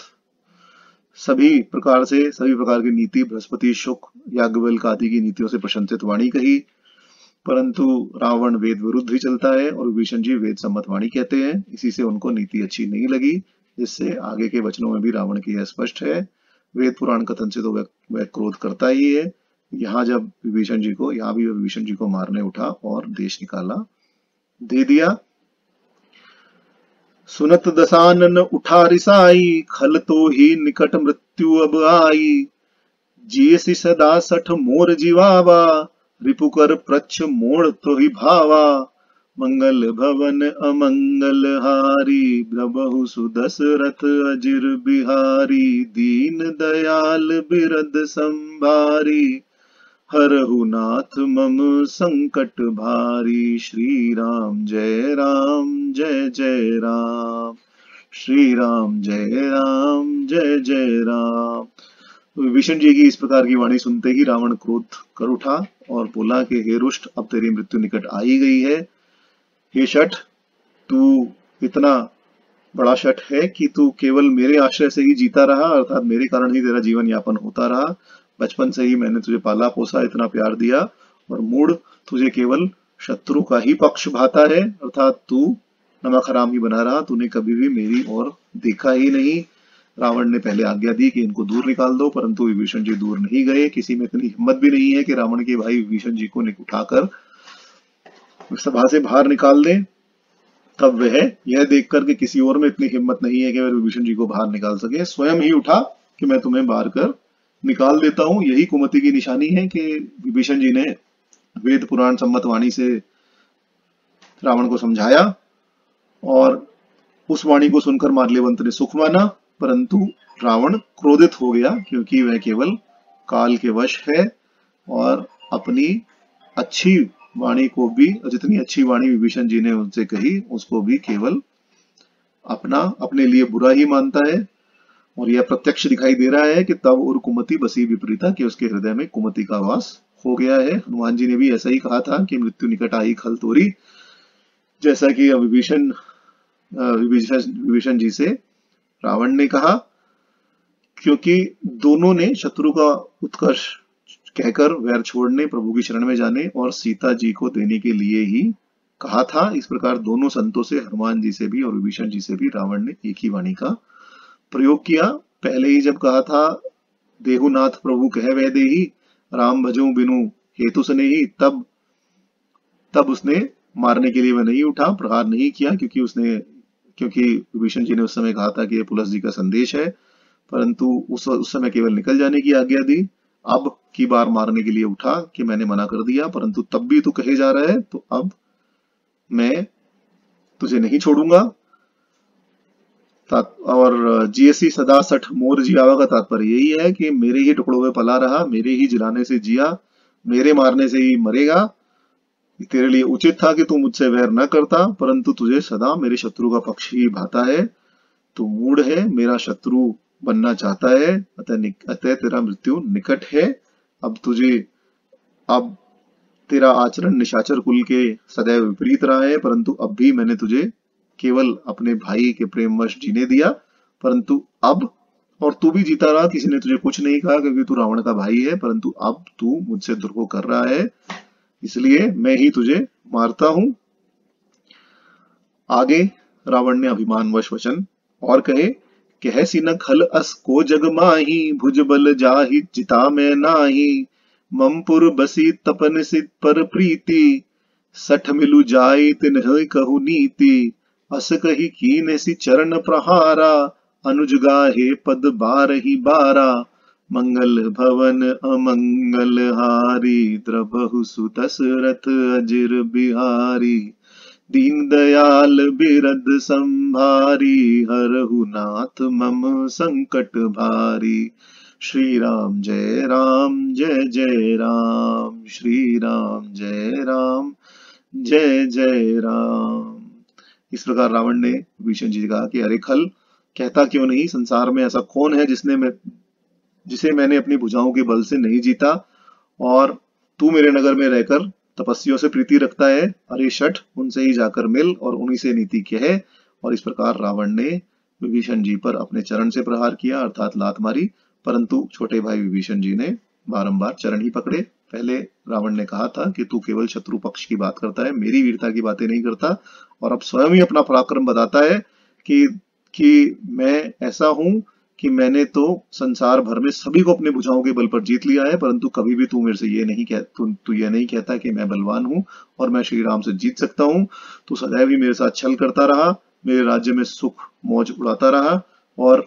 सभी प्रकार की नीति, बृहस्पति, शुक, याज्ञवल्क्य आदि की नीतियों से प्रशंसित वाणी कही, परंतु रावण वेद विरुद्ध ही चलता है और विभीषण जी वेद सम्मत वाणी कहते हैं। इसी से उनको नीति अच्छी नहीं लगी, जिससे आगे के वचनों में भी रावण की यह स्पष्ट है। वेद पुराण कथन से तो वह क्रोध करता ही है। यहाँ भी विभीषण जी को मारने उठा और देश निकाला दे दिया। सुनत दसानन उठा रिसाई, खल तो ही निकट मृत्यु अब आई। जियसि सदा सठ मोर जीवावा, रिपुकर प्रच्छ मोड़ तो ही भावा। मंगल भवन अमंगल हारी, प्रभु सुदशरथ अजिर बिहारी। दीन दयाल बिरद संभारी, हरहु नाथ मम संकट भारी। श्री राम जय जय राम, श्री राम जय जय राम। विभीषण जी की इस प्रकार की वाणी सुनते ही रावण क्रोध कर उठा और बोला कि हे रुष्ट, अब तेरी मृत्यु निकट आ ही गई है। हे शठ, तू इतना बड़ा शठ है कि तू केवल मेरे आश्रय से ही जीता रहा, अर्थात मेरे कारण ही तेरा जीवन यापन होता रहा। बचपन से ही मैंने तुझे पाला पोसा, इतना प्यार दिया, और मूढ़ तुझे केवल शत्रु का ही पक्ष भाता है, अर्थात तू नमक हराम ही बना रहा, तूने कभी भी मेरी ओर देखा ही नहीं। रावण ने पहले आज्ञा दी कि इनको दूर निकाल दो, परंतु विभीषण जी दूर नहीं गए। किसी में इतनी हिम्मत भी नहीं है कि रावण के भाई विभीषण जी को उठाकर सभा से बाहर निकाल दे। तब वह यह देखकर कि किसी और में इतनी हिम्मत नहीं है कि वह विभीषण जी को बाहर निकाल सके, स्वयं ही उठा कि मैं तुम्हें बाहर कर निकाल देता हूं। यही कुमति की निशानी है कि विभीषण जी ने वेद पुराण सम्मत वाणी से रावण को समझाया, और उस वाणी को सुनकर माल्यवंत ने सुख माना, परंतु रावण क्रोधित हो गया क्योंकि वह केवल काल के वश है, और अपनी अच्छी वाणी को भी, जितनी अच्छी वाणी विभीषण जी ने उनसे कही, उसको भी केवल अपने लिए बुरा ही मानता है। और यह प्रत्यक्ष दिखाई दे रहा है कि तब और कुमति बसी विपरीता, कि उसके हृदय में कुमति का वास हो गया है। हनुमान जी ने भी ऐसा ही कहा था कि मृत्यु निकट आई खल तोरी, जैसा कि विभीषण जी से रावण ने कहा, क्योंकि दोनों ने शत्रु का उत्कर्ष कहकर वैर छोड़ने, प्रभु की शरण में जाने और सीता जी को देने के लिए ही कहा था। इस प्रकार दोनों संतों से, हनुमान जी से भी और विभीषण जी से भी, रावण ने एक ही वाणी का प्रयोग किया। पहले ही जब कहा था देहुनाथ प्रभु कह वह देही, राम भजऊं बिनु हेतु सनेही, तब उसने मारने के लिए वह नहीं उठा, प्रहार नहीं किया, क्योंकि विभीषण जी ने उस समय कहा था कि यह पुलस जी का संदेश है, परंतु उस समय केवल निकल जाने की आज्ञा दी। अब की बार मारने के लिए उठा कि मैंने मना कर दिया, परंतु तब भी तू कहे जा रहा है, तो अब मैं तुझे नहीं छोड़ूंगा। और जीएसी सदा सठ मोर जियावा का तात्पर्य यही है कि मेरे ही टुकड़ों में पला रहा, मेरे ही जिलाने से जिया, मेरे मारने से ही मरेगा। तेरे लिए उचित था कि तू मुझसे वैर न करता, परंतु तुझे सदा मेरे शत्रु का पक्ष ही भाता है। तू मूढ़ है, मेरा शत्रु बनना चाहता है, अतः तेरा मृत्यु निकट है। अब तेरा आचरण निशाचर कुल के सदैव विपरीत रहा है, परंतु अब भी मैंने तुझे केवल अपने भाई के प्रेमवश जीने दिया, परंतु अब, और तू भी जीता रहा, किसी ने तुझे कुछ नहीं कहा क्योंकि तू रावण का भाई है, परंतु अब तू मुझसे द्रोह कर रहा है, इसलिए मैं ही तुझे मारता हूं। आगे रावण ने अभिमानवश वचन और कहे, कह सिन खल अस को जग माही, भुज बल जाहि चिता में नाही, ममपुर बसी तपन सित पर प्रीति, सठ मिलु जाई तिन कहु नीति, अस कही कीन सी चरण प्रहारा, अनुज गाहे पद बारहि बारा, मंगल भवन अमंगल हारी, द्रबहु सुदशरथ अजिर बिहारी, दीन दयाल बिरद संभारी, हरहु नाथ मम संकट भारी, श्री राम जय राम जय जय राम, श्री राम जय राम जय जय राम। इस प्रकार रावण ने विभीषण जी से कहा कि अरे खल, कहता क्यों नहीं, संसार में ऐसा कौन है जिसे मैंने अपनी भुजाओं के बल से नहीं जीता, और तू मेरे नगर में रहकर तपस्वियों से प्रीति रखता है। अरे शठ, उनसे ही जाकर मिल और उन्हीं से नीति कह। और इस प्रकार रावण ने विभीषण जी पर अपने चरण से प्रहार किया, अर्थात लात मारी, परंतु छोटे भाई विभीषण जी ने बारंबार चरण ही पकड़े। पहले रावण ने कहा था कि तू केवल शत्रु पक्ष की बात करता है, मेरी वीरता की बातें नहीं करता, और अब स्वयं ही अपना पराक्रम बताता है कि मैं ऐसा हूं कि मैंने तो संसार भर में सभी को अपने भुजाओं के बल पर जीत लिया है, परंतु कभी भी तू मेरे से ये नहीं कहता कि मैं बलवान हूं और मैं श्री राम से जीत सकता हूं। तू सदैव ही मेरे साथ छल करता रहा, मेरे राज्य में सुख मौज उड़ाता रहा, और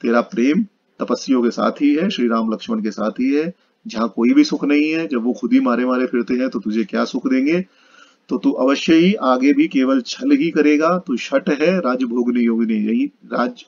तेरा प्रेम तपस्वियों के साथ ही है, श्री राम लक्ष्मण के साथ ही है। जहां कोई भी सुख नहीं है, जब वो खुद ही मारे मारे फिरते हैं, तो तुझे क्या सुख देंगे। तो तू अवश्य ही आगे भी केवल छल ही करेगा। तू शठ है, राज भोगने योग्य नहीं, राज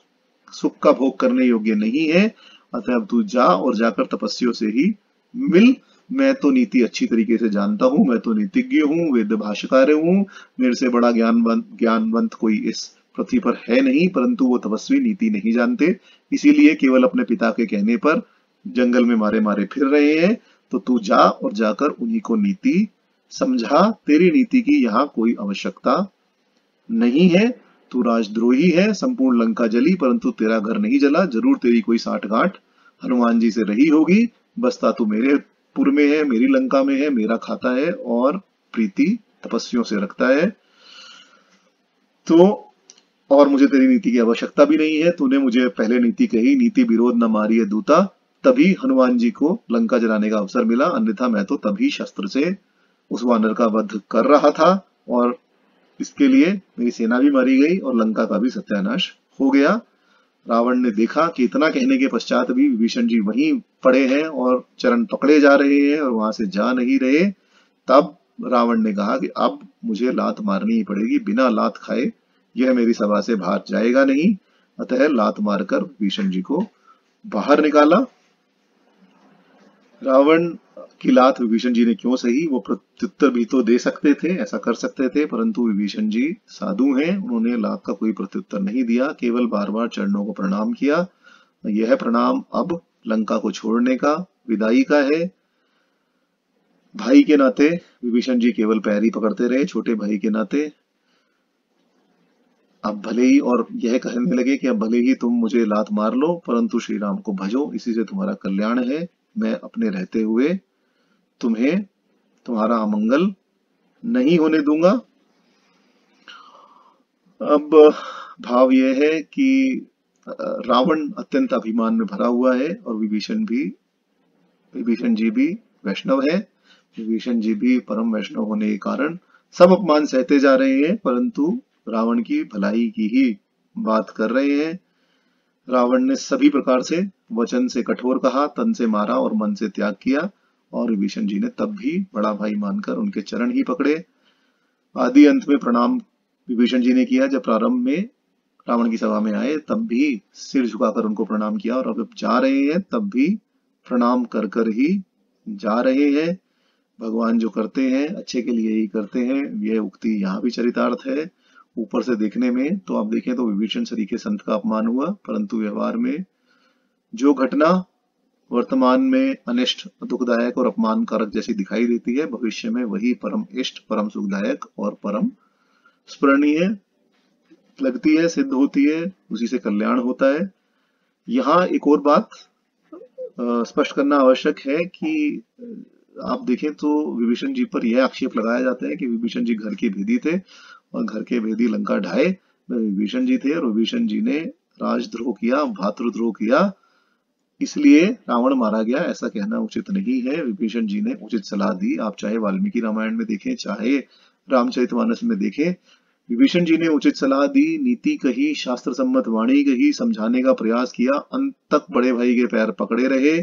सुख का भोग करने योग्य नहीं है। अतः अब तू जा और जाकर तपस्वियों से ही मिल। मैं तो नीति अच्छी तरीके से जानता हूं, मैं तो नीतिज्ञ हूं, वेद भाष्यकार हूं, मेरे से बड़ा ज्ञानवंत कोई इस पृथ्वी पर है नहीं, परंतु वो तपस्वी नीति नहीं जानते, इसीलिए केवल अपने पिता के कहने पर जंगल में मारे मारे फिर रहे हैं। तो तू जा और जाकर उन्हीं को नीति समझा, तेरी नीति की यहाँ कोई आवश्यकता नहीं है। तू राजद्रोही है, संपूर्ण लंका जली परंतु तेरा घर नहीं जला, जरूर तेरी कोई साठगांठ हनुमान जी से रही होगी। बसता तू मेरे पुर में है, मेरी लंका में है, मेरा खाता है और प्रीति तपस्वियों से रखता है। तो और मुझे तेरी नीति की आवश्यकता भी नहीं है, तूने मुझे पहले नीति कही, नीति विरोध न मारिए दूता, तभी हनुमान जी को लंका जलाने का अवसर मिला, अन्यथा मैं तो तभी शस्त्र से उस वानर का वध कर रहा था और इसके लिए मेरी सेना भी मारी गई और लंका का भी सत्यानाश हो गया। रावण ने देखा कि इतना कहने के पश्चात भी विभीषण जी वहीं पड़े हैं और चरण पकड़े जा रहे हैं और वहां से जा नहीं रहे। तब रावण ने कहा कि अब मुझे लात मारनी ही पड़ेगी, बिना लात खाए यह मेरी सभा से बाहर जाएगा नहीं। अतः लात मारकर विभीषण जी को बाहर निकाला। रावण की लात विभीषण जी ने क्यों सही, वो प्रत्युत्तर भी तो दे सकते थे, ऐसा कर सकते थे, परंतु विभीषण जी साधु हैं, उन्होंने लात का कोई प्रत्युत्तर नहीं दिया, केवल बार बार चरणों को प्रणाम किया। यह प्रणाम अब लंका को छोड़ने का, विदाई का है। भाई के नाते विभीषण जी केवल पैर ही पकड़ते रहे, छोटे भाई के नाते। अब भले ही, और यह कहने लगे कि अब भले ही तुम मुझे लात मार लो परंतु श्री राम को भजो, इसी से तुम्हारा कल्याण है। मैं अपने रहते हुए तुम्हें तुम्हारा अमंगल नहीं होने दूंगा। अब भाव यह है कि रावण अत्यंत अभिमान में भरा हुआ है और विभीषण जी भी वैष्णव है। विभीषण जी भी परम वैष्णव होने के कारण सब अपमान सहते जा रहे हैं, परंतु रावण की भलाई की ही बात कर रहे हैं। रावण ने सभी प्रकार से वचन से कठोर कहा, तन से मारा और मन से त्याग किया, और विभीषण जी ने तब भी बड़ा भाई मानकर उनके चरण ही पकड़े। आदि अंत में प्रणाम विभीषण जी ने किया। जब प्रारंभ में रावण की सभा में आए तब भी सिर झुकाकर उनको प्रणाम किया, और अब जा रहे हैं तब भी प्रणाम कर कर ही जा रहे हैं। भगवान जो करते हैं अच्छे के लिए ही करते हैं, यह उक्ति यहाँ भी चरितार्थ है। ऊपर से देखने में तो आप देखें तो विभीषण सरीखे संत का अपमान हुआ, परंतु व्यवहार में जो घटना वर्तमान में अनिष्ट, दुखदायक और अपमानकारक जैसी दिखाई देती है, भविष्य में वही परम इष्ट, परम सुखदायक और परम स्मरणीय लगती है, सिद्ध होती है, उसी से कल्याण होता है। यहाँ एक और बात स्पष्ट करना आवश्यक है कि आप देखें तो विभीषण जी पर यह आक्षेप लगाया जाता है कि विभीषण जी घर के भेदी थे और घर के भेदी लंका ढाए विभीषण जी थे, और विभीषण जी ने राजद्रोह किया, भातृद्रोह किया, इसलिए रावण मारा गया। ऐसा कहना उचित नहीं है। विभीषण जी ने उचित सलाह दी। आप चाहे वाल्मीकि रामायण में देखें, चाहे रामचरितमानस में देखें, विभीषण जी ने उचित सलाह दी, नीति कही, शास्त्र सम्मत वाणी कही, समझाने का प्रयास किया, अंत तक बड़े भाई के पैर पकड़े रहे,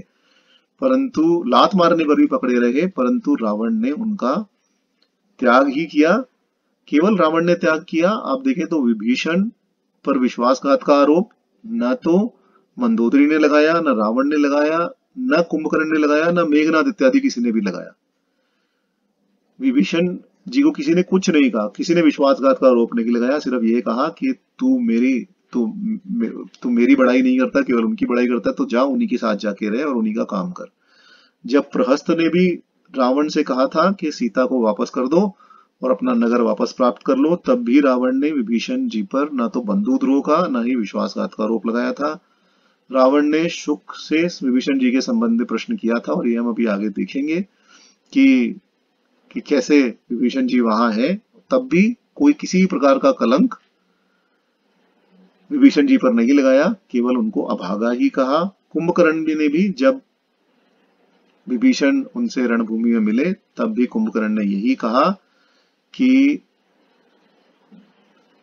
परंतु लात मारने पर भी पकड़े रहे, परंतु रावण ने उनका त्याग ही किया। केवल रावण ने त्याग किया। आप देखें तो विभीषण पर विश्वासघात का आरोप न तो मंदोदरी ने लगाया, न रावण ने लगाया, न कुंभकर्ण ने लगाया, न मेघनाद इत्यादि किसी ने भी लगाया। विभीषण जी को किसी ने कुछ नहीं कहा, किसी ने विश्वासघात का आरोप नहीं लगाया, सिर्फ ये कहा कि तू मेरी बड़ाई नहीं करता, केवल उनकी बड़ाई करता है, तो जा उन्हीं के साथ जाके रहे और उन्हीं का काम कर। जब प्रहस्त ने भी रावण से कहा था कि सीता को वापस कर दो और अपना नगर वापस प्राप्त कर लो, तब भी रावण ने विभीषण जी पर न तो बंधुद्रोह का न ही विश्वासघात का आरोप लगाया था। रावण ने शुक से विभीषण जी के संबंध में प्रश्न किया था, और ये हम अभी आगे देखेंगे कि कैसे विभीषण जी वहां है, तब भी कोई किसी प्रकार का कलंक विभीषण जी पर नहीं लगाया, केवल उनको अभागा ही कहा। कुंभकर्ण ने भी जब विभीषण उनसे रणभूमि में मिले तब भी कुंभकर्ण ने यही कहा कि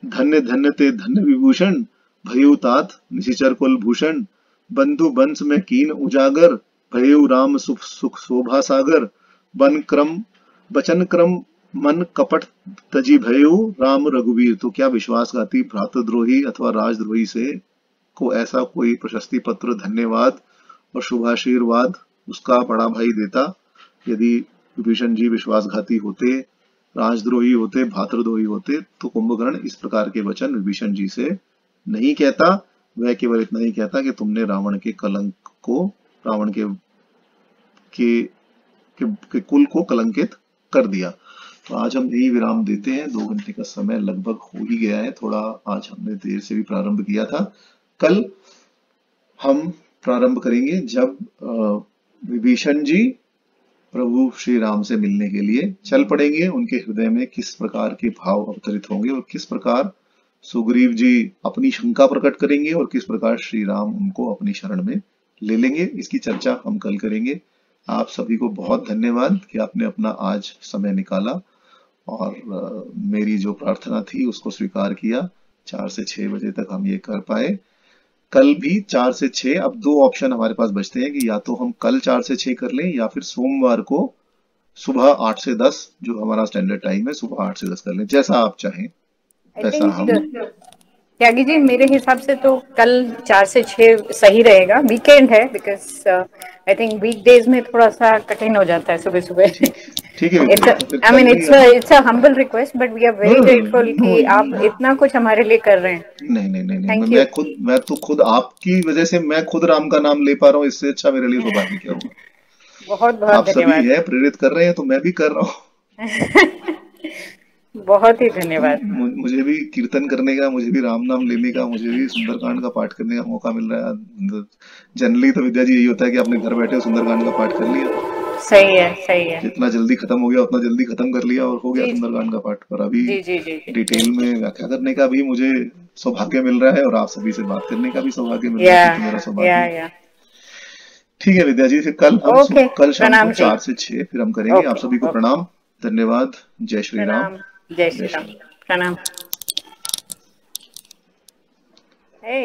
धन्य धन्य ते धन्य विभूषण, भयउ तात निशिचर कुल भूषण, बंधु बंस में कीन उजागर, भयउ राम सुख सुख शोभा सागर, बचन क्रम मन कपट तजी भयउ राम रघुवीर। तो क्या विश्वासघाती, भ्रातृद्रोही अथवा राजद्रोही से को ऐसा कोई प्रशस्ति पत्र, धन्यवाद और शुभाशीर्वाद उसका बड़ा भाई देता? यदि विभीषण जी विश्वासघाती होते, राजद्रोही होते, भातृद्रोही होते, तो कुंभकर्ण इस प्रकार के वचन विभीषण जी से नहीं कहता। वह केवल इतना ही कहता कि तुमने रावण के कलंक को, रावण के कुल को कलंकित कर दिया। तो आज हम यही विराम देते हैं। 2 घंटे का समय लगभग हो ही गया है, थोड़ा आज हमने देर से भी प्रारंभ किया था। कल हम प्रारंभ करेंगे जब विभीषण जी प्रभु श्री राम से मिलने के लिए चल पड़ेंगे। उनके हृदय में किस प्रकार के भाव अवतरित होंगे और किस प्रकार सुग्रीव जी अपनी शंका प्रकट करेंगे और किस प्रकार श्री राम उनको अपनी शरण में ले लेंगे, इसकी चर्चा हम कल करेंगे। आप सभी को बहुत धन्यवाद कि आपने अपना आज समय निकाला और मेरी जो प्रार्थना थी उसको स्वीकार किया। 4 से 6 बजे तक हम ये कर पाए। कल भी 4 से 6, अब 2 ऑप्शन हमारे पास बचते हैं कि या तो हम कल 4 से 6 कर लें या फिर सोमवार को सुबह 8 से 10 जो हमारा स्टैंडर्ड टाइम है, सुबह 8 से 10 कर लें, जैसा आप चाहें आई वैसा थिंक हम। त्यागी जी, मेरे हिसाब से तो कल 4 से 6 सही रहेगा। वीकेंड है, बिकॉज आई थिंक वीकडेज में थोड़ा सा कठिन हो जाता है सुबह सुबह। ठीक है विद्या इट्स जी, तो फिर आई कल मीन ही it's a humble request, but we are no very no grateful no कि आप इतना कुछ हमारे लिए कर रहे हैं। नहीं नहीं नहीं नहीं, थैंक यू। मैं तो खुद आपकी वजह से मैं खुद राम का नाम ले पा रहा हूँ, इससे अच्छा मेरे लिए सौभाग्य क्या हुआ। बहुत बहुत आप सभी धन्यवाद। है प्रेरित कर रहे हैं तो मैं भी कर रहा हूँ। बहुत ही तो धन्यवाद। मुझे भी कीर्तन करने का, मुझे भी राम नाम लेने का, मुझे भी सुंदरकांड का पाठ करने का मौका मिल रहा है। जनरली तो विद्या जी यही होता है कि आपने घर बैठे हो सुंदरकांड का पाठ कर लिया, सही है, सही है। जितना जल्दी खत्म हो गया उतना जल्दी खत्म कर लिया और हो गया जी सुंदरकांड का पाठ। पर अभी जी जी जी जी। डिटेल में व्याख्या करने का भी मुझे सौभाग्य मिल रहा है और आप सभी से बात करने का भी सौभाग्य मिल रहा है, या क्योंकि मेरा सौभाग्य है। या ठीक है विद्या जी, फिर कल हम ओके, कल शाम को प्रणाम जी। 4 से 6 फिर हम करेंगे। आप ओके सभी को ओके। प्रणाम, धन्यवाद। जय श्री राम। प्रणाम। जय जय श्री राम। श्री राम। प्रणाम। हे